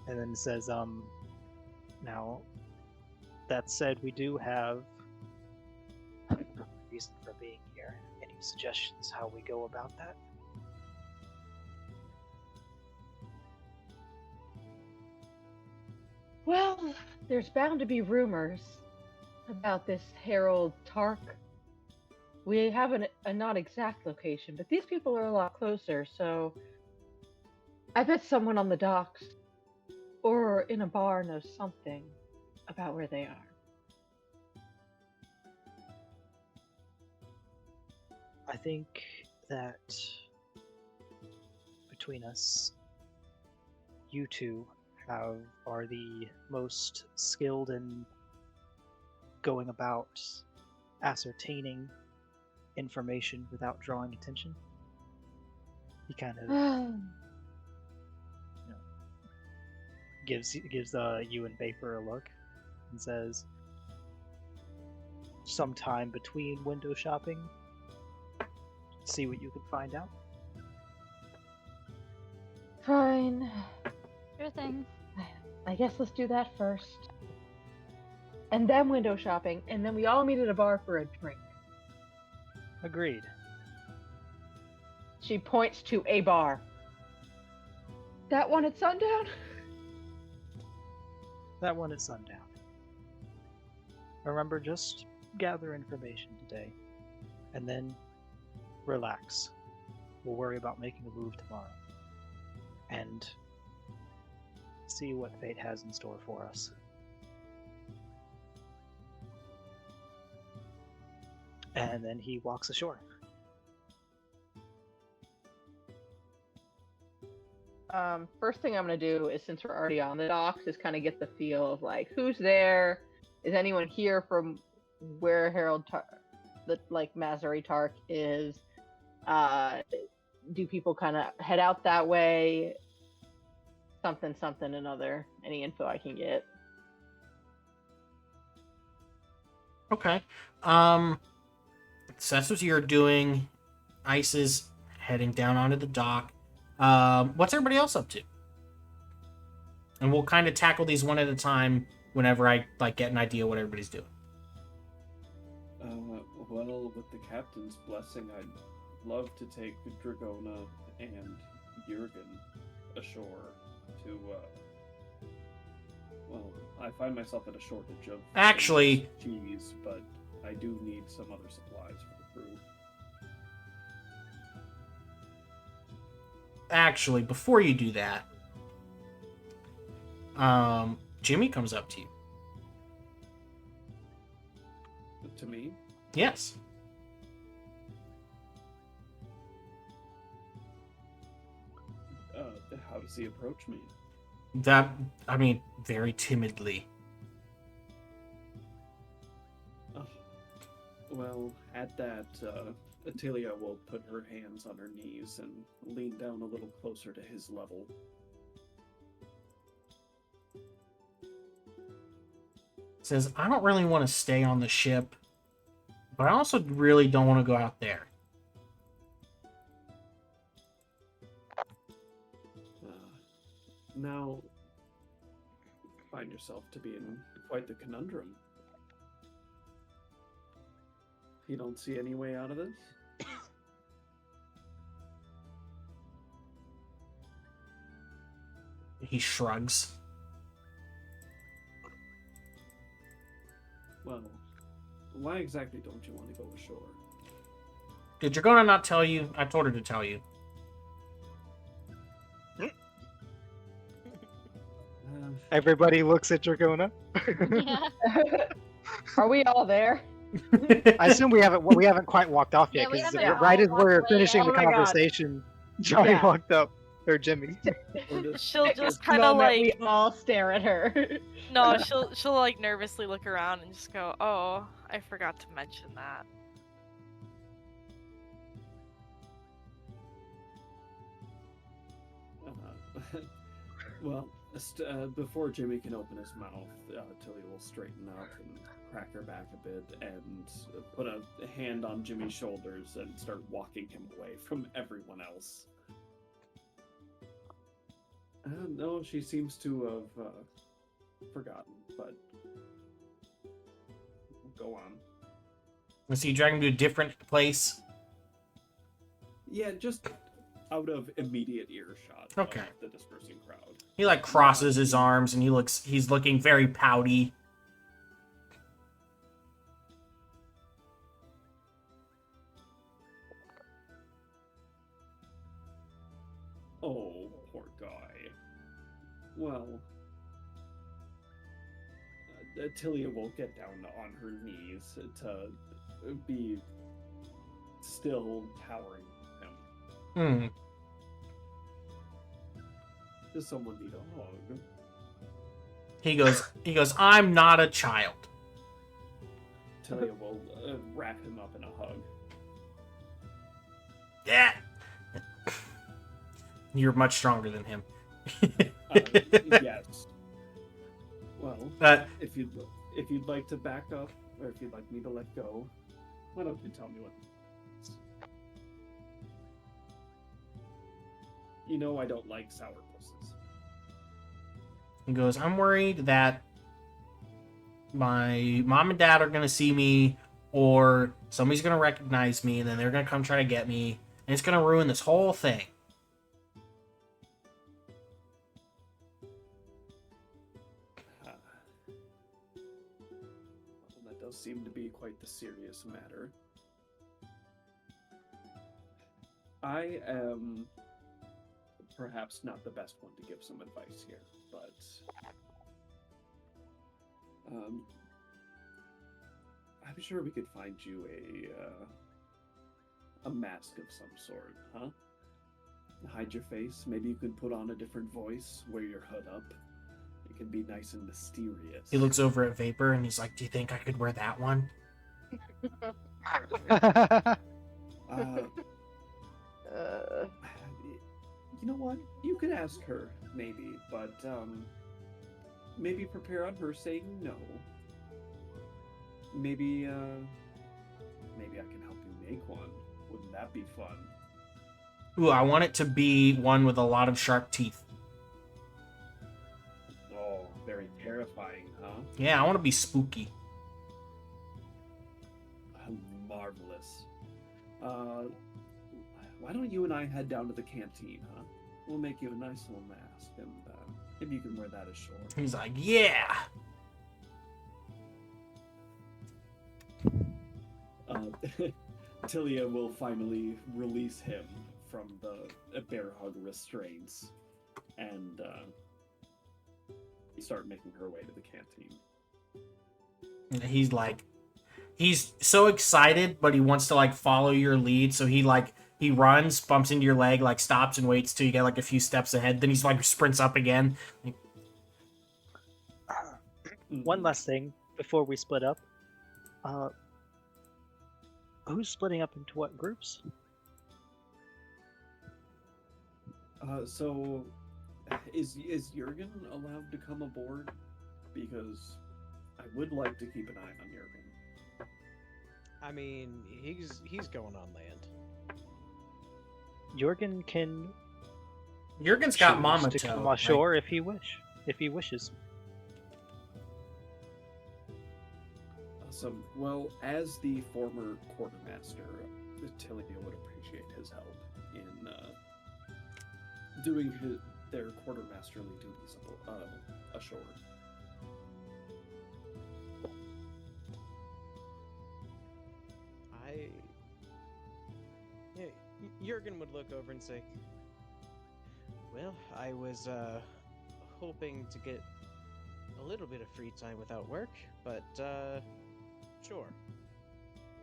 And then says, now, that said, we do have a reason for being here. Any suggestions how we go about that? Well, there's bound to be rumors about this Harold Tark. We have a not exact location, but these people are a lot closer, so I bet someone on the docks or in a bar knows something about where they are. I think that between us, you two are the most skilled in going about ascertaining information without drawing attention. He kind of gives you and Vapor a look and says, sometime between window shopping, see what you can find out. Fine. Sure thing. I guess let's do that first. And then window shopping, and then we all meet at a bar for a drink. Agreed. She points to a bar. That one at sundown? That one at sundown. Remember, just gather information today, and then relax. We'll worry about making a move tomorrow. And see what fate has in store for us. And then he walks ashore. First thing I'm gonna do is, since we're already on the docks, is kind of get the feel of like who's there. Is anyone here from where Mazari Tark is? Do people kind of head out that way? Something, another. Any info I can get. Okay. So that's what you're doing. Ice is heading down onto the dock. What's everybody else up to? And we'll kind of tackle these one at a time whenever I get an idea what everybody's doing. Well, with the captain's blessing, I'd love to take Dragona and Jurgen ashore to, well, I find myself at a shortage of Actually, cheese, but I do need some other supplies for the crew. Actually, before you do that, Jimmy comes up to you. To me? Yes. How does he approach me? Very timidly. Well, at that, Atilia will put her hands on her knees and lean down a little closer to his level. Says, I don't really want to stay on the ship, but I also really don't want to go out there. Now, find yourself to be in quite the conundrum. You don't see any way out of this? He shrugs. Well, why exactly don't you want to go ashore? Did Dragona not tell you? I told her to tell you. Everybody looks at Dragona. Yeah. Are we all there? I assume we haven't quite walked off Yeah, yet, we because haven't right all as walked we're away finishing yet. the Oh my God. conversation, Johnny Yeah. walked up, or Jimmy. Or just She'll just kind Moment of like we all stare at her. no, she'll like nervously look around and just go, "Oh, I forgot to mention that." Well, before Jimmy can open his mouth, Tilly will straighten up and crack her back a bit and put a hand on Jimmy's shoulders and start walking him away from everyone else. No, she seems to have forgotten, but go on. So you drag him to a different place. Yeah, just out of immediate earshot Okay. of the dispersing crowd. He like crosses his arms and he's looking very pouty. Oh, poor guy. Well, Tilia will get down on her knees to be still towering him. Hmm. Does someone need a hug? He goes, I'm not a child. Tilia will wrap him up in a hug. Yeah. You're much stronger than him. Yes. Well, if you'd like to back up, or if you'd like me to let go, why don't you tell me what? You know I don't like sourpusses. He goes, I'm worried that my mom and dad are going to see me, or somebody's going to recognize me, and then they're going to come try to get me, and it's going to ruin this whole thing. Well, that does seem to be quite the serious matter. I am perhaps not the best one to give some advice here, but I'm sure we could find you a mask of some sort, huh? Hide your face. Maybe you could put on a different voice, wear your hood up. It can be nice and mysterious. He looks over at Vapor and he's like, do you think I could wear that one? You know what? You could ask her, maybe, but maybe prepare on her saying no. Maybe I can help you make one. Wouldn't that be fun? Ooh, I want it to be one with a lot of sharp teeth. Oh, very terrifying, huh? Yeah, I want to be spooky. Marvelous. Why don't you and I head down to the canteen, huh? We'll make you a nice little mask, and maybe you can wear that ashore. He's like, yeah. Tilia will finally release him from the bear hug restraints and start making her way to the canteen. And he's so excited, but he wants to like follow your lead, so he runs, bumps into your leg, like stops and waits till you get like a few steps ahead. Then he's like sprints up again. One last thing before we split up. Who's splitting up into what groups? So is Jurgen allowed to come aboard? Because I would like to keep an eye on Jurgen. I mean, he's going on land. Jurgen can. Jurgen's got choose Mama to Toe. come ashore if he wishes. Awesome. Well, as the former quartermaster, Tilia would appreciate his help in doing their quartermasterly duties ashore. Jurgen would look over and say, "Well, I was hoping to get a little bit of free time without work, but sure.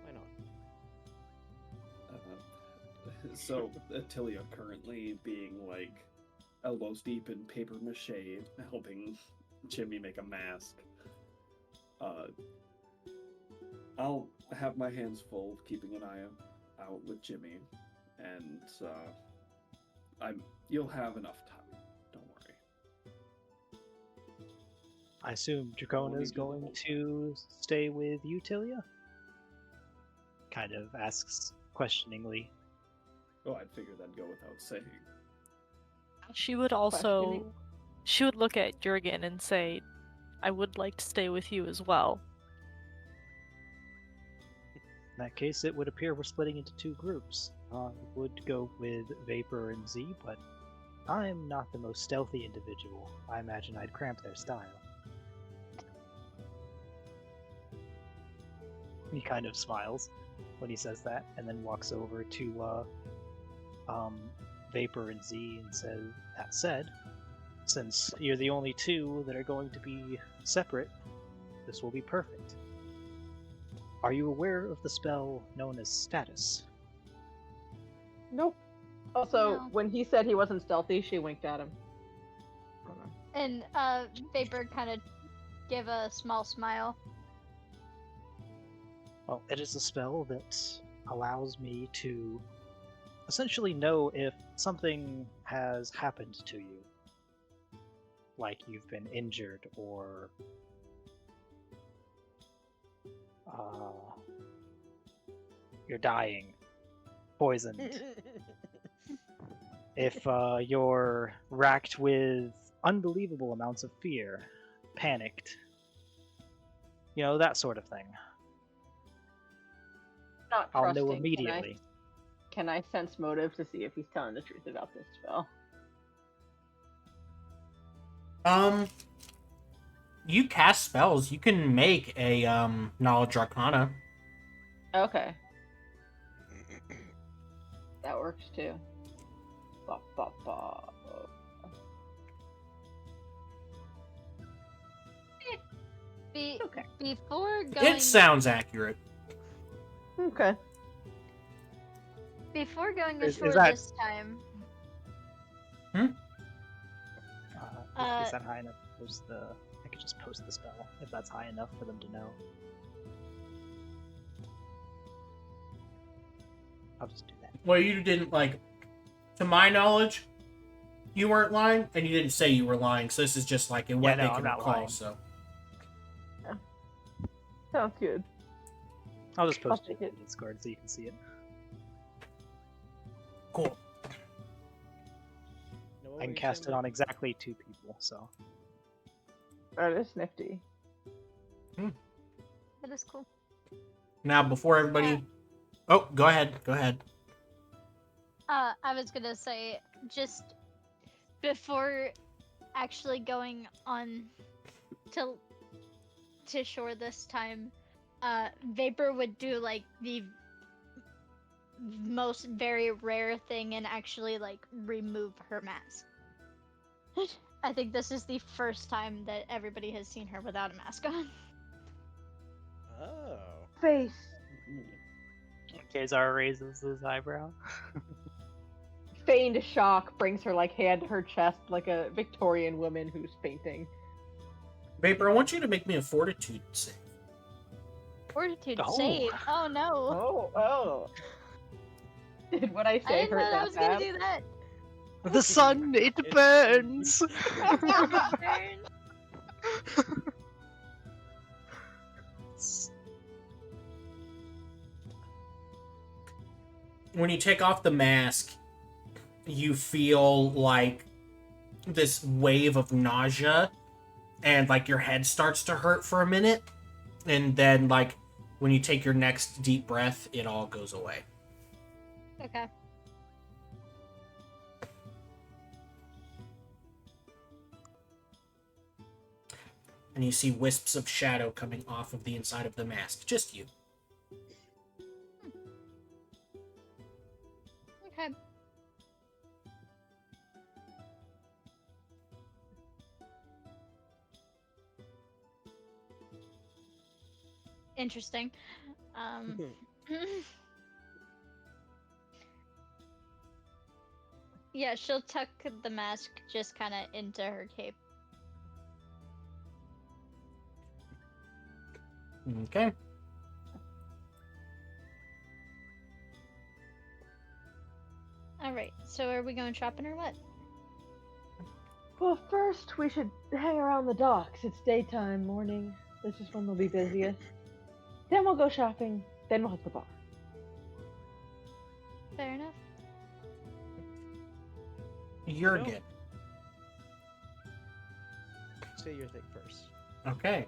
Why not? So Attilia currently being like elbows deep in paper mache, helping Jimmy make a mask. I'll have my hands full keeping an eye out with Jimmy, and you'll have enough time. Don't worry. I assume I Dracona won't is need you the going whole to stay with you, Tilia? Kind of asks questioningly. Oh, I'd figure that'd go without saying. She would also Questioning. she would look at Jurgen and say, I would like to stay with you as well. In that case, it would appear we're splitting into two groups. I would go with Vapor and Z, but I'm not the most stealthy individual. I imagine I'd cramp their style. He kind of smiles when he says that, and then walks over to Vapor and Z and says, that said, since you're the only two that are going to be separate, this will be perfect. Are you aware of the spell known as Status? Nope. Also, No. when he said he wasn't stealthy, she winked at him. I don't know. And Vapor kind of give a small smile. Well, it is a spell that allows me to essentially know if something has happened to you. Like you've been injured or you're dying, poisoned. If you're racked with unbelievable amounts of fear, panicked, that sort of thing. Not I'll trusting. know immediately. Can I sense motive to see if he's telling the truth about this spell? You cast spells. You can make a knowledge arcana. Okay. That works too. Ba, ba, ba. Okay. Before going It sounds accurate. Okay. before going Is ashore that- this time, Is that high enough? I could just post the spell if that's high enough for them to know. I'll just do that. Well, you didn't to my knowledge, you weren't lying, and you didn't say you were lying. So this is just like in what Yeah, no, they can I'm not recall. lying. So Sounds good. I'll just post I'll it take in Discord so you can see it. cool. No, what I were can you cast it saying, on exactly 2 people, so. That is nifty. that is cool. Now, before everybody, oh, go ahead. Go ahead. I was gonna say, just before actually going on to shore this time, Vapor would do like the most very rare thing and actually remove her mask. I think this is the first time that everybody has seen her without a mask on. Oh. Face. Kazar raises his eyebrow. Feigned shock brings her hand to her chest like a Victorian woman who's fainting. Vapor, I want you to make me a fortitude save. Fortitude Oh. save. Oh no. Oh. Did what I I say didn't know hurt I that was gonna bad? do that. The sun, it burns! When you take off the mask, you feel this wave of nausea, and your head starts to hurt for a minute, and then when you take your next deep breath, it all goes away. Okay. And you see wisps of shadow coming off of the inside of the mask. Just you. Okay. Interesting. Um, yeah, she'll tuck the mask just kind of into her cape. Okay. All right. So are we going shopping or what? Well, first we should hang around the docks. It's daytime, morning. This is when they'll be busiest. Then we'll go shopping. Then we'll hit the bar. Fair enough. Jurgen. Say your thing first. Okay.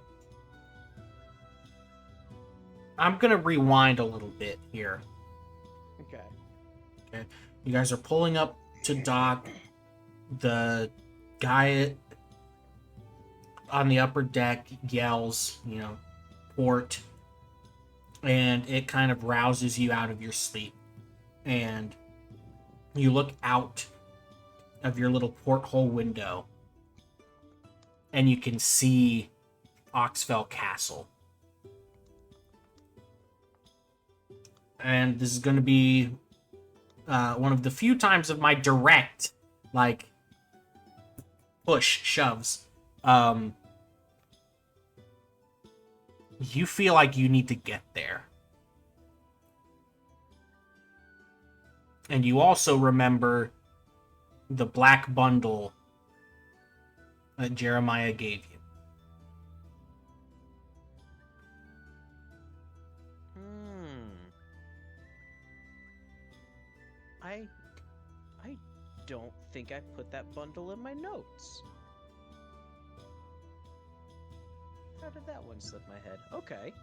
I'm gonna rewind a little bit here. Okay. You guys are pulling up to dock. The guy on the upper deck yells, port. And it kind of rouses you out of your sleep. And you look out of your little porthole window. And you can see Oxfell Castle. And this is going to be one of the few times of my direct, shoves. You feel like you need to get there. And you also remember the black bundle that Jeremiah gave you. I don't think I put that bundle in my notes. How did that one slip my head? Okay.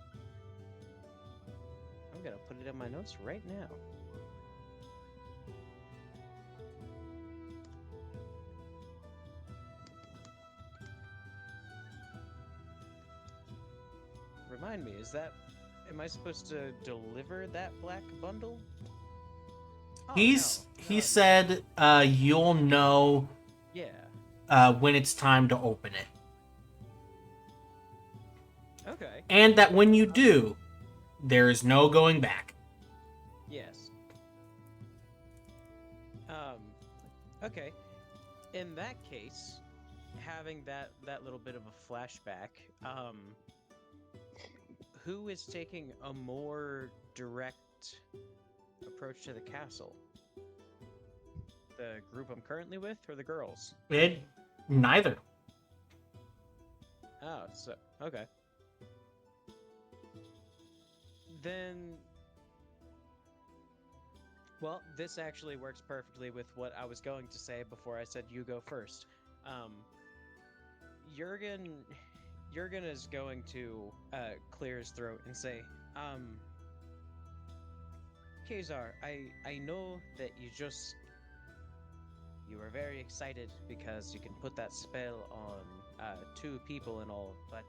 I'm gonna put it in my notes right now. Remind me, am I supposed to deliver that black bundle? Oh, He no, said you'll know when it's time to open it. Okay. And that when you do, there is no going back. Yes. Okay. In that case, having that little bit of a flashback, who is taking a more direct approach to the castle? The group I'm currently with, or the girls? Neither. Oh, so okay. Then, well, this actually works perfectly with what I was going to say before I said you go first. Jurgen is going to clear his throat and say, Kazar, I know that you were very excited because you can put that spell on 2 people and all, but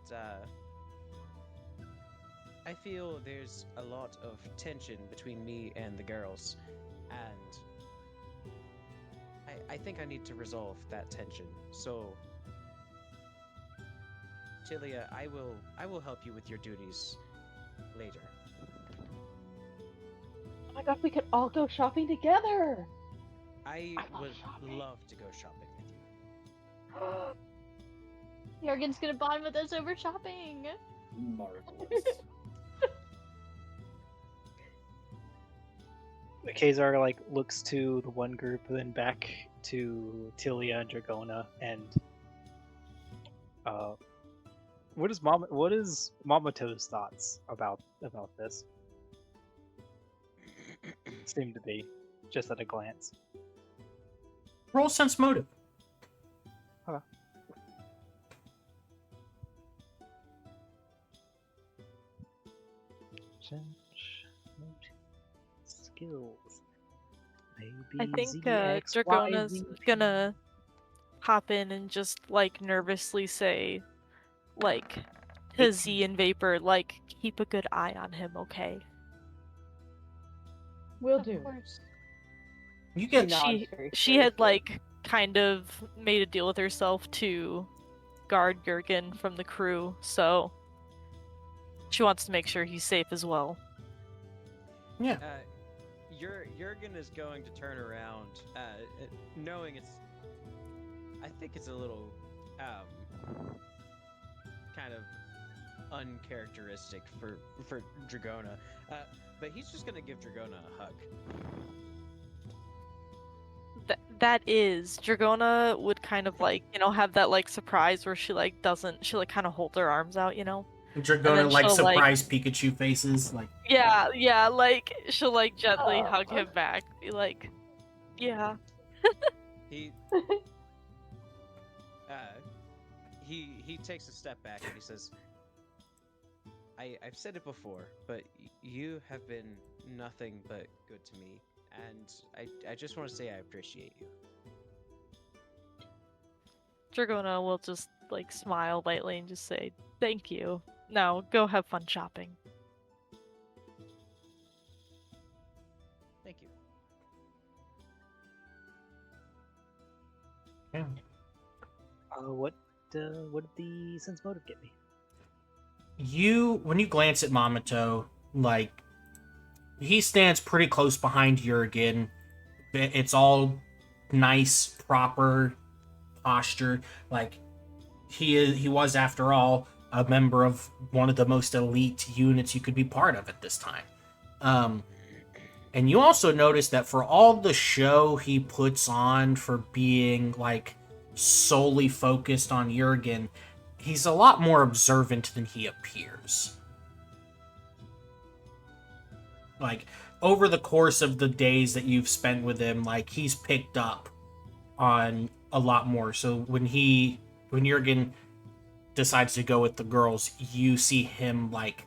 I feel there's a lot of tension between me and the girls, and I think I need to resolve that tension. So, Tilia, I will help you with your duties later. Oh my god, we could all go shopping together! I love would shopping. love to go shopping with you. Jurgen's gonna bond with us over shopping. Marvelous. Kazar looks to the one group, then back to Tilia and Dragona, and what is Mamoto's thoughts about this? Seem to be just at a glance. Roll sense motive. Okay. Skills. I think Z, X, Y, Dragona's Z. gonna hop in and just nervously say, to Z and Vapor, keep a good eye on him, okay? Will Of do. course. You get nods She very she had seriously. kind of made a deal with herself to guard Jurgen from the crew, so She wants to make sure he's safe as well. Yeah. Jurgen is going to turn around, knowing I think it's a little, kind of uncharacteristic for Dragona, but he's just gonna give Dragona a hug. That is, Dragona would kind of like, have that like surprise where she like doesn't, she like kind of hold her arms out, Dragona then like she'll, like- surprise Pikachu faces, like Yeah, like she'll like gently Aw. hug him back, be like, yeah. He he takes a step back and he says, I've said it before, but you have been nothing but good to me, and I just want to say I appreciate you. Dragona will just like smile lightly and just say, thank you. Now go have fun shopping. Thank you. yeah. What did the sense motive get me? When you glance at Mamato, like he stands pretty close behind Jurgen. It's all nice, proper posture. Like he was, after all, a member of one of the most elite units you could be part of at this time. And you also notice that for all the show he puts on for being like solely focused on Jurgen, he's a lot more observant than he appears. Like, over the course of the days that you've spent with him, like, he's picked up on a lot more. So when Jurgen decides to go with the girls, you see him, like,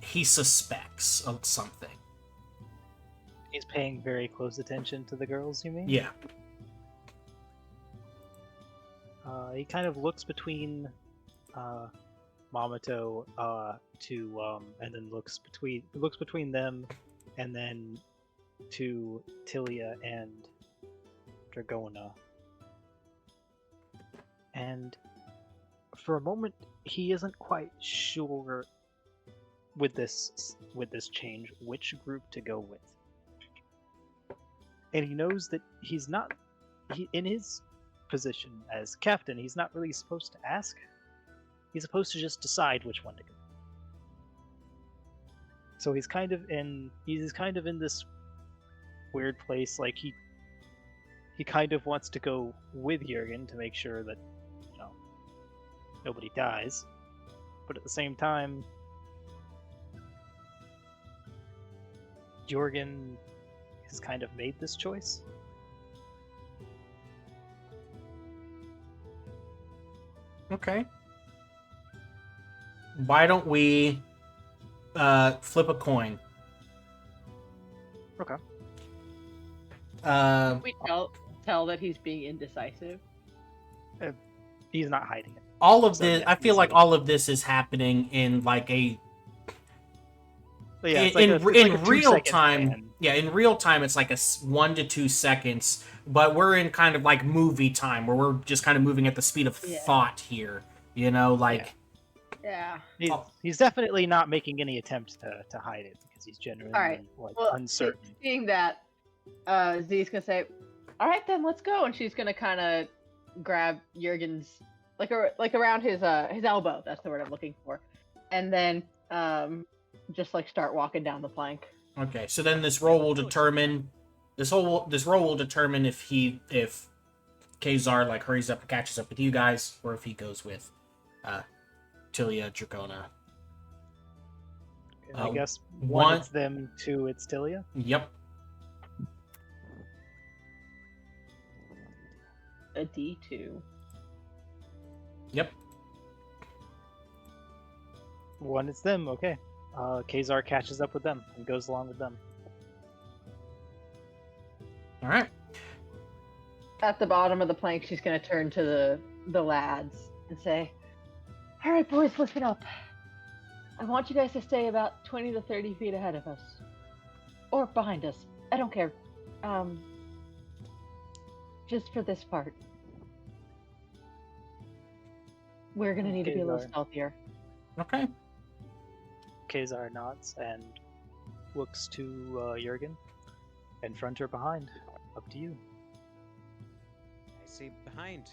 he suspects of something. He's paying very close attention to the girls, you mean? Yeah. He kind of looks between Mamato and then looks between them and then to Tilia and Dragona. And for a moment he isn't quite sure with this change which group to go with. And he knows that in his position as captain, he's not really supposed to ask. He's supposed to just decide which one to go. So he's kind of in this weird place. Like he kind of wants to go with Jurgen to make sure that nobody dies, but at the same time, Jurgen has kind of made this choice. Okay. Why don't we flip a coin? Okay. We tell that he's being indecisive. He's not hiding it. All of So, this, yeah, I feel he's like like- all of this is happening in like a But yeah, it's in like a real 2-second time. span. Yeah, in real time, it's like 1 to 2 seconds. But we're in kind of like movie time, where we're just kind of moving at the speed of Yeah. thought here. Like Yeah. He's definitely not making any attempt to hide it because he's genuinely Alright, Well, uncertain. seeing that, Z's gonna say, "All right, then let's go," and she's gonna kind of grab Jurgen's like around his elbow. That's the word I'm looking for, and then just like start walking down the plank. okay, so then this roll will determine if Kazar like hurries up and catches up with you guys, or if he goes with Tilia, Dragona. And I guess one- one it's them, two it's Tilia. Yep. A D2. Yep. One it's them. Okay. Kazar catches up with them and goes along with them. All right. At the bottom of the plank, she's gonna turn to the lads and say, "All right, boys, listen up. I want you guys to stay about 20 to 30 feet ahead of us, or behind us. I don't care. Just for this part, we're gonna need to be a little Kazar. stealthier. Okay. Kazar nods and looks to Jurgen. In front or behind? Up to you. I say behind.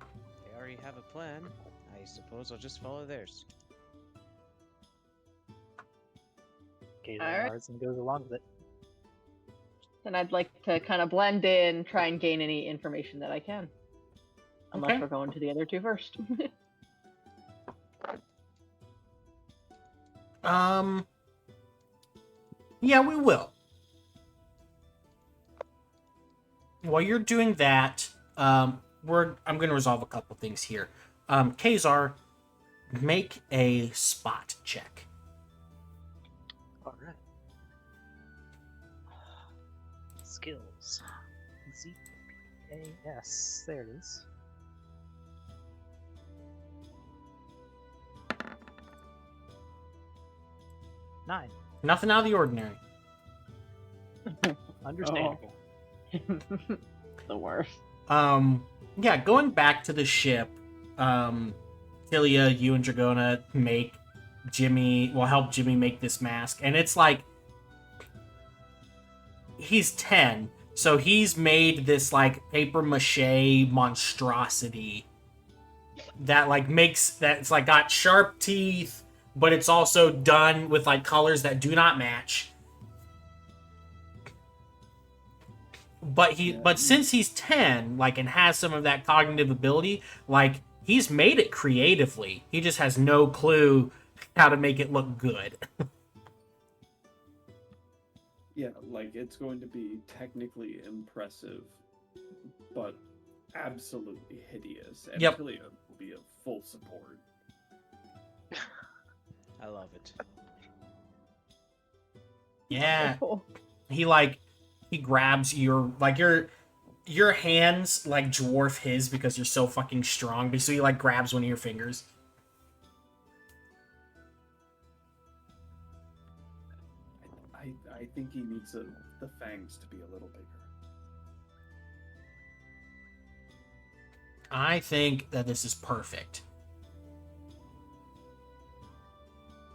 They already have a plan. I suppose I'll just follow theirs. Kazar Alright. nods and goes along with it. Then I'd like to kind of blend in, try and gain any information that I can. Unless Okay. we're going to the other two first. Yeah, we will. While you're doing that, I'm going to resolve a couple things here. Kazar, make a spot check. Alright. Skills. ZPAS. There it is. Nine. Nothing out of the ordinary. Understandable. The worst. Yeah, going back to the ship, Tilia, you and Dragona help Jimmy make this mask, and it's like he's 10, so he's made this like paper mache monstrosity that like makes that it's like got sharp teeth, but it's also done with like colors that do not match. But since he's 10, like, and has some of that cognitive ability, like, he's made it creatively. He just has no clue how to make it look good. Yeah, like, it's going to be technically impressive, but absolutely hideous. And Yep. Tilia will be of full support. I love it. Yeah. Cool. He grabs your hands like dwarf his because you're so fucking strong, but so he like grabs one of your fingers. I think he needs the fangs to be a little bigger. I think that this is perfect.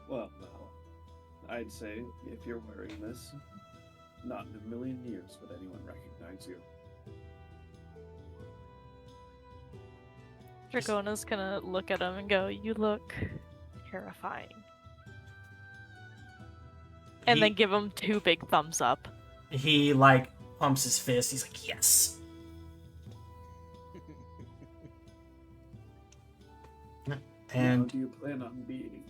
Well, I'd say if you're wearing this, not in a million years would anyone recognize you. Dragona's gonna look at him and go, "You look terrifying." And then give him 2 big thumbs up. He like pumps his fist. He's like, yes. And Now, do you plan on being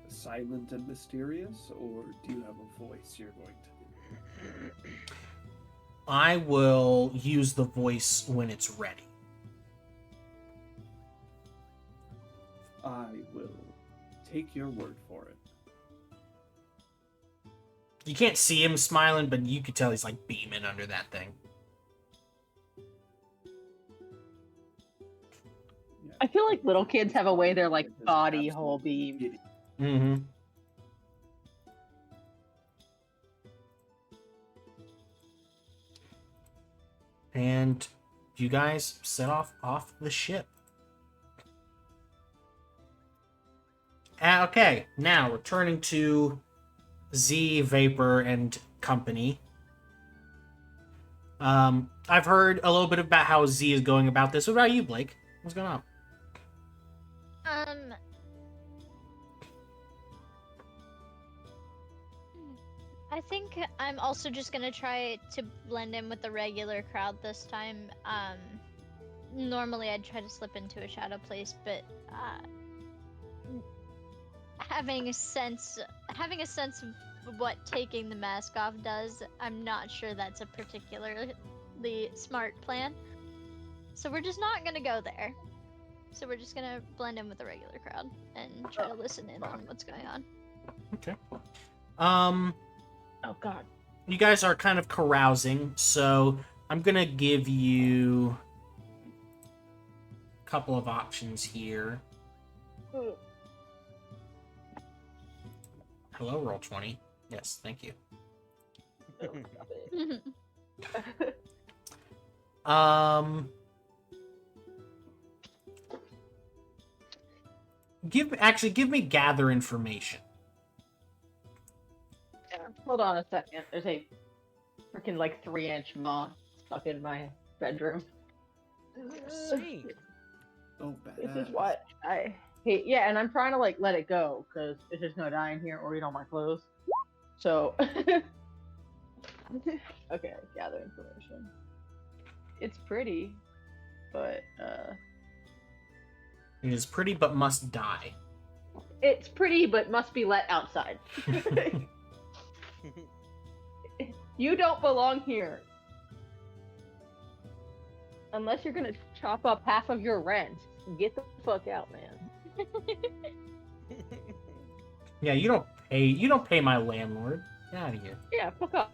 silent and mysterious, or do you have a voice you're going to do? I will use the voice when it's ready. I will take your word for it. You can't see him smiling, but you could tell he's like beaming under that thing. Yeah. I feel like little kids have a way their like His body absolute whole beam. giddy. Mm-hmm. And you guys set off the ship. Okay, now returning to Z, Vapor, and company. I've heard a little bit about how Z is going about this. What about you, Blake? What's going on? I think I'm also just gonna try to blend in with the regular crowd this time. Normally I'd try to slip into a shadow place, but having a sense of what taking the mask off does, I'm not sure that's a particularly smart plan. So we're just not gonna go there. So we're just gonna blend in with the regular crowd and try to listen in on what's going on. Okay. Oh god. You guys are kind of carousing, so I'm gonna give you a couple of options here. Hello, Roll20. Yes, thank you. Oh, stop it. Mhm. give me gather information. Yeah, hold on a second. There's a freaking like 3-inch moth stuck in my bedroom. Same. Oh, This badass. is what I hate. Yeah, and I'm trying to like let it go because it's just gonna die in here or eat all my clothes. So, okay, gather information. It's pretty, but It is pretty but must die. it's pretty but must be let outside. You don't belong here. Unless you're gonna chop up half of your rent. Get the fuck out, man. Yeah, you don't pay my landlord. Get out of here. Yeah, fuck up.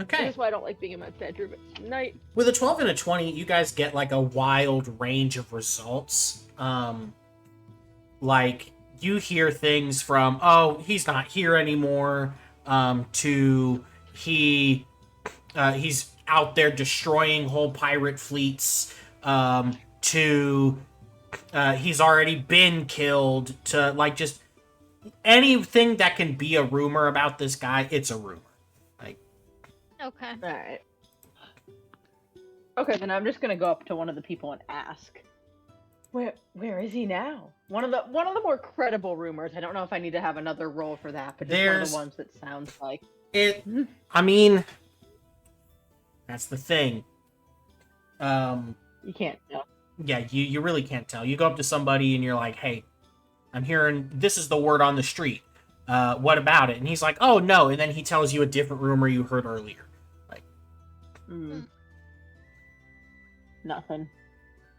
Okay. That's why I don't like being in my bedroom at night. With a 12 and a 20, you guys get like a wild range of results. Like you hear things from, oh, he's not here anymore, to he's out there destroying whole pirate fleets, to he's already been killed, to like just anything that can be a rumor about this guy, it's a rumor. Okay. Alright. Okay, then I'm just gonna go up to one of the people and ask. Where is he now? One of the more credible rumors. I don't know if I need to have another roll for that, but just one of the ones that sounds like it. I mean, that's the thing. you can't tell. Yeah, you really can't tell. You go up to somebody and you're like, hey, I'm hearing this is the word on the street. What about it? And he's like, oh no, and then he tells you a different rumor you heard earlier. Like, Nothing.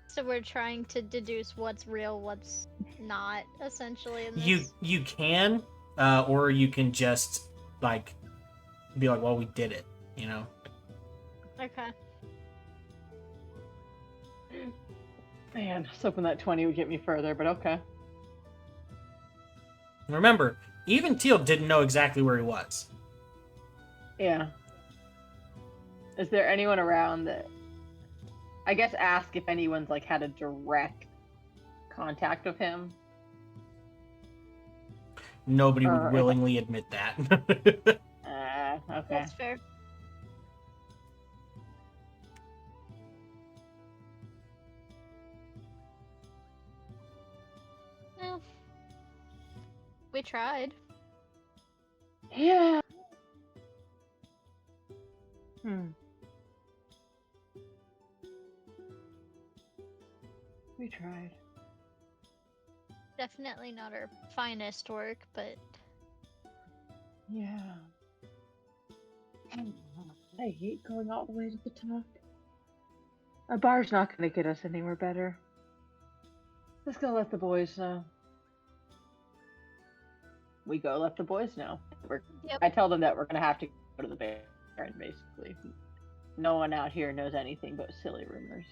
So we're trying to deduce what's real, what's not, essentially. In this. you can, or you can just like be like, well, we did it, you know. Okay. Man, I was hoping that 20 would get me further, but okay. Remember, even Teal didn't know exactly where he was. Yeah. Is there anyone around that? I guess ask if anyone's like had a direct contact with him. Nobody Or- would willingly admit that. Okay. That's fair. Well, we tried. Yeah. We tried. Definitely not our finest work, but Yeah. I hate going all the way to the top. A bar's not going to get us anywhere better. Let's go let the boys know. We go let the boys know. Yep. I tell them that we're going to have to go to the Baron, basically. No one out here knows anything but silly rumors.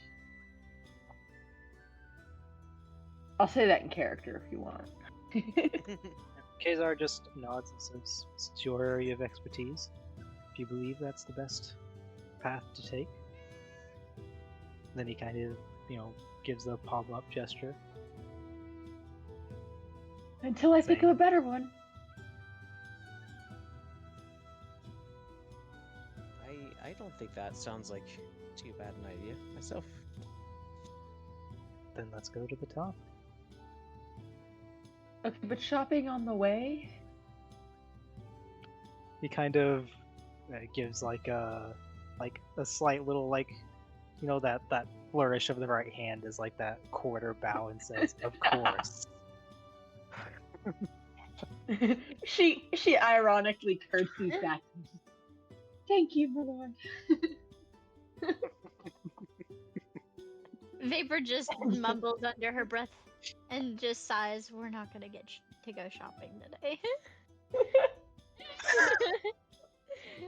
I'll say that in character if you want. Kazar just nods and says, it's your area of expertise. If you believe that's the best path to take. Then he kind of, gives the palm up gesture. Until I think of a better one. I don't think that sounds like too bad an idea myself. Then let's go to the top. Okay, but shopping on the way? He kind of gives like a slight little that flourish of the right hand is like that quarter bow and says, "Of course." she ironically curtsies back. Thank you, my lord. Vapor just mumbles under her breath and just sighs. We're not gonna get to go shopping today.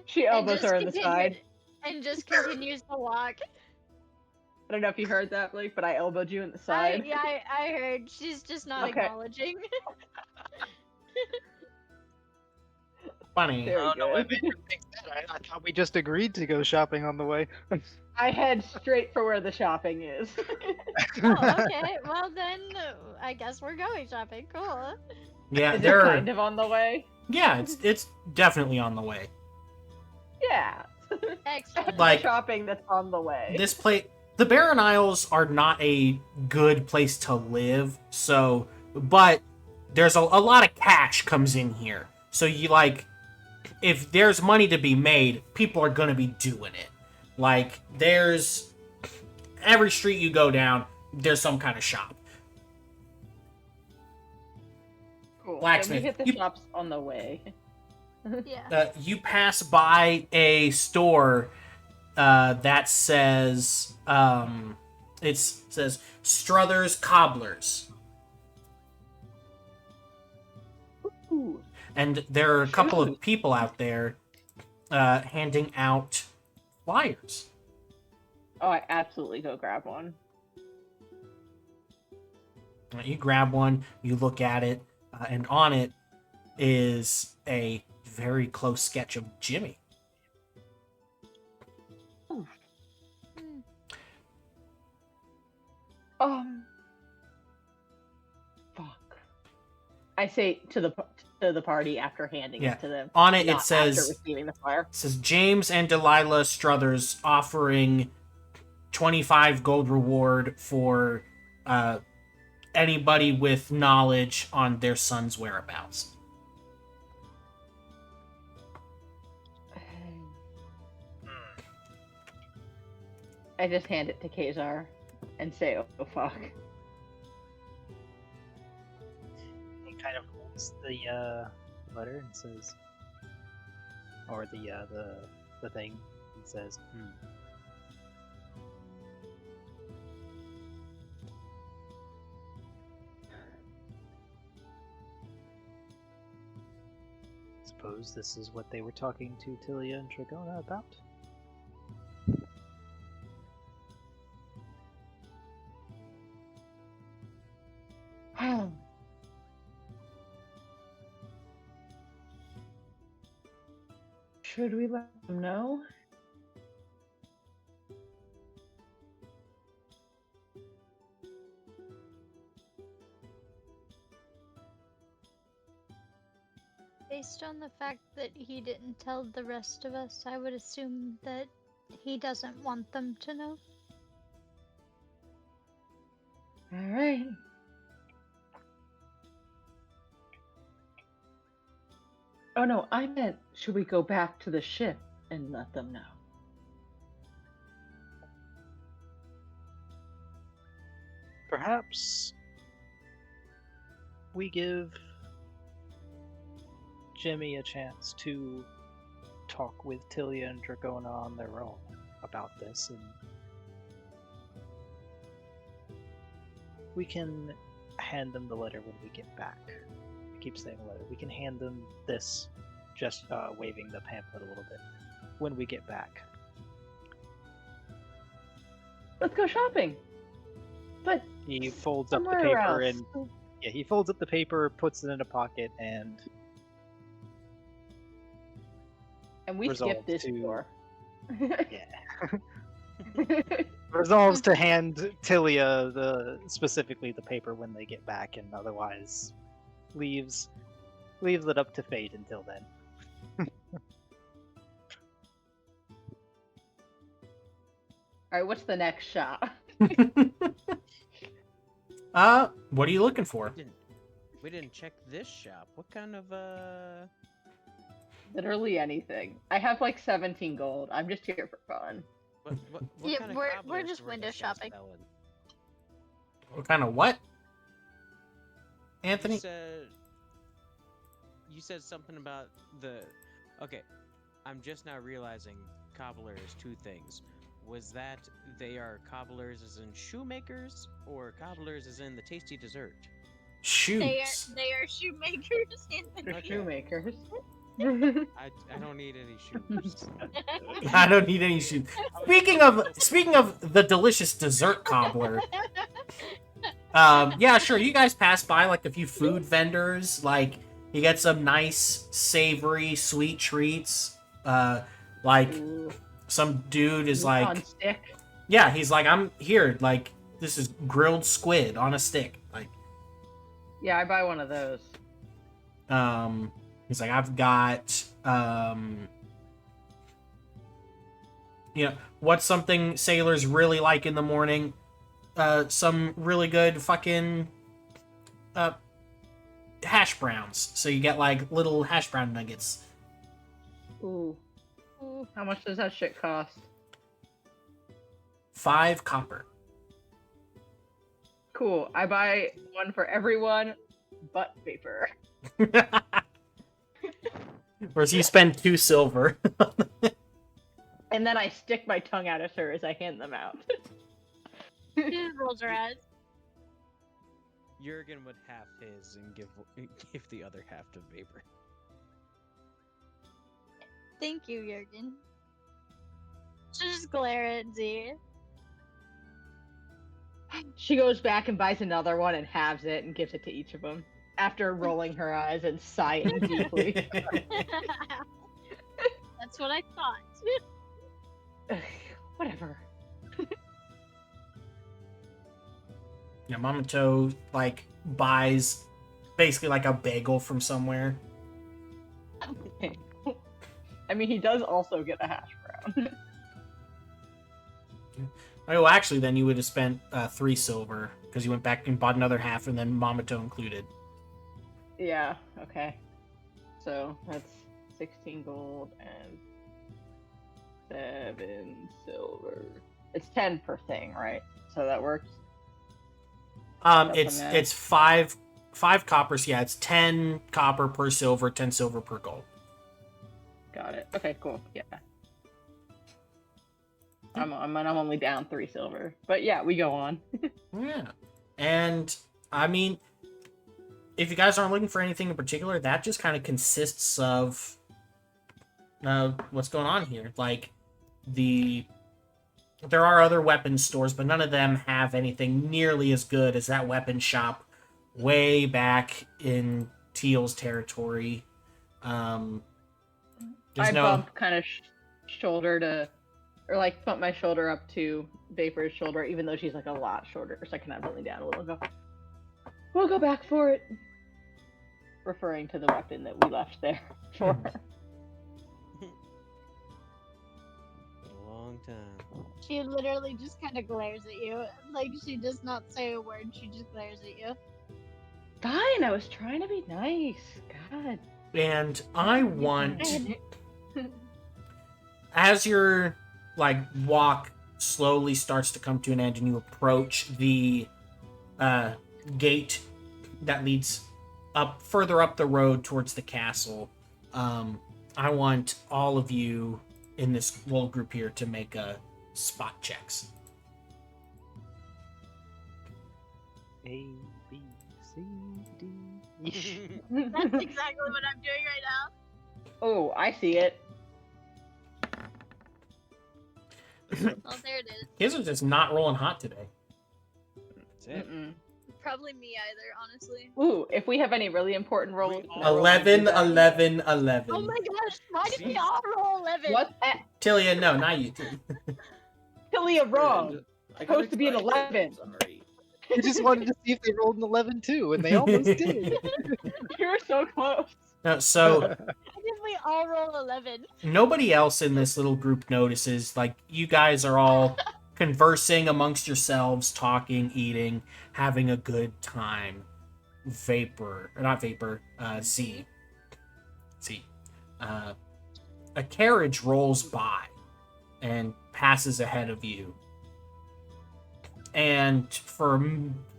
She elbows her in the side. And just continues to walk. I don't know if you heard that, Blake, but I elbowed you in the side. I heard. She's just not Okay. acknowledging. Funny. Very Oh no, I good. made her think that. I thought we just agreed to go shopping on the way. I head straight for where the shopping is. Oh, okay. Well then, I guess we're going shopping. Cool. Yeah, Is it they're kind of on the way? yeah, it's definitely on the way. Yeah. Excellent. Like- the shopping that's on the way. This place, the Barren Isles are not a good place to live, so, but there's a lot of cash comes in here. So you like, if there's money to be made, people are gonna be doing it. Like, there's, every street you go down, there's some kind of shop. Cool. Blacksmith. Then we hit the You- shops on the way. Yeah. You pass by a store that says it says Struthers Cobblers, Ooh. and there are a couple of people out there handing out flyers. Oh, I absolutely go grab one. You grab one, you look at it, and on it is a very close sketch of Jimmy. Hmm. Fuck. I say to the party after handing Yeah. it to them. On it, not it says after receiving the flyer. says James and Delilah Struthers offering 25 gold reward for anybody with knowledge on their son's whereabouts. I just hand it to Kazar and say, "Oh fuck." He kind of holds the letter and says, or the thing, and says, Suppose this is what they were talking to Tilia and Trigona about? Should we let them know? Based on the fact that he didn't tell the rest of us, I would assume that he doesn't want them to know. All right. Oh no, I meant, should we go back to the ship and let them know? Perhaps we give Jimmy a chance to talk with Tilia and Dragona on their own about this, and we can hand them the letter when we get back. I keep saying letter. We can hand them this, just waving the pamphlet a little bit, when we get back. Let's go shopping. But He folds up the somewhere paper else. and he folds up the paper, puts it in a pocket, and And we resolve skip this to- door. resolves to hand Tilia specifically the paper when they get back, and otherwise leaves it up to fate until then. All right, what's the next shop? What are you looking for? We didn't check this shop. What kind of Literally anything. I have like 17 gold. I'm just here for fun. what Yeah, kind of we're cobblers just were window these guys shopping. selling? What kind of what? You Anthony? said something about the. Okay, I'm just now realizing cobbler is two things. Was that they are cobblers as in shoemakers, or cobblers as in the tasty dessert? Shoes. They are shoemakers in the Okay. Shoemakers. I don't need any shoes. I don't need any shoes. Speaking of the delicious dessert cobbler, yeah, sure. You guys pass by like a few food vendors. Like He gets some nice, savory, sweet treats. Like Ooh, some dude is meat on like, stick. yeah, he's like, I'm here. Like this is grilled squid on a stick. Like, Yeah, I buy one of those. he's like, I've got, what's something sailors really like in the morning? Some really good fucking hash browns. So you get like little hash brown nuggets. Ooh. How much does that shit cost? 5 copper. Cool. I buy one for everyone but Vapor. Whereas you spend 2 silver. And then I stick my tongue out at her as I hand them out. She just rolls her eyes. Jurgen would half his and give the other half to Vapor. Thank you, Jurgen. She'll just glare at Z. She goes back and buys another one and halves it and gives it to each of them after rolling her eyes and sighing deeply. That's what I thought. Whatever. Yeah, Mamato like buys basically like a bagel from somewhere. I mean, he does also get a hash brown. Oh, actually, then you would have spent 3 silver because you went back and bought another half, and then Mamato included. Yeah, okay. So that's 16 gold and 7 silver. It's 10 per thing, right? So that works. It's 5 coppers. Yeah, it's 10 copper per silver, 10 silver per gold. Got it. Okay, cool. Yeah. I'm only down 3 silver, but yeah, we go on. Yeah, and I mean, if you guys aren't looking for anything in particular, that just kind of consists of what's going on here. Like there are other weapons stores, but none of them have anything nearly as good as that weapon shop way back in Teal's territory. I There's no. bump kind of shoulder to, or like bump my shoulder up to Vapor's shoulder, even though she's like a lot shorter, so I can have it down a little. Go. We'll go back for it. Referring to the weapon that we left there for her. A long time. She literally just kind of glares at you. Like, she does not say a word, she just glares at you. Fine, I was trying to be nice. God. And I want, as your like walk slowly starts to come to an end and you approach the gate that leads up further up the road towards the castle, I want all of you in this little group here to make spot checks. A, B, C, D. That's exactly what I'm doing right now. Oh, I see it. Oh, there it is. His are just not rolling hot today. That's it. Mm-mm. Probably me either, honestly. Ooh, if we have any really important rolls. We all- 11, 11, 11. Oh my gosh, why did we Jeez. all roll 11? What? Tilia, no, not you. Tilia wrong. I got Supposed to be an excited, 11. Sorry. I just wanted to see if they rolled an 11 too, and they almost did. You're so close. No, so Why did we all roll 11? nobody else in this little group notices. Like, you guys are all conversing amongst yourselves, talking, eating, having a good time. Z. A carriage rolls by and passes ahead of you. And for a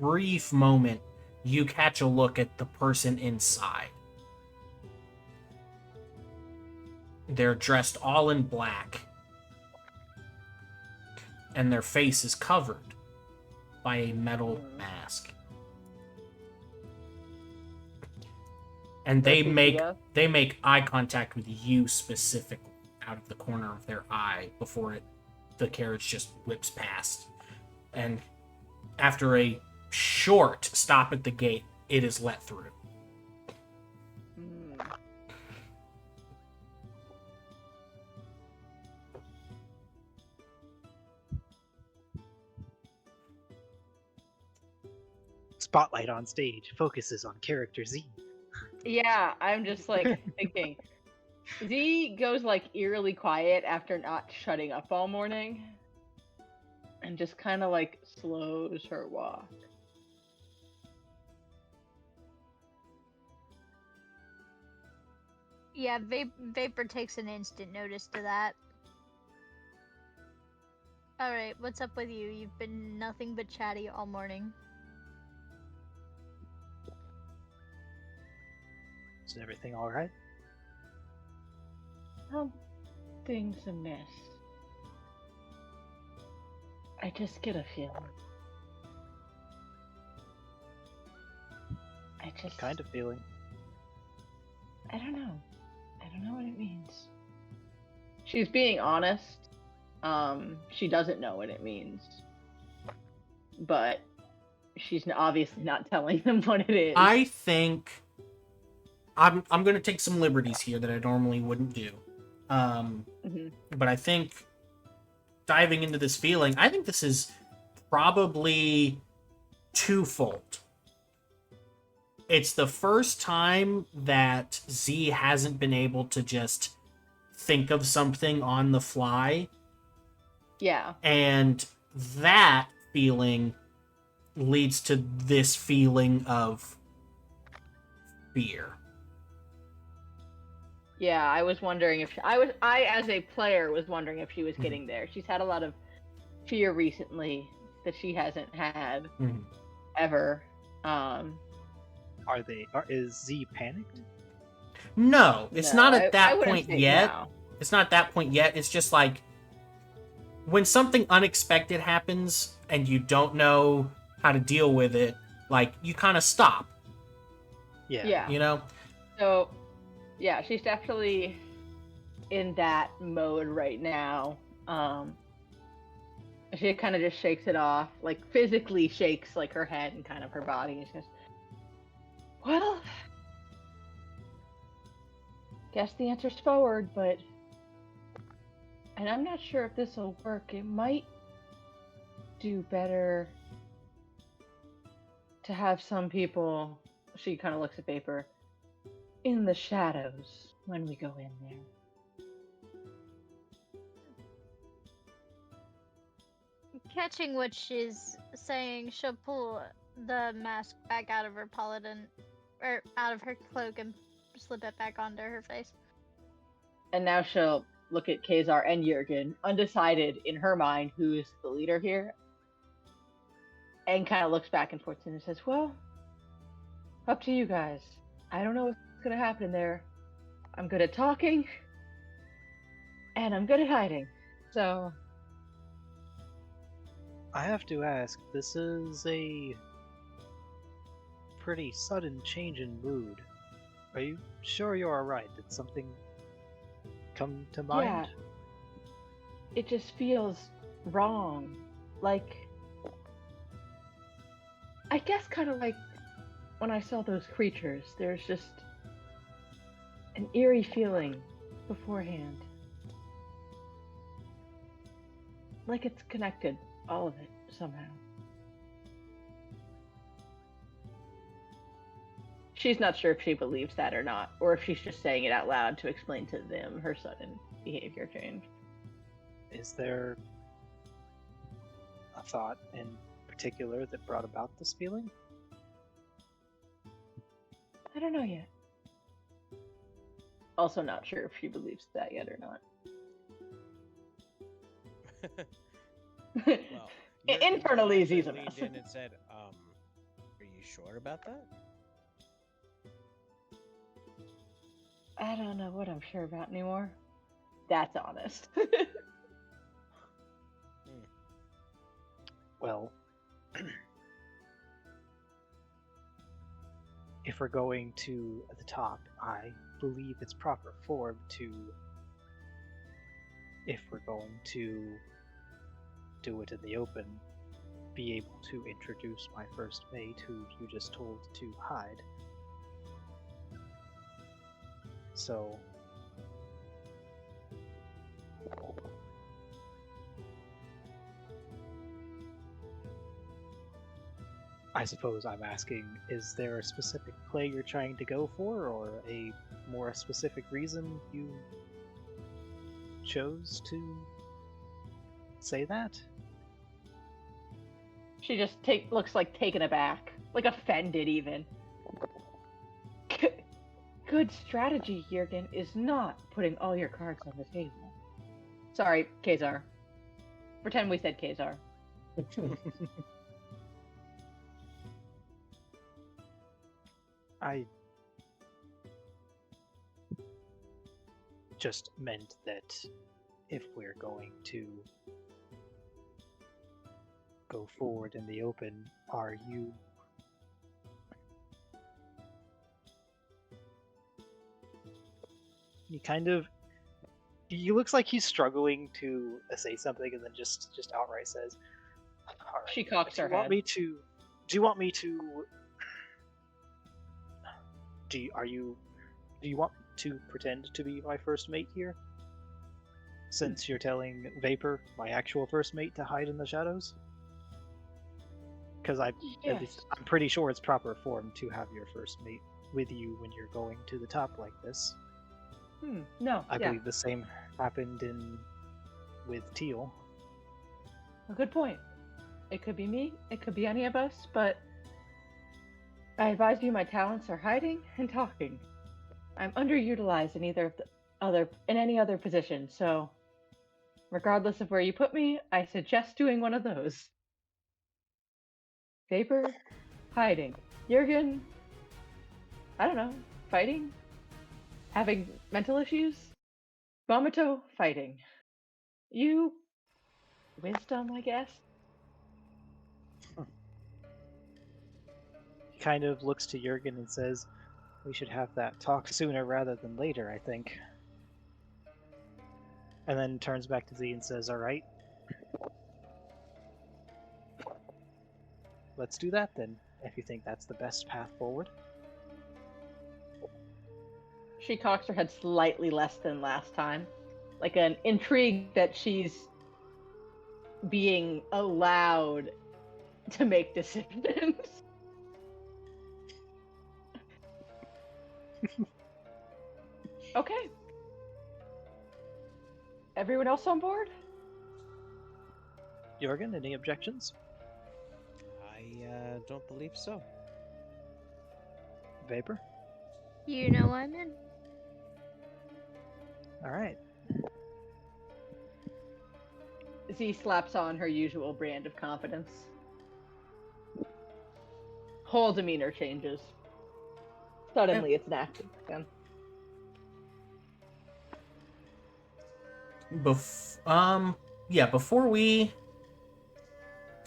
brief moment, you catch a look at the person inside. They're dressed all in black, and their face is covered by a metal mask. And they make eye contact with you specifically out of the corner of their eye before the carriage just whips past. And after a short stop at the gate, it is let through. spotlight on stage focuses on character Z. Yeah, I'm just like thinking. Z goes like eerily quiet after not shutting up all morning, and just kind of like slows her walk. Yeah, Vapor takes an instant notice to that. Alright, what's up with you? You've been nothing but chatty all morning. Is everything alright? Something's amiss. I just get a feeling. What kind of feeling? I don't know. I don't know what it means. She's being honest. She doesn't know what it means. But she's obviously not telling them what it is. I think I'm going to take some liberties here that I normally wouldn't do. But I think diving into this feeling, I think this is probably twofold. It's the first time that Z hasn't been able to just think of something on the fly. Yeah. And that feeling leads to this feeling of fear. Yeah, I was wondering if I as a player was wondering if she was getting there. She's had a lot of fear recently that she hasn't had ever. Is Z panicked? No, it's No, not at that wouldn't point say yet. no. It's not that point yet. It's just like when something unexpected happens and you don't know how to deal with it, like you kind of stop. Yeah. You know? So, yeah, she's definitely in that mode right now. She kind of just shakes it off, like physically shakes like her head and kind of her body. It's just, well, guess the answer's forward, but, and I'm not sure if this will work. It might do better to have some people, she kind of looks at Vapor, in the shadows when we go in there. Catching what she's saying, she'll pull the mask back out of her paladin, or out of her cloak and slip it back onto her face. And now she'll look at Kazar and Jurgen, undecided in her mind who's the leader here, and kind of looks back and forth and says, well, up to you guys. I don't know what's going to happen there. I'm good at talking, and I'm good at hiding. So, I have to ask, this is a pretty sudden change in mood. Are you sure you're alright? Did something come to mind? yeah, it just feels wrong. Like, I guess kind of like when I saw those creatures, there's just an eerie feeling beforehand. Like it's connected, all of it, somehow. She's not sure if she believes that or not, or if she's just saying it out loud to explain to them her sudden behavior change. Is there a thought in particular that brought about this feeling? I don't know yet. Also not sure if she believes that yet or not. Well, Internally, Jurgen he's a leaned mess. in and said, "Are you sure about that?" I don't know what I'm sure about anymore. That's honest. Well, if we're going to the top, I believe it's proper form to, if we're going to do it in the open, be able to introduce my first mate who you just told to hide. So, I suppose I'm asking, is there a specific play you're trying to go for, or a more specific reason you chose to say that? She just looks like taken aback, like offended even. Good strategy, Jurgen, is not putting all your cards on the table. Sorry, Kazar. Pretend we said Kazar. I just meant that if we're going to go forward in the open, are you he looks like he's struggling to say something and then just outright says, all right, She cocks her do you head. want me to pretend to be my first mate here? Since you're telling Vapor, my actual first mate, to hide in the shadows? Because I'm pretty sure it's proper form to have your first mate with you when you're going to the top like this. No. I believe the same happened with Teal. A good point. It could be me, it could be any of us, but I advise you my talents are hiding and talking. I'm underutilized in any other position, so regardless of where you put me, I suggest doing one of those. Vapor, hiding. Jurgen, I don't know, fighting? Having mental issues? Vomito, fighting. You, wisdom, I guess? He kind of looks to Jurgen and says, we should have that talk sooner rather than later, I think. And then turns back to Z and says, alright. Let's do that then, if you think that's the best path forward. She cocks her head slightly less than last time. Like an intrigue that she's being allowed to make decisions. Okay. Everyone else on board? Jurgen, any objections? I don't believe so. Vapor? You know I'm in. Alright. Z slaps on her usual brand of confidence. Whole demeanor changes. Suddenly it's active again. Before we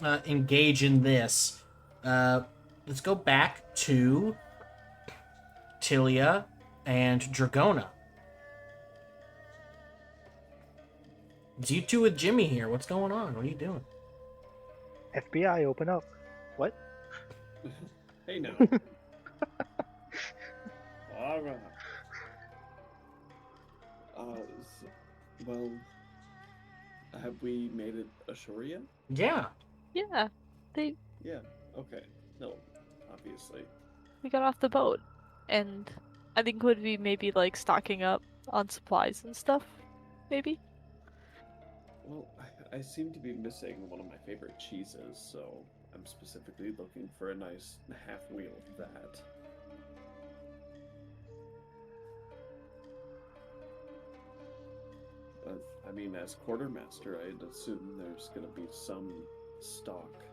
engage in this, let's go back to Tilia and Dragona. It's you two with Jimmy here. What's going on? What are you doing? FBI, open up. What? Hey now. All right. Well, have we made it ashore yet? Yeah. Yeah, Yeah. Okay. No, obviously. we got off the boat, and I think would be maybe like stocking up on supplies and stuff, maybe. Well, I seem to be missing one of my favorite cheeses, so I'm specifically looking for a nice half wheel of that. I mean, as quartermaster, I'd assume there's going to be some stock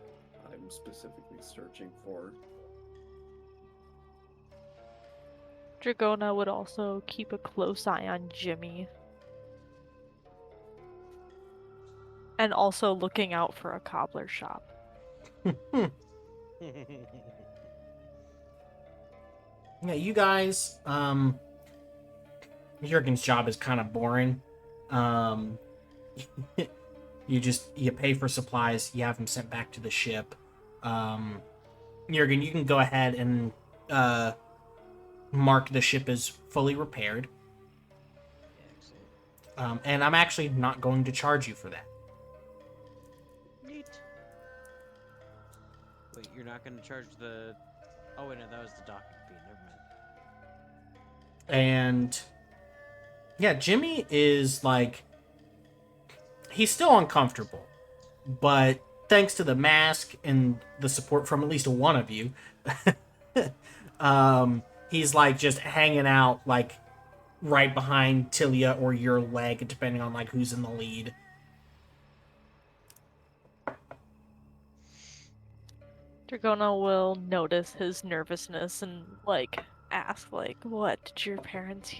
I'm specifically searching for. Dragona would also keep a close eye on Jimmy. And also looking out for a cobbler shop. Yeah, you guys, Jurgen's job is kind of boring. You pay for supplies, you have them sent back to the ship. Jurgen, you can go ahead and mark the ship as fully repaired. Excellent. And I'm actually not going to charge you for that. Neat. Wait, you're not going to charge the... Oh, wait, no, that was the docking fee. Never mind. And yeah, Jimmy is like, he's still uncomfortable, but thanks to the mask and the support from at least one of you, he's like just hanging out like right behind Tilia or your leg, depending on like who's in the lead. Dragona will notice his nervousness and like ask like, "What did your parents,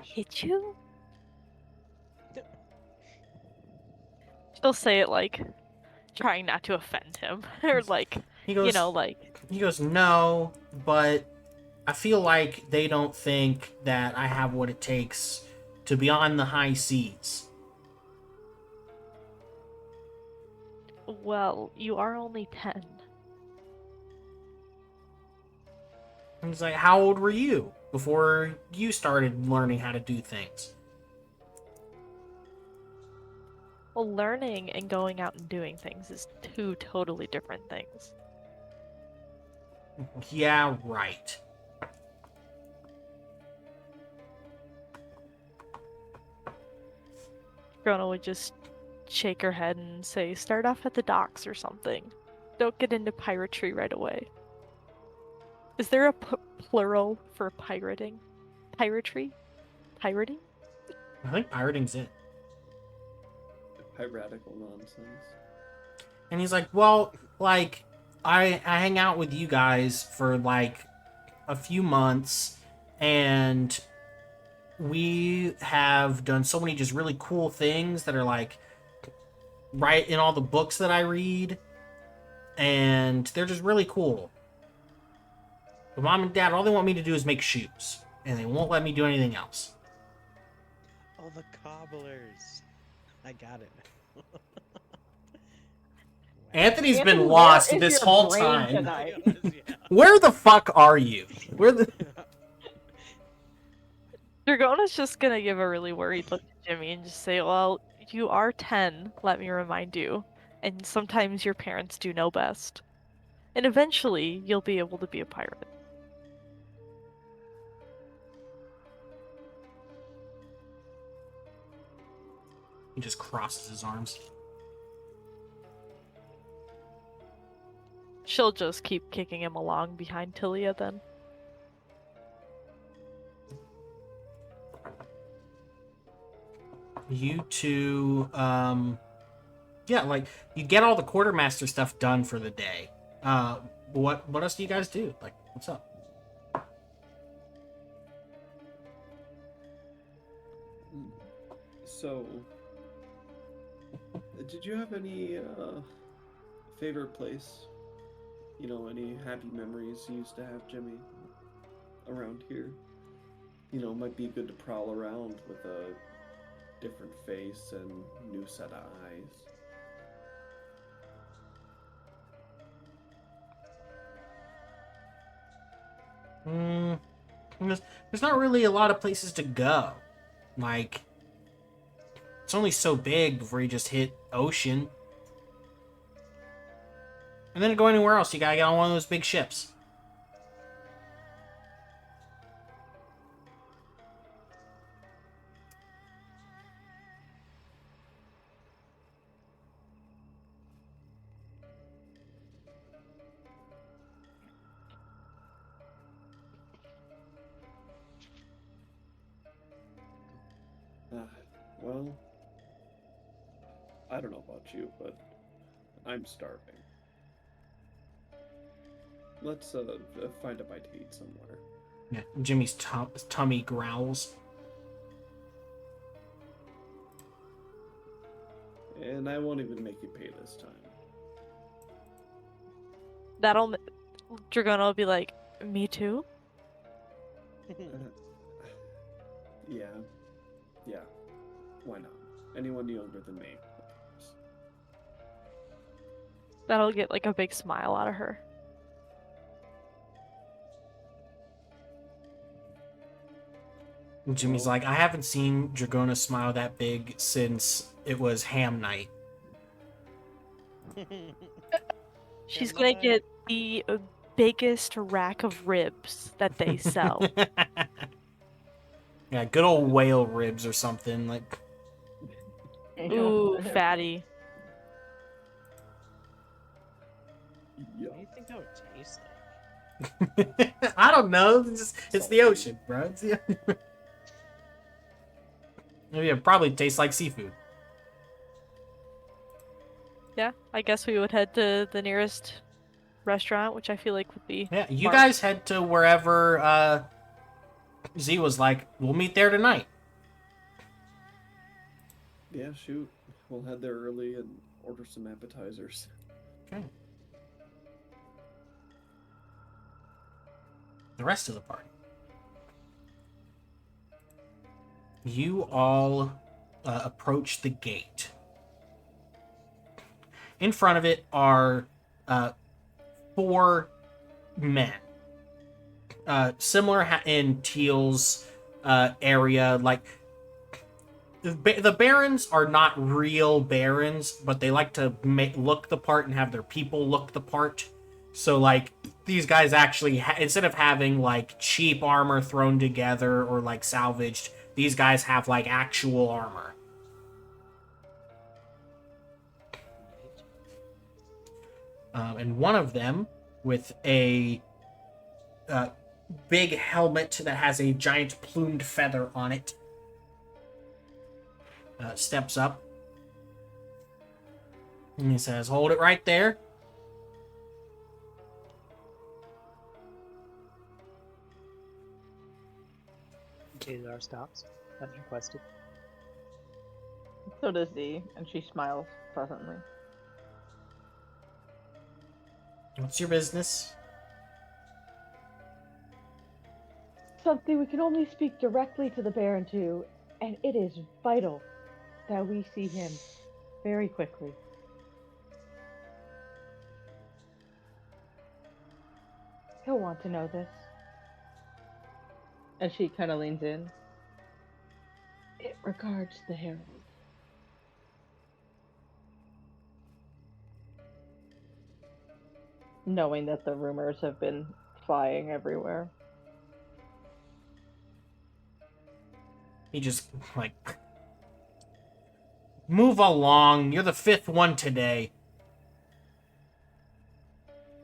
hit you?" She'll say it like trying not to offend him or like, He goes, no, but I feel like they don't think that I have what it takes to be on the high seas. Well, you are only 10. And he's like, how old were you before you started learning how to do things? Well, learning and going out and doing things is two totally different things. Yeah, right. Dragona would just shake her head and say, start off at the docks or something. Don't get into piratry right away. Is there a plural for pirating? Piratry? Pirating? I think pirating's it. Piratical nonsense. And he's like, well, like, I hang out with you guys for like a few months, and we have done so many just really cool things that are like right in all the books that I read, and they're just really cool. But Mom and Dad, all they want me to do is make shoes, and they won't let me do anything else. Oh, the cobblers. I got it. Anthony's Anthony, been where lost is this your whole brain time. tonight? Where the fuck are you? Where the... Dragona's just gonna give a really worried look at Jimmy and just say, well, you are 10, let me remind you. And sometimes your parents do know best. And eventually, you'll be able to be a pirate. He just crosses his arms. She'll just keep kicking him along behind Tilia then. You two, yeah, like, you get all the quartermaster stuff done for the day. What else do you guys do? Like, what's up? So, did you have any favorite place? You know, any happy memories you used to have, Jimmy, around here? You know, it might be good to prowl around with a different face and new set of eyes. There's not really a lot of places to go. Like, it's only so big before you just hit ocean. And then to go anywhere else, you gotta get on one of those big ships. Well, I don't know about you, but I'm starving. Let's find a bite to eat somewhere. Yeah, Jimmy's tummy growls. And I won't even make you pay this time. Dragona will be like, me too? Yeah. Yeah. Why not? Anyone younger than me. That'll get like a big smile out of her. Jimmy's like, I haven't seen Dragona smile that big since it was ham night. She's Am gonna I? get the biggest rack of ribs that they sell. Yeah, good old whale ribs or something like. Ooh, fatty. Yeah. What do you think that would taste like? I don't know. It's the ocean, bro. Maybe it probably tastes like seafood. Yeah, I guess we would head to the nearest restaurant, which I feel like would be. Yeah, you Mark's. guys head to wherever Z was like, we'll meet there tonight. Yeah, shoot. We'll head there early and order some appetizers. Okay. The rest of the party. You all approach the gate. In front of it are 4 men. Similar in Teal's area. Like, the barons are not real barons, but they like to look the part and have their people look the part. So, like, these guys actually, instead of having, like, cheap armor thrown together or, like, salvaged, these guys have, like, actual armor. And one of them, with a big helmet that has a giant plumed feather on it, steps up. And he says, hold it right there. Kazar stops, as requested. So does Z, and she smiles pleasantly. What's your business? Something we can only speak directly to the Baron to, and it is vital that we see him very quickly. He'll want to know this. And she kind of leans in. It regards the Herald. Knowing that the rumors have been flying everywhere. He just, like, move along. You're the 5th one today.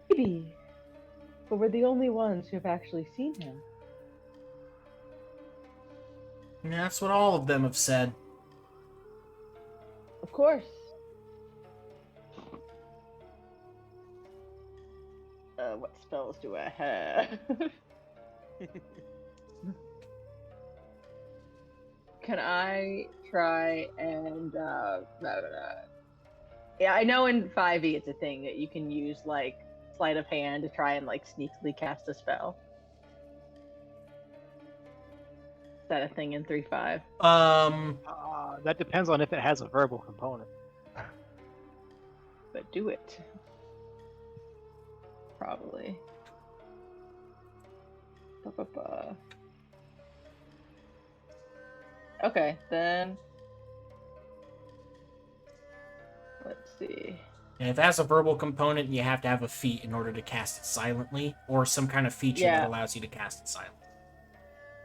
Maybe, but we're the only ones who have actually seen him. And that's what all of them have said. Of course. What spells do I have? Can I try and yeah, I know in 5e it's a thing that you can use like sleight of hand to try and like sneakily cast a spell. Is that a thing in 3.5? That depends on if it has a verbal component. But do it. Probably. Ba-ba-ba. Okay, then let's see. And if it has a verbal component, you have to have a feat in order to cast it silently, or some kind of feature that Yeah. allows you to cast it silently.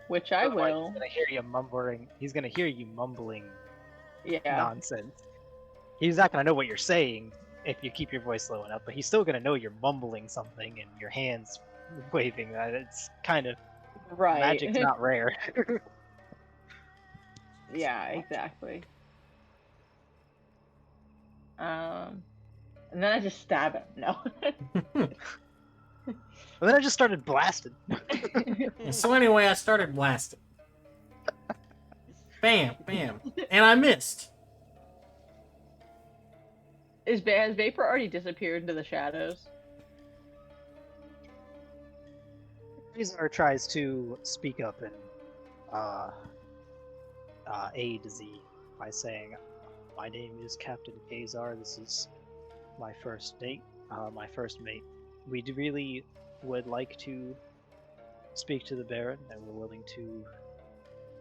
Which I Otherwise, will. He's gonna hear you mumbling. He's gonna hear you mumbling Yeah. nonsense. He's not gonna know what you're saying if you keep your voice low enough, but he's still gonna know you're mumbling something and your hands waving. That it's kind of Right. magic's not rare. Yeah, exactly. And then I just stab him. No. And then I just started blasting. And so anyway, I started blasting. Bam, bam. And I missed. Has Vapor already disappeared into the shadows? Razor tries to speak up and aid Z by saying, "My name is Captain Kazar. This is my first date, my first mate. We really would like to speak to the Baron, and we're willing to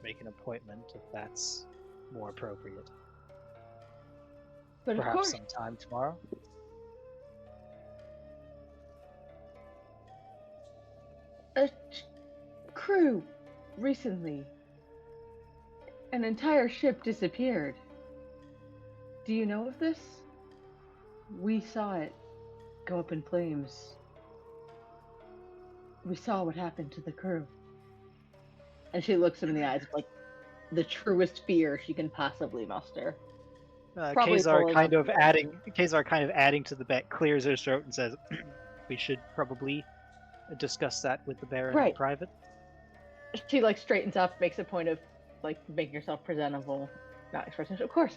make an appointment if that's more appropriate. But of Perhaps course. sometime tomorrow." a crew recently. An entire ship disappeared. Do you know of this? We saw it go up in flames. We saw what happened to the crew. And she looks him in the eyes with, like, the truest fear she can possibly muster. Probably Kazar pulling kind up of the- adding. Kazar kind of adding to the bet, clears his throat and says, "We should probably discuss that with the Baron in Right. private." She, like, straightens up, makes a point of, like, making herself presentable, not expressing. Of course.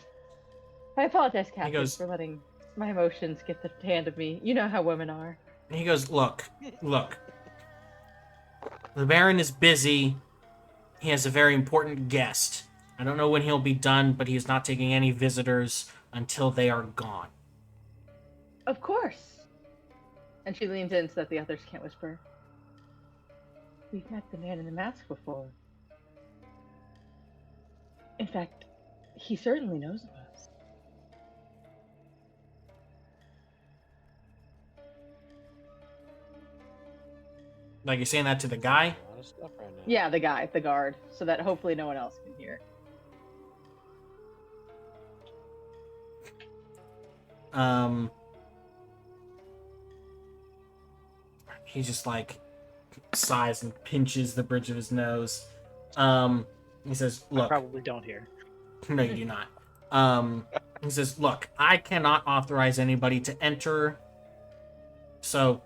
I apologize, Captain, goes- for letting my emotions get the hand of me. You know how women are. He goes, look. The Baron is busy. He has a very important guest. I don't know when he'll be done, but he is not taking any visitors until they are gone. Of course. And she leans in so that the others can't whisper. We've met the man in the mask before. In fact, he certainly knows of us. Like, you're saying that to the guy? A lot of stuff right now. Yeah, the guy, the guard, so that hopefully no one else can hear. He just, like, sighs and pinches the bridge of his nose. He says, I look. probably don't hear. No, you do not. He says, look, I cannot authorize anybody to enter. So,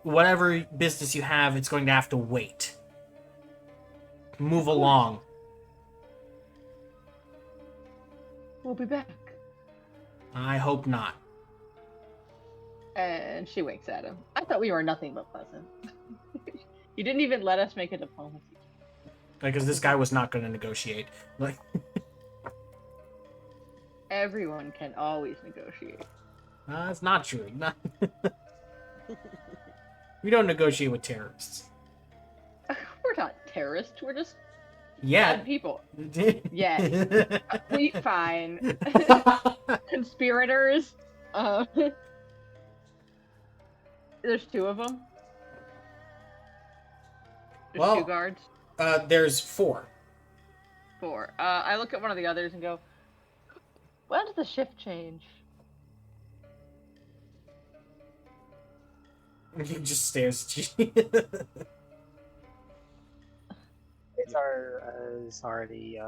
whatever business you have, it's going to have to wait. Move along. We'll be back. I hope not. And she winks at him. I thought we were nothing but pleasant. You didn't even let us make a diplomacy. Because this guy was not going to negotiate. Like, Everyone can always negotiate. that's not true. We don't negotiate with terrorists. We're not terrorists. We're just Yeah. bad people. Yeah. Fine. Conspirators. There's two of them. There's Well- two guards. There's 4. Four. I look at one of the others and go, when does the shift change? He just stares at you. Kazar has already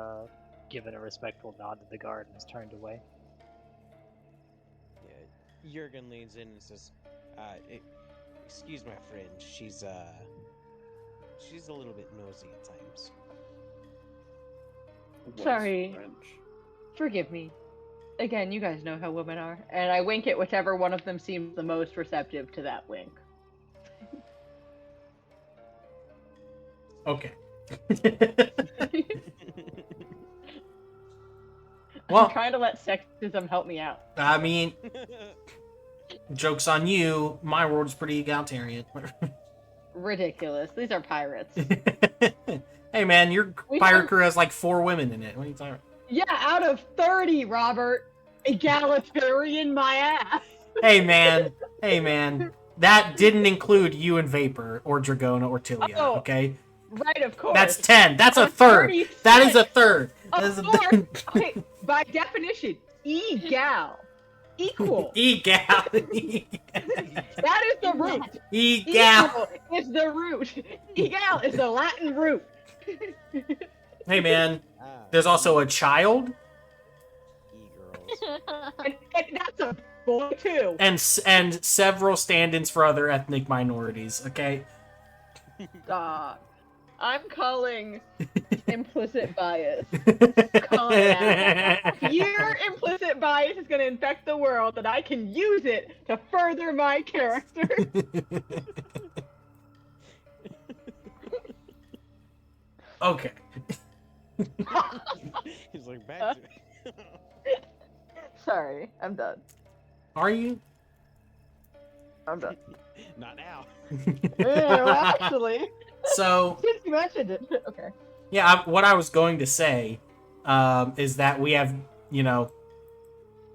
given a respectful nod to the guard and has turned away. Yeah, Jurgen leans in and says, "Excuse my friend. She's a little bit nosy at times." Was Sorry. French. Forgive me. Again, you guys know how women are. And I wink at whichever one of them seems the most receptive to that wink. Okay. I'm trying to let sexism help me out. I mean, joke's on you. My world is pretty egalitarian. Ridiculous. These are pirates. Hey, man, your We pirate have- crew has like 4 women in it. What are you talking about? Yeah, out of 30, Robert. Egalitarian my ass. Hey, man. That didn't include you and Vapor or Dragona or Tilia, Oh, okay? Right, of course. That's 10. That's a Of third. 36. That is a third. That Of is a course. Okay, by definition, egal. Equal. Egal. That is the root. Egal. Equal is the root. Egal is the Latin root. Hey, man. Ah, There's also a child e-girls. And that's a boy, too. and several stand-ins for other ethnic minorities, okay? Stop. I'm calling implicit bias. Calling it out. If your implicit bias is going to infect the world, then I can use it to further my character. Okay. He's like back to Sorry, I'm done. Are you? I'm done. Not now. Well, actually, So, since you mentioned it, okay. yeah, what I was going to say is that we have,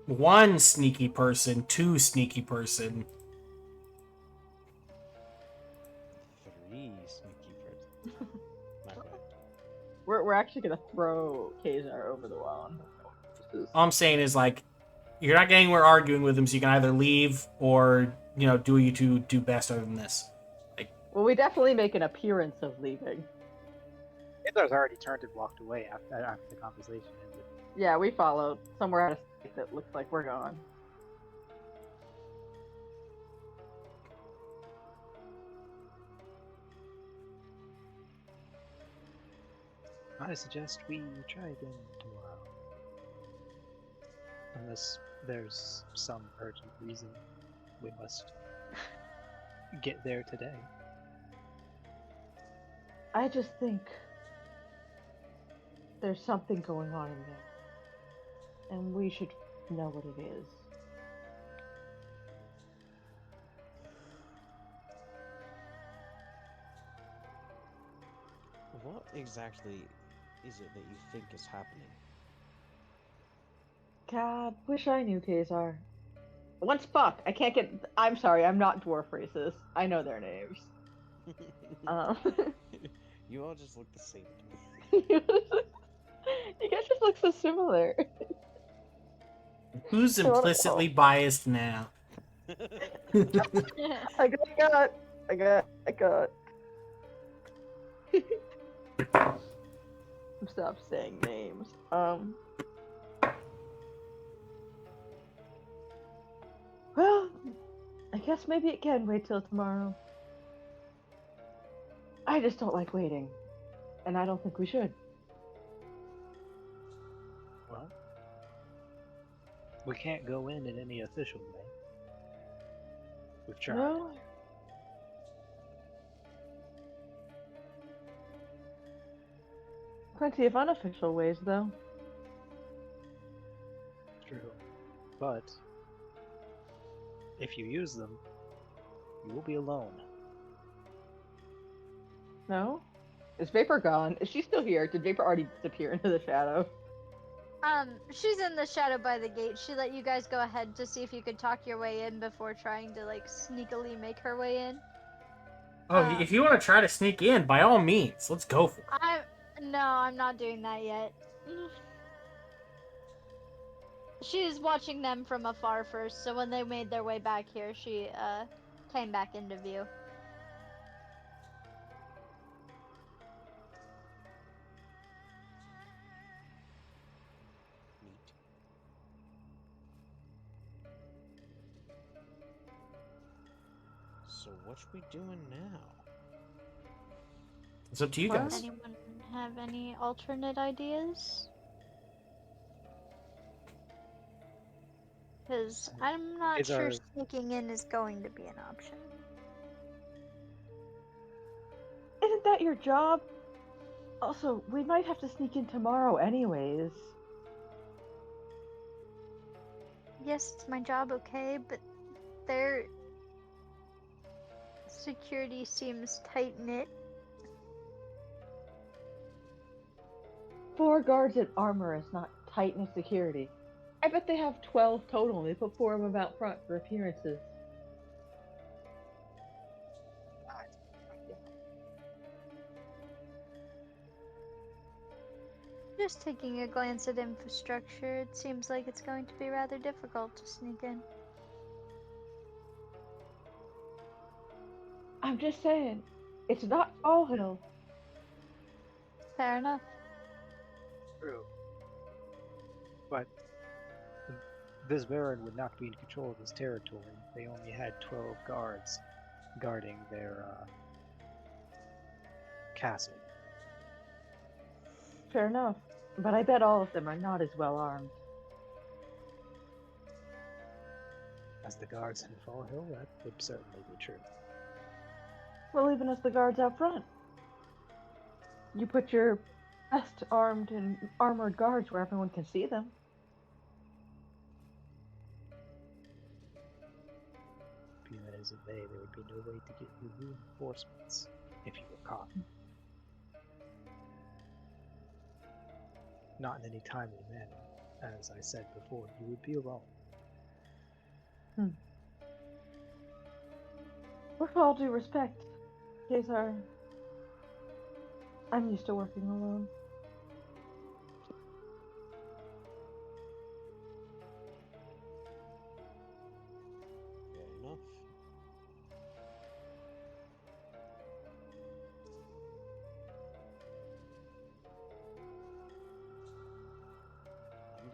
1 sneaky person, 2 sneaky person. 3 sneaky We're actually gonna throw Kazar over the wall. All I'm saying is, like, you're not getting anywhere arguing with him, so you can either leave or, do what you two do best other than this. Like, Well, we definitely make an appearance of leaving. Hitler's already turned and walked away after the conversation ended. Yeah, we followed somewhere out of sight that looks like we're gone. I suggest we try again tomorrow. Unless there's some urgent reason we must get there today. I just think there's something going on in there, and we should know what it is. What exactly is it that you think is happening? God, wish I knew, Kazar. Once fuck, I can't get. I'm sorry, I'm not dwarf racist. I know their names. You all just look the same to me. You guys just look so similar. who's implicitly biased now? I got. Stop saying names. Well, I guess maybe it can wait till tomorrow. I just don't like waiting, and I don't think we should. Well, we can't go in any official way. We've tried. No. Plenty of unofficial ways, though. True. But if you use them, you will be alone. No? Is Vapor gone? Is she still here? Did Vapor already disappear into the shadow? She's in the shadow by the gate. She let you guys go ahead to see if you could talk your way in before trying to, like, sneakily make her way in. Oh, if you want to try to sneak in, by all means, let's go for it. No, I'm not doing that yet. She's watching them from afar first, so when they made their way back here, she, came back into view. Neat. So what should we doing now? It's up to you Well, guys. Anyone have any alternate ideas? Because I'm not sure sneaking in is going to be an option. Isn't that your job? Also, we might have to sneak in tomorrow anyways. Yes, it's my job, okay, but their security seems tight-knit. 4 guards in armor is not tight-knit security. I bet they have 12 total, and they put 4 of them out front for appearances. Just taking a glance at infrastructure, it seems like it's going to be rather difficult to sneak in. I'm just saying, it's not all hill. Fair enough. True. But this Baron would not be in control of his territory. They only had 12 guards guarding their castle. Fair enough. But I bet all of them are not as well armed. As the guards in Fall Hill, that would certainly be true. Well, even as the guards out front. You put your best armed and armored guards where everyone can see them. Be that as it may, there would be no way to get you reinforcements if you were caught. Not in any timely manner. As I said before, you would be alone. With all due respect, Kazar, I'm used to working alone.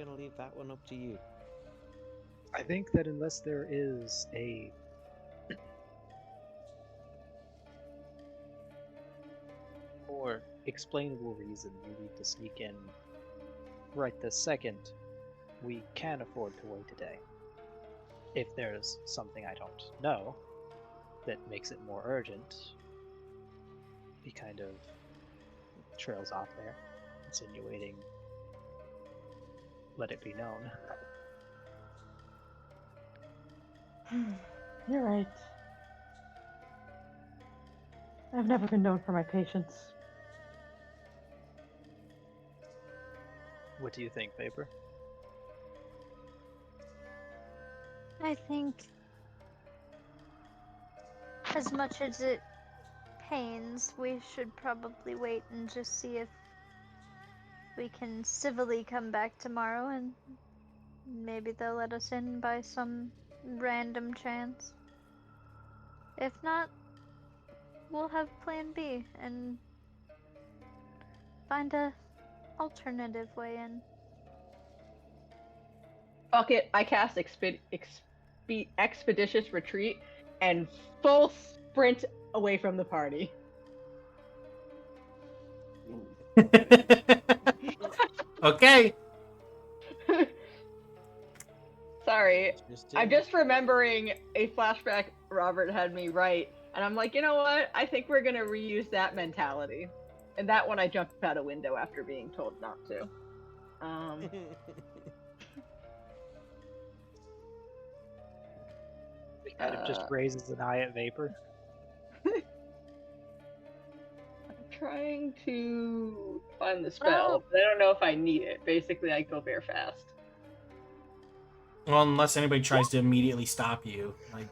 gonna leave that one up to you. I think that unless there is a more explainable reason you need to sneak in right this second, we can afford to wait a day. If there's something I don't know that makes it more urgent, he kind of trails off there, insinuating, let it be known. You're right. I've never been known for my patience. What do you think, Vapor? I think, as much as it pains, we should probably wait and just see if we can civilly come back tomorrow and maybe they'll let us in by some random chance. If not, we'll have plan B and find a alternative way in. Fuck it, I cast Expeditious Retreat and full sprint away from the party. Okay. Sorry, I'm Interesting. just remembering a flashback Robert had me write, and I'm like, you know what? I think we're gonna reuse that mentality. And that one I jumped out a window after being told not to. He kind of just raises an eye at Vapor. I'm trying to find the spell, but I don't know if I need it. Basically, I go bare fast. Well, unless anybody tries to immediately stop you. Like,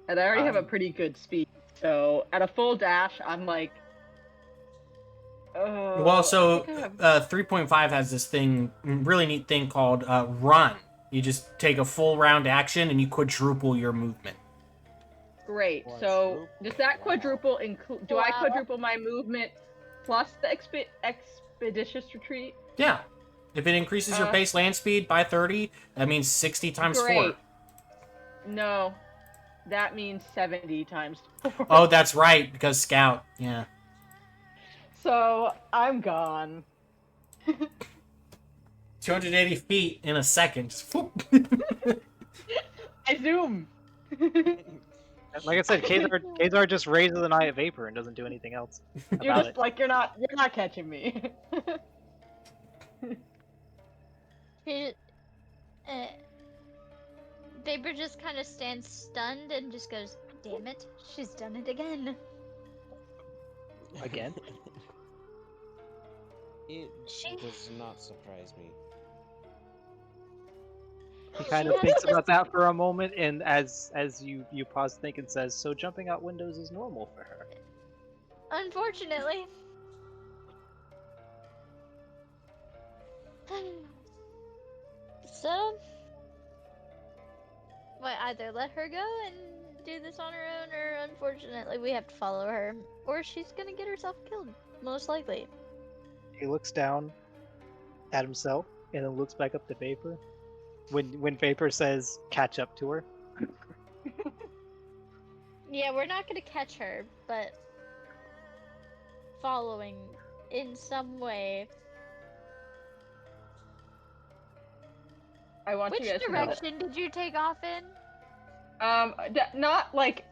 And I already have a pretty good speed, so at a full dash, I'm like. well, so I think I have- 3.5 has this thing, really neat thing called run. You just take a full round action and you quadruple your movement. Great. So does that quadruple include? Do I Wow. quadruple my movement plus the expeditious retreat? Yeah. If it increases your base land speed by 30, that means 60 times 4. Great. No, that means 70 times 4. Oh, that's right, because Scout. Yeah. So I'm gone. 280 feet in a second. Just whoop. I zoom. Like I said, Kazar just raises an eye at Vapor and doesn't do anything else You're about just it. like you're not catching me. Vapor just kind of stands stunned and just goes, "Damn it, she's done it again." Again? It She- does not surprise me. He kind She of thinks has about that for a moment, and as you pause to think and says, "So jumping out windows is normal for her." Unfortunately. So, either let her go and do this on her own, or unfortunately we have to follow her, or she's gonna get herself killed, most likely. He looks down at himself and then looks back up to Vapor. When Vapor says, "Catch up to her," Yeah, we're not gonna catch her, but following in some way. I want Which you guys to know that. direction did you take off in? Not like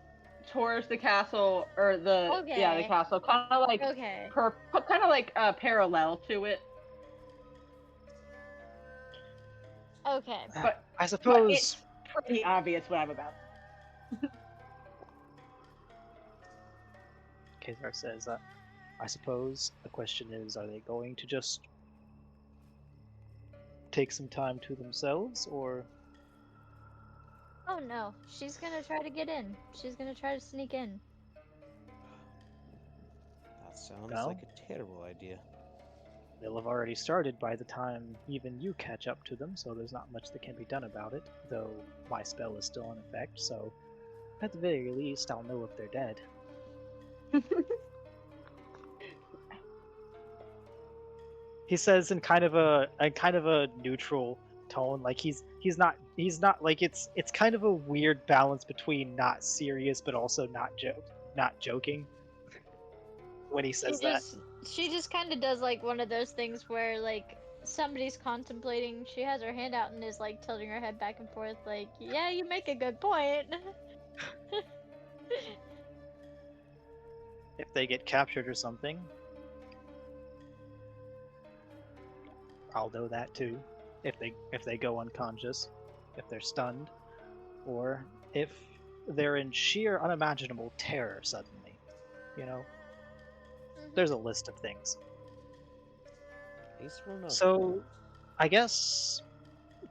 towards the castle or the the Okay. castle. Kind of like Okay. kind of like parallel to it. Okay. But I suppose. it's pretty obvious what I'm about. Kazar says, "I suppose the question is, are they going to just take some time to themselves, or?" Oh no, she's gonna try to get in. She's gonna try to sneak in. That sounds No. like a terrible idea. They'll have already started by the time even you catch up to them, so there's not much that can be done about it, though my spell is still in effect, so at the very least I'll know if they're dead. he says in kind of a neutral tone, like he's not like it's kind of a weird balance between not serious but also not joking when he says that. She just kind of does like one of those things where like somebody's contemplating, she has her hand out and is like tilting her head back and forth like, yeah, you make a good point. If they get captured or something, I'll know that too. If they go unconscious, if they're stunned, or if they're in sheer unimaginable terror suddenly, you know. There's a list of things. At least we'll know. So, I guess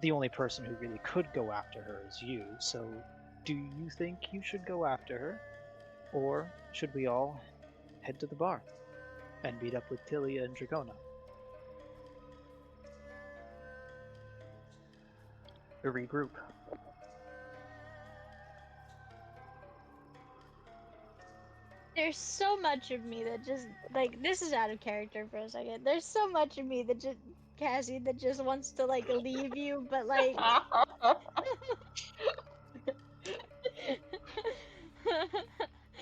the only person who really could go after her is you. So, do you think you should go after her, or should we all head to the bar and meet up with Tilia and Dragona? To regroup. There's so much of me that just like, this is out of character for a second. There's so much of me that just, Cassie, that just wants to like leave you, but like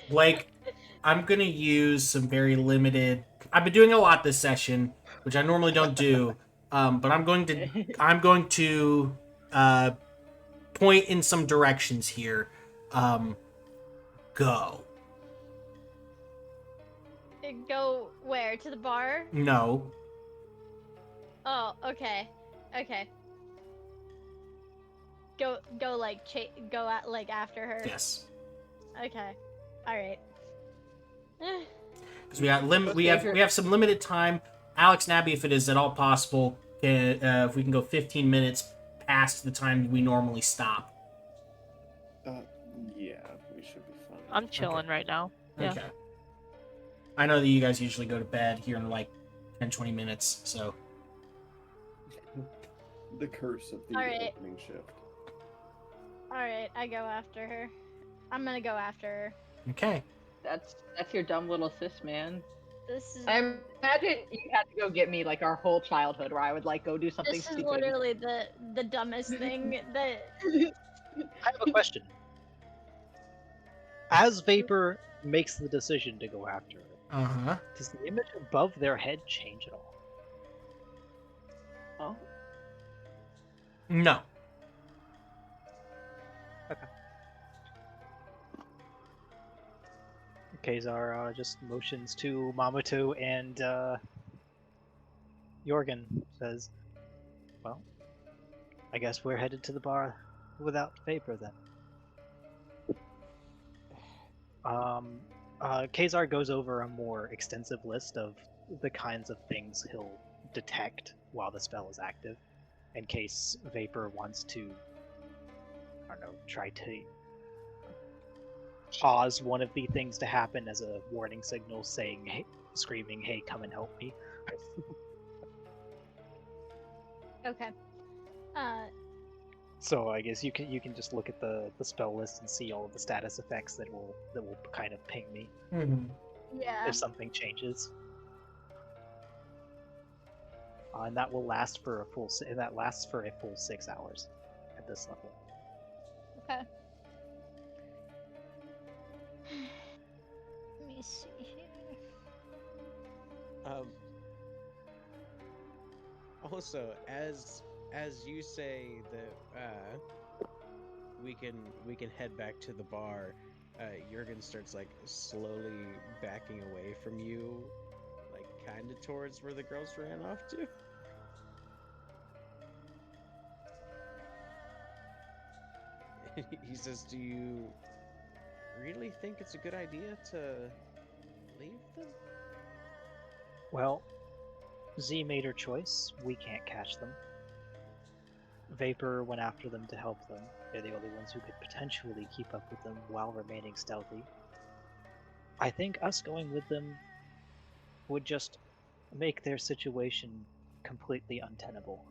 Blake, I'm gonna use some very limited. I've been doing a lot this session, which I normally don't do. But I'm going to point in some directions here. Go. Go where? To the bar? No. Oh, okay. Okay. Go like go at like after her. Yes. Okay. All right. Because we have some limited time. Alex and Abby, if it is at all possible, if we can go 15 minutes past the time we normally stop. Yeah, we should be fine. I'm chilling right now. Yeah. Okay. I know that you guys usually go to bed here in like 10-20 minutes, so. The curse of the Alright. opening shift. Alright, I go after her. I'm gonna go after her. Okay. That's your dumb little sis, man. This is I imagine you had to go get me like our whole childhood, where I would like go do something this is stupid. literally the dumbest thing that I have a question. As Vapor makes the decision to go after her, Uh-huh. does the image above their head change at all? Oh. No. Kazar just motions to Mamoto, and Jorgen says, well, I guess we're headed to the bar without Vapor then. Kazar goes over a more extensive list of the kinds of things he'll detect while the spell is active, in case Vapor wants to, I don't know, try to cause one of the things to happen as a warning signal, saying, hey, screaming, "Hey, come and help me!" Okay. So I guess you can just look at the spell list and see all of the status effects that will kind of ping me Mm-hmm. Yeah. if something changes. And that will last for a full 6 hours at this level. Okay. Let me see here. Also, as you say that we can head back to the bar, Jurgen starts like slowly backing away from you, like kind of towards where the girls ran off to. He says, "Do you really think it's a good idea to leave them?" Well, Z made her choice. We can't catch them. Vapor went after them to help them. They're the only ones who could potentially keep up with them while remaining stealthy. I think us going with them would just make their situation completely untenable.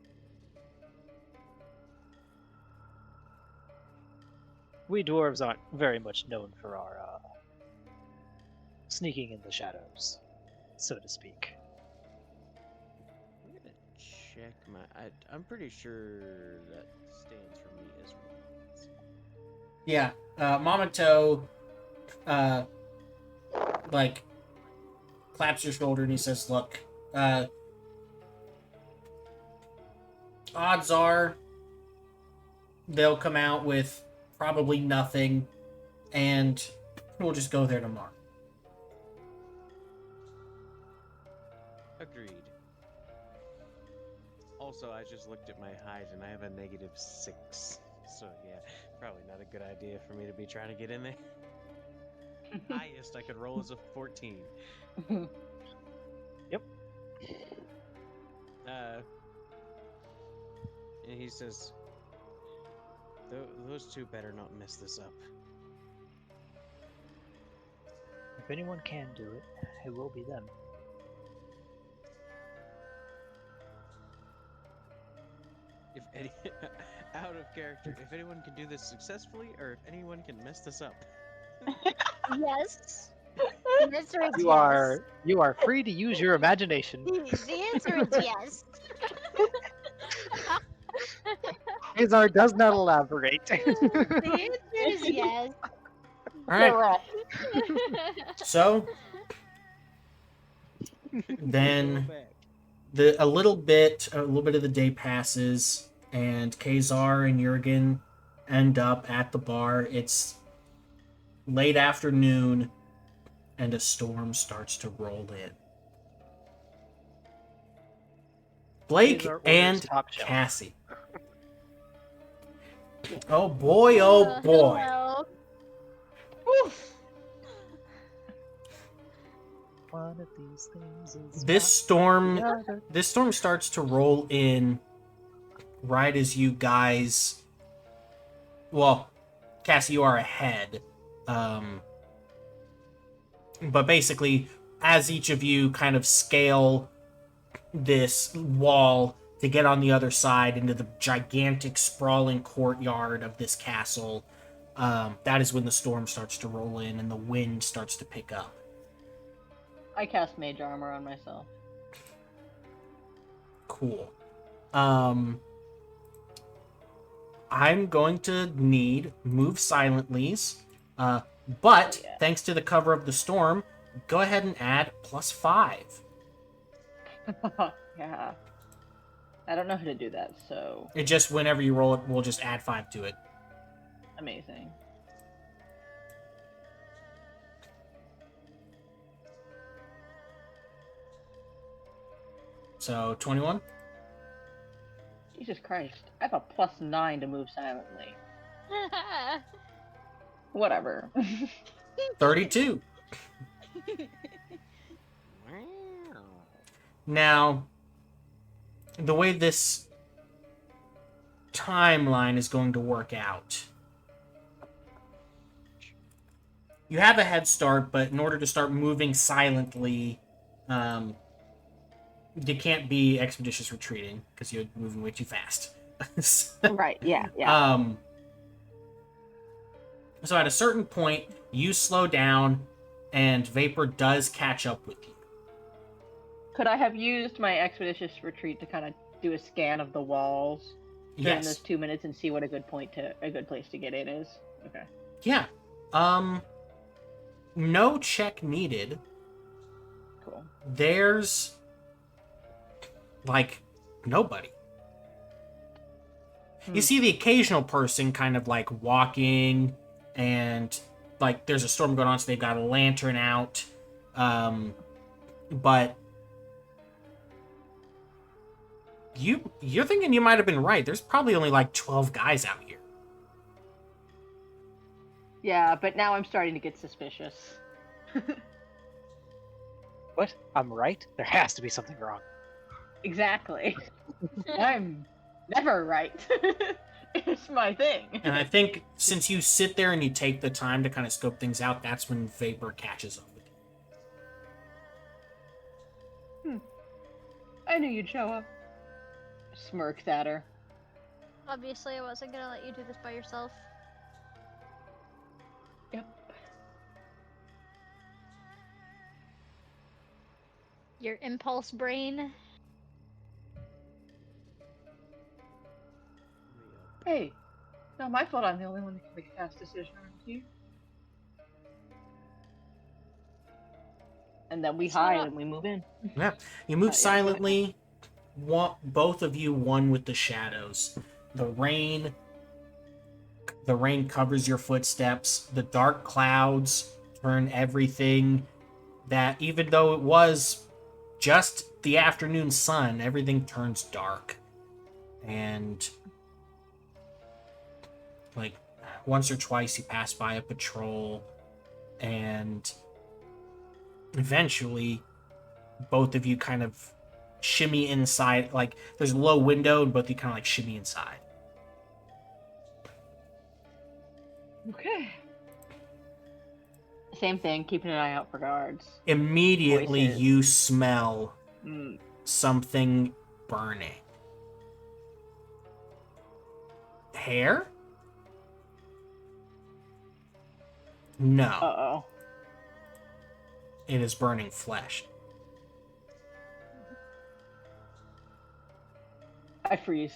We dwarves aren't very much known for our sneaking in the shadows, so to speak. check my. I'm pretty sure that stands for me as well. Yeah, Mamato, like, claps your shoulder and he says, "Look, odds are they'll come out with probably nothing, and we'll just go there tomorrow." Agreed. Also, I just looked at my height and I have a -6. So yeah, probably not a good idea for me to be trying to get in there. Highest I could roll is a 14. Yep. And he says, those two better not mess this up. If anyone can do it, it will be them. If any, out of character, if anyone can do this successfully, or if anyone can mess this up. Yes. The answer is You are free to use your imagination. The answer is yes. Azar does not elaborate. The answer is yes. All right. Correct. So then Go back. a little bit of the day passes, and Kazar and Jurgen end up at the bar. It's late afternoon, and a storm starts to roll in. Blake Kazar orders and top shelf. Cassie. Oh boy, oh boy. Hello. One of these things is This storm the other. this storm starts to roll in right as you guys, well, Cassie, you are ahead. But basically, as each of you kind of scale this wall to get on the other side into the gigantic sprawling courtyard of this castle, that is when the storm starts to roll in and the wind starts to pick up. I cast mage armor on myself. Cool. I'm going to need move silently's, but Yeah. thanks to the cover of the storm, go ahead and add +5. Yeah. I don't know how to do that, so It just, whenever you roll it, we'll just add 5 to it. amazing. So 21, Jesus Christ. I have a +9 to move silently. Whatever. 32. Wow. Now, the way this timeline is going to work out, you have a head start, but in order to start moving silently, you can't be expeditious retreating because you're moving way too fast. Right, yeah. So at a certain point, you slow down, and Vapor does catch up with you. Could I have used my expeditious retreat to kind of do a scan of the walls during Yes. those 2 minutes and see what a good place to get in is? Okay. Yeah. No check needed. Cool. There's like nobody. You see the occasional person kind of like walking, and like there's a storm going on, so they've got a lantern out. But you're thinking you might have been right. There's probably only like 12 guys out here. Yeah, but now I'm starting to get suspicious. What? I'm right? There has to be something wrong. Exactly. I'm never right. It's my thing. And I think since you sit there and you take the time to kind of scope things out, that's when Vapor catches up with you. I knew you'd show up. Smirks at her. Obviously, I wasn't gonna let you do this by yourself. Yep. Your impulse brain. Hey, not my fault I'm the only one that can make a fast decision around here. And then we It's not hide a- and we move in. Yeah, you move Yeah, go ahead. silently. Both of you, one with the shadows. The rain covers your footsteps. The dark clouds turn everything that, even though it was just the afternoon sun, everything turns dark. And like once or twice you pass by a patrol, and eventually both of you kind of shimmy inside. Like there's a low window and both of you kind of like shimmy inside. Okay. Same thing, keeping an eye out for guards. Immediately Voices. you smell Mm. something burning. Hair? No. Uh-oh. It is burning flesh. I freeze.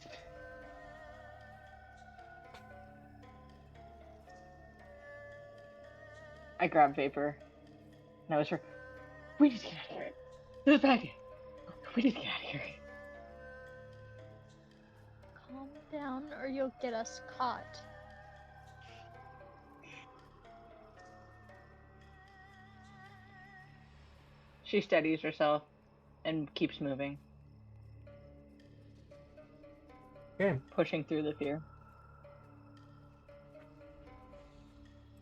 I grab Vapor. And I whisper, we need to get out of here. This is bad. We need to get out of here. Calm down or you'll get us caught. She steadies herself and keeps moving. Okay. Pushing through the fear.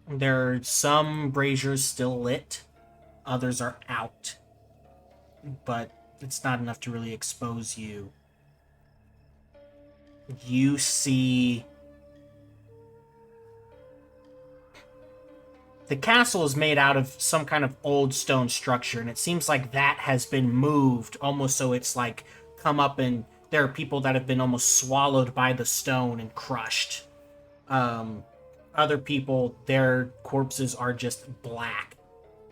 There are some braziers still lit. Others are out. But it's not enough to really expose you. You see... The castle is made out of some kind of old stone structure, and it seems like that has been moved, almost so it's like come up, and there are people that have been almost swallowed by the stone and crushed. Other people, their corpses are just black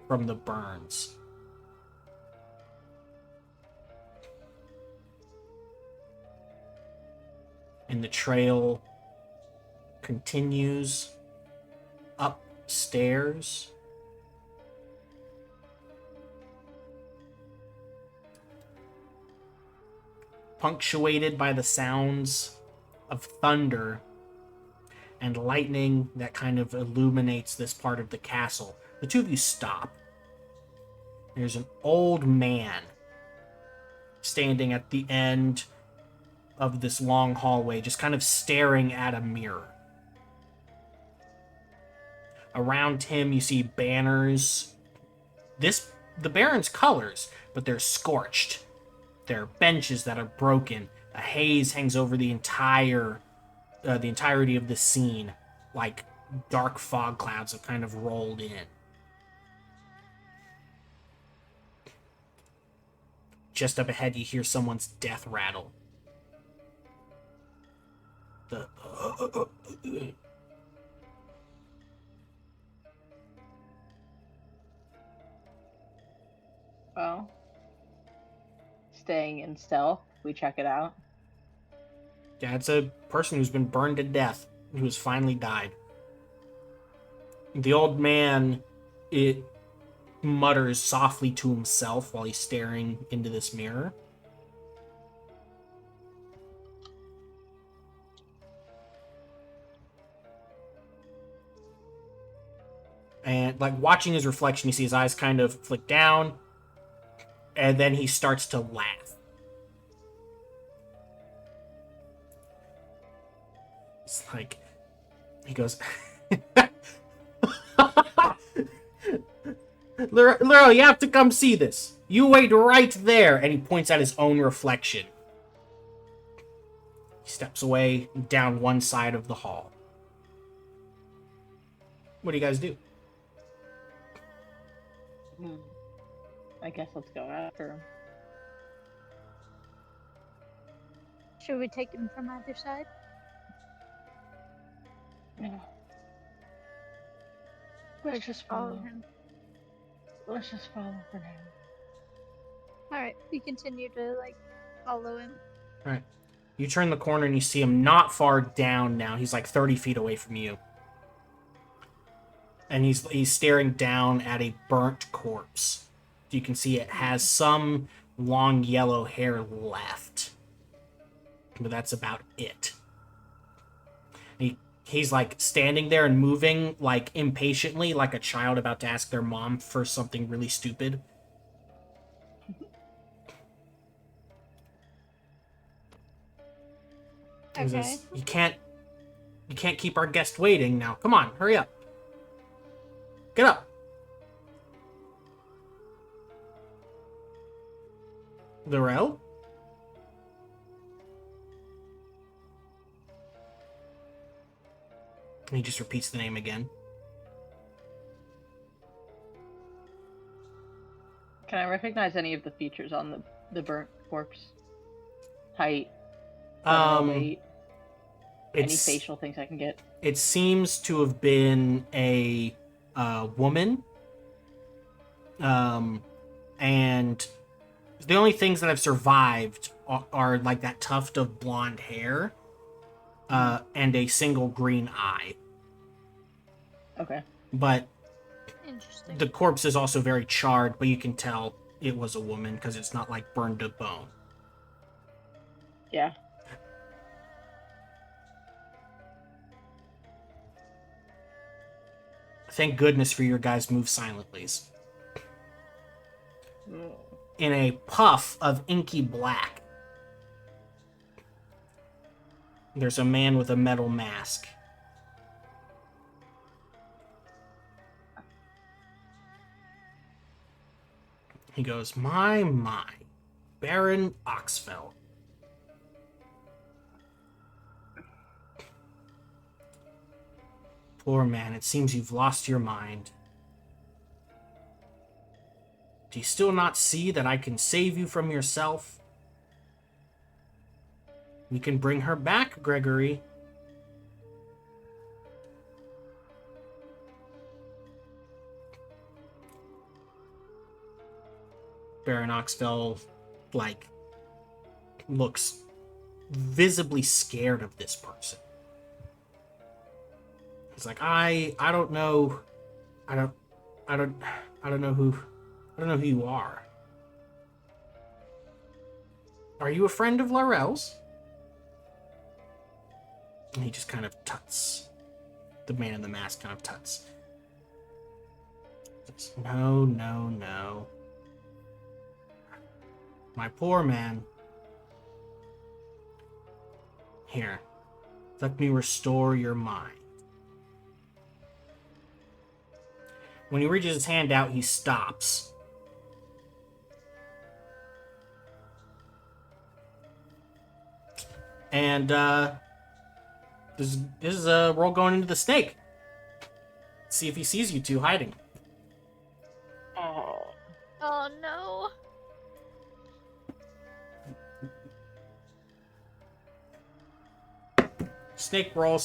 from the burns. And the trail continues upstairs. Punctuated by the sounds of thunder and lightning that kind of illuminates this part of the castle. The two of you stop. There's an old man standing at the end of this long hallway, just kind of staring at a mirror. Around him, you see banners. The Baron's colors, but they're scorched. There are benches that are broken. A haze hangs over the entirety of the scene, like dark fog clouds have kind of rolled in. Just up ahead, you hear someone's death rattle. Well, staying in stealth, we check it out. Yeah, it's a person who's been burned to death, who has finally died. The old man, it mutters softly to himself while he's staring into this mirror. And, like, watching his reflection, you see his eyes kind of flick down, and then he starts to laugh. It's like, he goes, Lero, you have to come see this. You wait right there. And he points at his own reflection. He steps away down one side of the hall. What do you guys do? I guess let's go after him. Should we take him from either side? Yeah. Let's just follow him. Let's just follow for now. Alright, we continue to, follow him. Alright. You turn the corner and you see him not far down now. He's like 30 feet away from you. And he's staring down at a burnt corpse. You can see it has some long yellow hair left. But that's about it. He's like standing there and moving like impatiently, like a child about to ask their mom for something really stupid. He says, you can't keep our guest waiting now. Come on, hurry up. Get up. Lorel? And he just repeats the name again. Can I recognize any of the features on the burnt corpse? Height, general weight, any facial things I can get? It seems to have been a woman. And the only things that have survived are like that tuft of blonde hair and a single green eye. Okay. But Interesting. the corpse is also very charred, but you can tell it was a woman because it's not like burned to bone. Yeah. Thank goodness for your guys' move silently. In a puff of inky black, there's a man with a metal mask. He goes, my, Baron Oxfell. Poor man, it seems you've lost your mind. Do you still not see that I can save you from yourself? We can bring her back, Gregory. Baron Oxfell, looks visibly scared of this person. He's like, I don't know. I don't know who you are. Are you a friend of Laurel's? And he just kind of tuts. The man in the mask kind of tuts. No. My poor man. Here, let me restore your mind. When he reaches his hand out, he stops. And this is a roll going into the snake. See if he sees you two hiding. Oh no. Snake roll.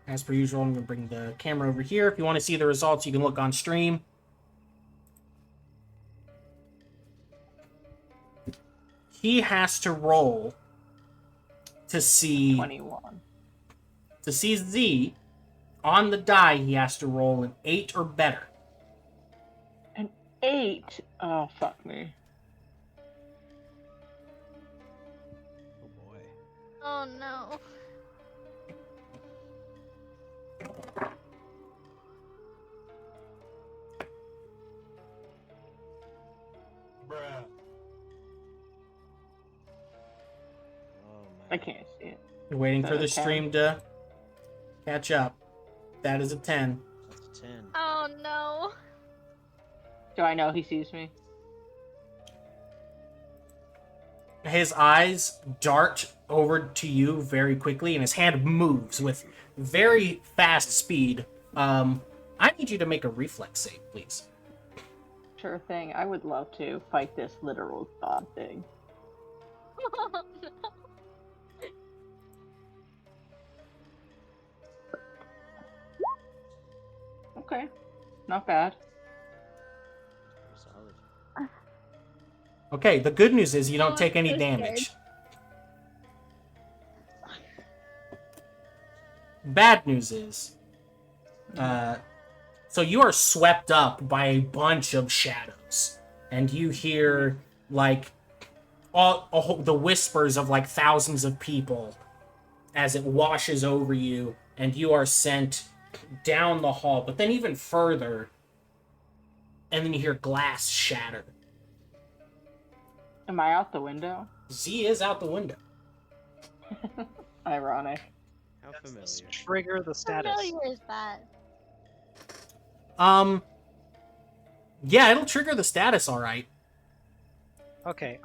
As per usual, I'm going to bring the camera over here. If you want to see the results, you can look on stream. He has to roll to see 21. To see Z on the die. He has to roll an 8 or better. An 8? Oh, fuck me. Oh boy. Oh no. Oh man. I can't see it. You're waiting Is for that the a 10? stream to catch up. That is a 10. That's a 10. Oh no. Do I know he sees me? His eyes dart over to you very quickly, and his hand moves with very fast speed. I need you to make a reflex save, please. Sure thing. I would love to fight this literal god thing. Oh no. Okay. Not bad. Pretty solid. Okay, the good news is you don't Oh, take I'm any so scared. damage. Bad news is, so you are swept up by a bunch of shadows, and you hear like the whispers of like thousands of people as it washes over you, and you are sent down the hall, but then even further, and then you hear glass shatter. Am I out the window? Z is out the window. Ironic. How Does this familiar. trigger the status? familiar is that? Yeah, it'll trigger the status, all right. Okay,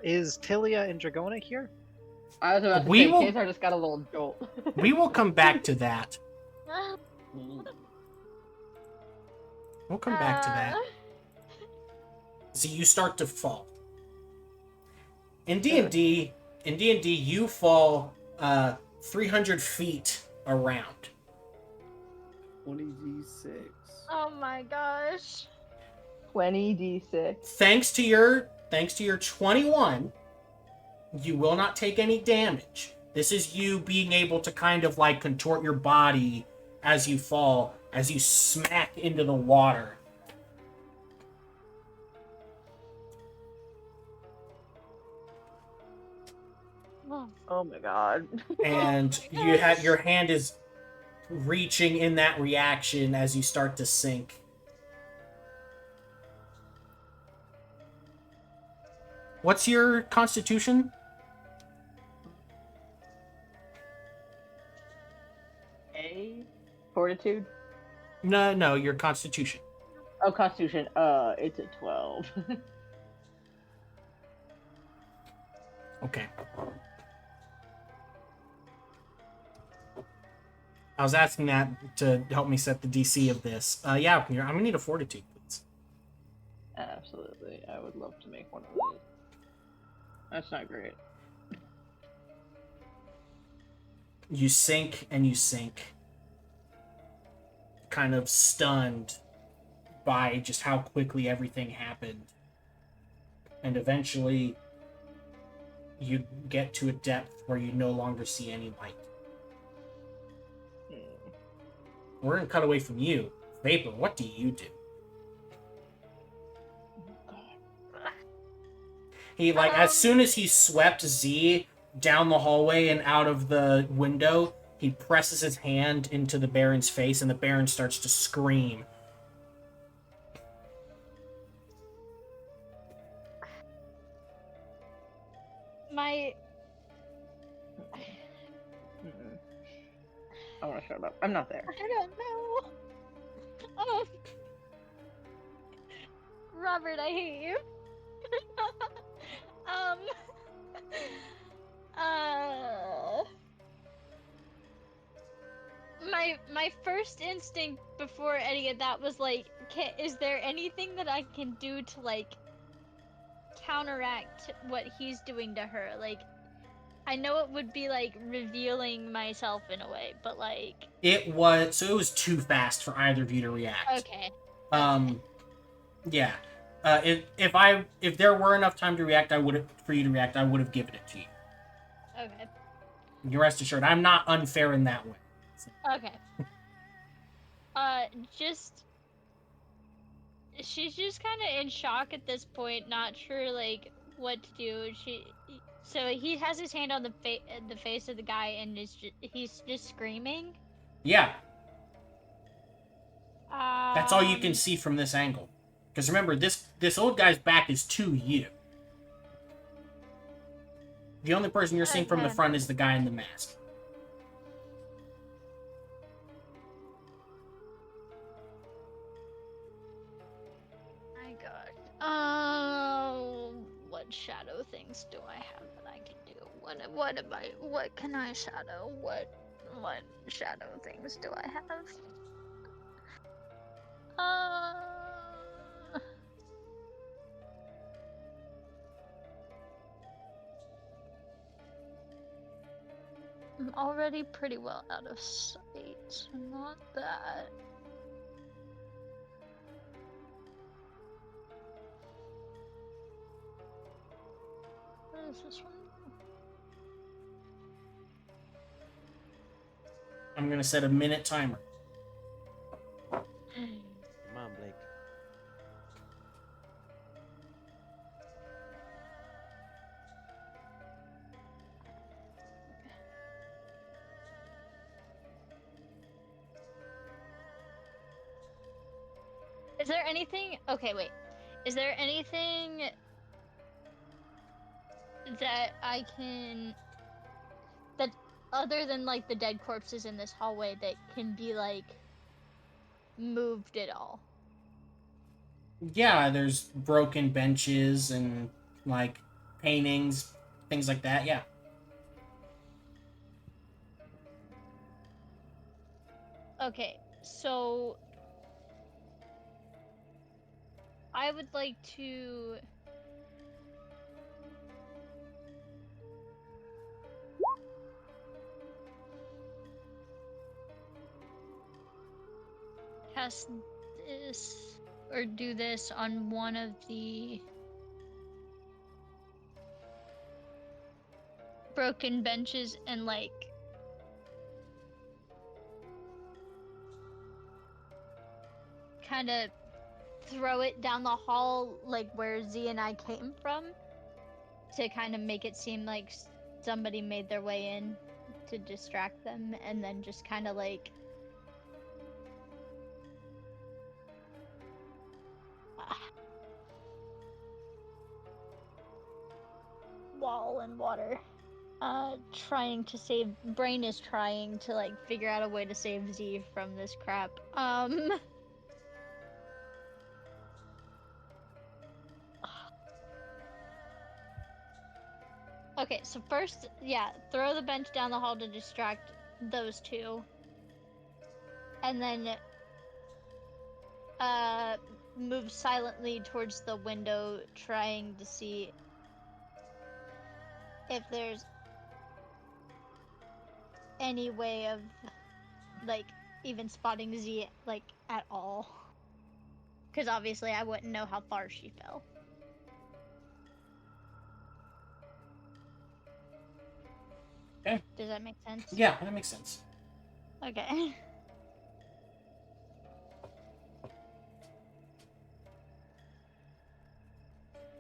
is Tilia and Dragona here? I was about to We say, will- Kazar just got a little jolt. We will come back to that. We'll come back to that. Z, you start to fall. In D&D, you fall 300 feet around. 20d6. Oh my gosh. 20d6. Thanks to your 21, you will not take any damage. This is you being able to kind of like contort your body as you fall, as you smack into the water. Oh my god. And you have your hand is reaching in that reaction as you start to sink. What's your constitution? A? Fortitude? No, your constitution. Oh, Constitution. It's a 12. Okay. I was asking that to help me set the DC of this. Yeah, I'm gonna need a fortitude, please. Absolutely. I would love to make one of those. That's not great. You sink and you sink, kind of stunned by just how quickly everything happened. And eventually, you get to a depth where you no longer see any light. We're gonna cut away from you. Vapor, what do you do? He, like, as soon as he swept Z down the hallway and out of the window, he presses his hand into the Baron's face, and the Baron starts to scream. My I want to shut up. I'm not there. I don't know. Oh. Robert, I hate you. um. My first instinct before any of that was like, is there anything that I can do to like counteract what he's doing to her? Like, I know it would be like revealing myself in a way, but like It was too fast for either of you to react. okay. Yeah. If there were enough time to react, I would have given it to you. Okay. You rest assured, I'm not unfair in that way. Okay. She's just kind of in shock at this point, not sure like what to do. So he has his hand on the face of the guy, and he's just screaming. Yeah. That's all you can Um, see from this angle. Because remember, this old guy's back is to you. The only person you're seeing from the Okay. front is the guy in the mask. My God. Oh, what shadow things do I have that I can do? What can I shadow? What shadow things do I have? I'm already pretty well out of sight, so not that. does this one do? I'm gonna set a minute timer. Come on, Blake. Is there anything? Okay, wait. Is there anything that I can that other than like the dead corpses in this hallway that can be like moved at all? Yeah, there's broken benches and like paintings, things like that. Yeah. Okay, so I would like to cast this or do this on one of the broken benches and like kind of throw it down the hall like where Z and I came from to kind of make it seem like somebody made their way in to distract them, and then just kind of like wall and water. Trying to save. Brain is trying to like figure out a way to save Z from this crap. Okay, so first, yeah, throw the bench down the hall to distract those two. And then, move silently towards the window, trying to see if there's any way of, like, even spotting Z, like, at all. Because obviously I wouldn't know how far she fell. Okay. Does that make sense? Yeah, that makes sense. Okay.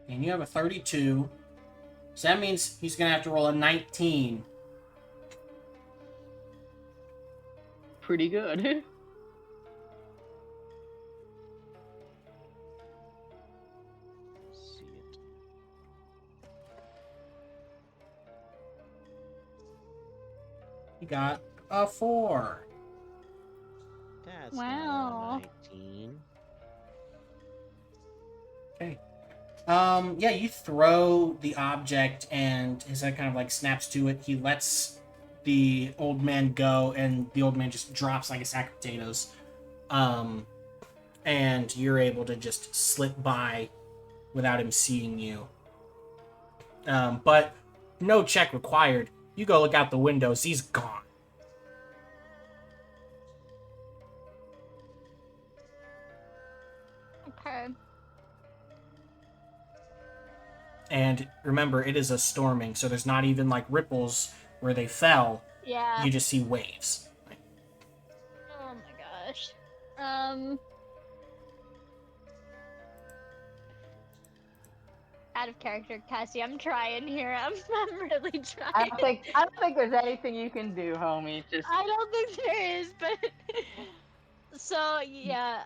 And you have a 32. So that means he's gonna have to roll a 19. Pretty good. See it. He got a 4. That's Wow. not a 19. Okay. Yeah, you throw the object and his head kind of like snaps to it. He lets the old man go and the old man just drops like a sack of potatoes. And you're able to just slip by without him seeing you. But no check required. You go look out the windows. He's gone. Okay. And remember, it is a storming, so there's not even like ripples where they fell. Yeah. You just see waves. Oh my gosh. Out of character, Cassie. I'm trying here. I'm really trying. I don't think there's anything you can do, homie. Just I don't think there is, but so yeah,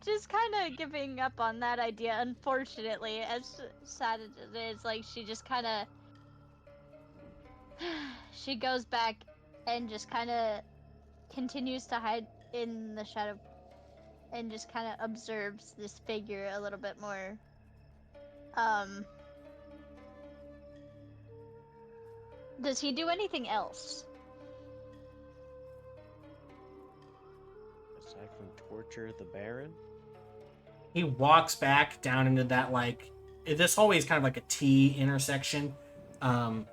just kind of giving up on that idea. Unfortunately, as sad as it is, like she just kind of she goes back and just kind of continues to hide in the shadow and just kind of observes this figure a little bit more. Does he do anything else? Aside from torture the Baron? He walks back down into that like this hallway is kind of like a T intersection, and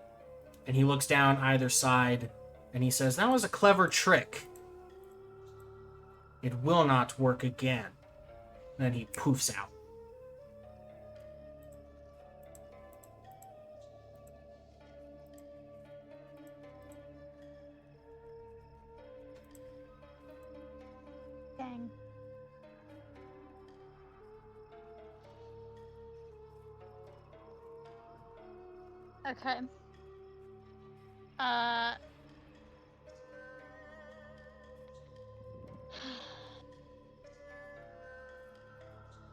he looks down either side, and he says, "That was a clever trick. It will not work again." And then he poofs out. Okay. Uh.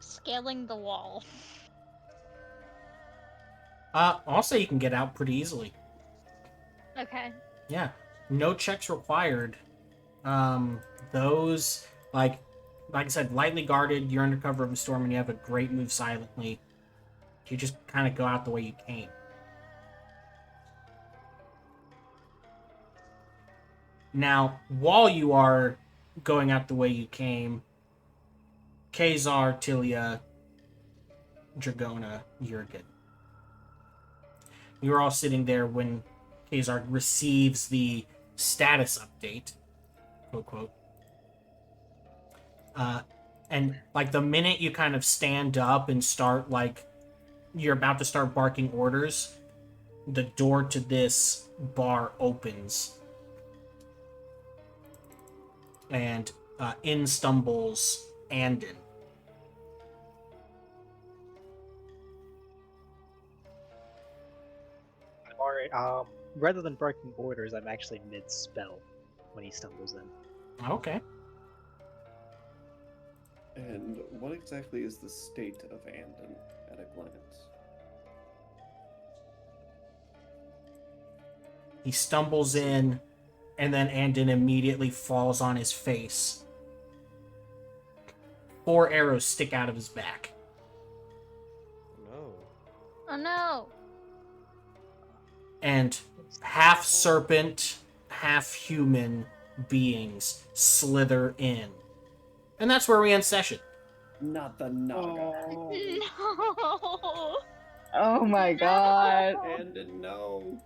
Scaling the wall. I'll say you can get out pretty easily. Okay. Yeah, no checks required. Those like I said, lightly guarded. You're under cover of a storm, and you have a great move silently. You just kind of go out the way you came. Now, while you are going out the way you came, Kazar, Tilia, Dragona, Jurgen. You're all sitting there when Kazar receives the status update, quote, quote. And, like, the minute you kind of stand up and start, like, you're about to start barking orders, the door to this bar opens. And in stumbles Andon. I'm alright. Rather than barking orders, I'm actually mid-spell when he stumbles in. Okay. And what exactly is the state of Andon at a glance? He stumbles in, and then Andon immediately falls on his face. 4 arrows stick out of his back. No. Oh no. And half serpent, half human beings slither in. And that's where we end session. Not the Naga. Oh, No. oh my god. Andon, no.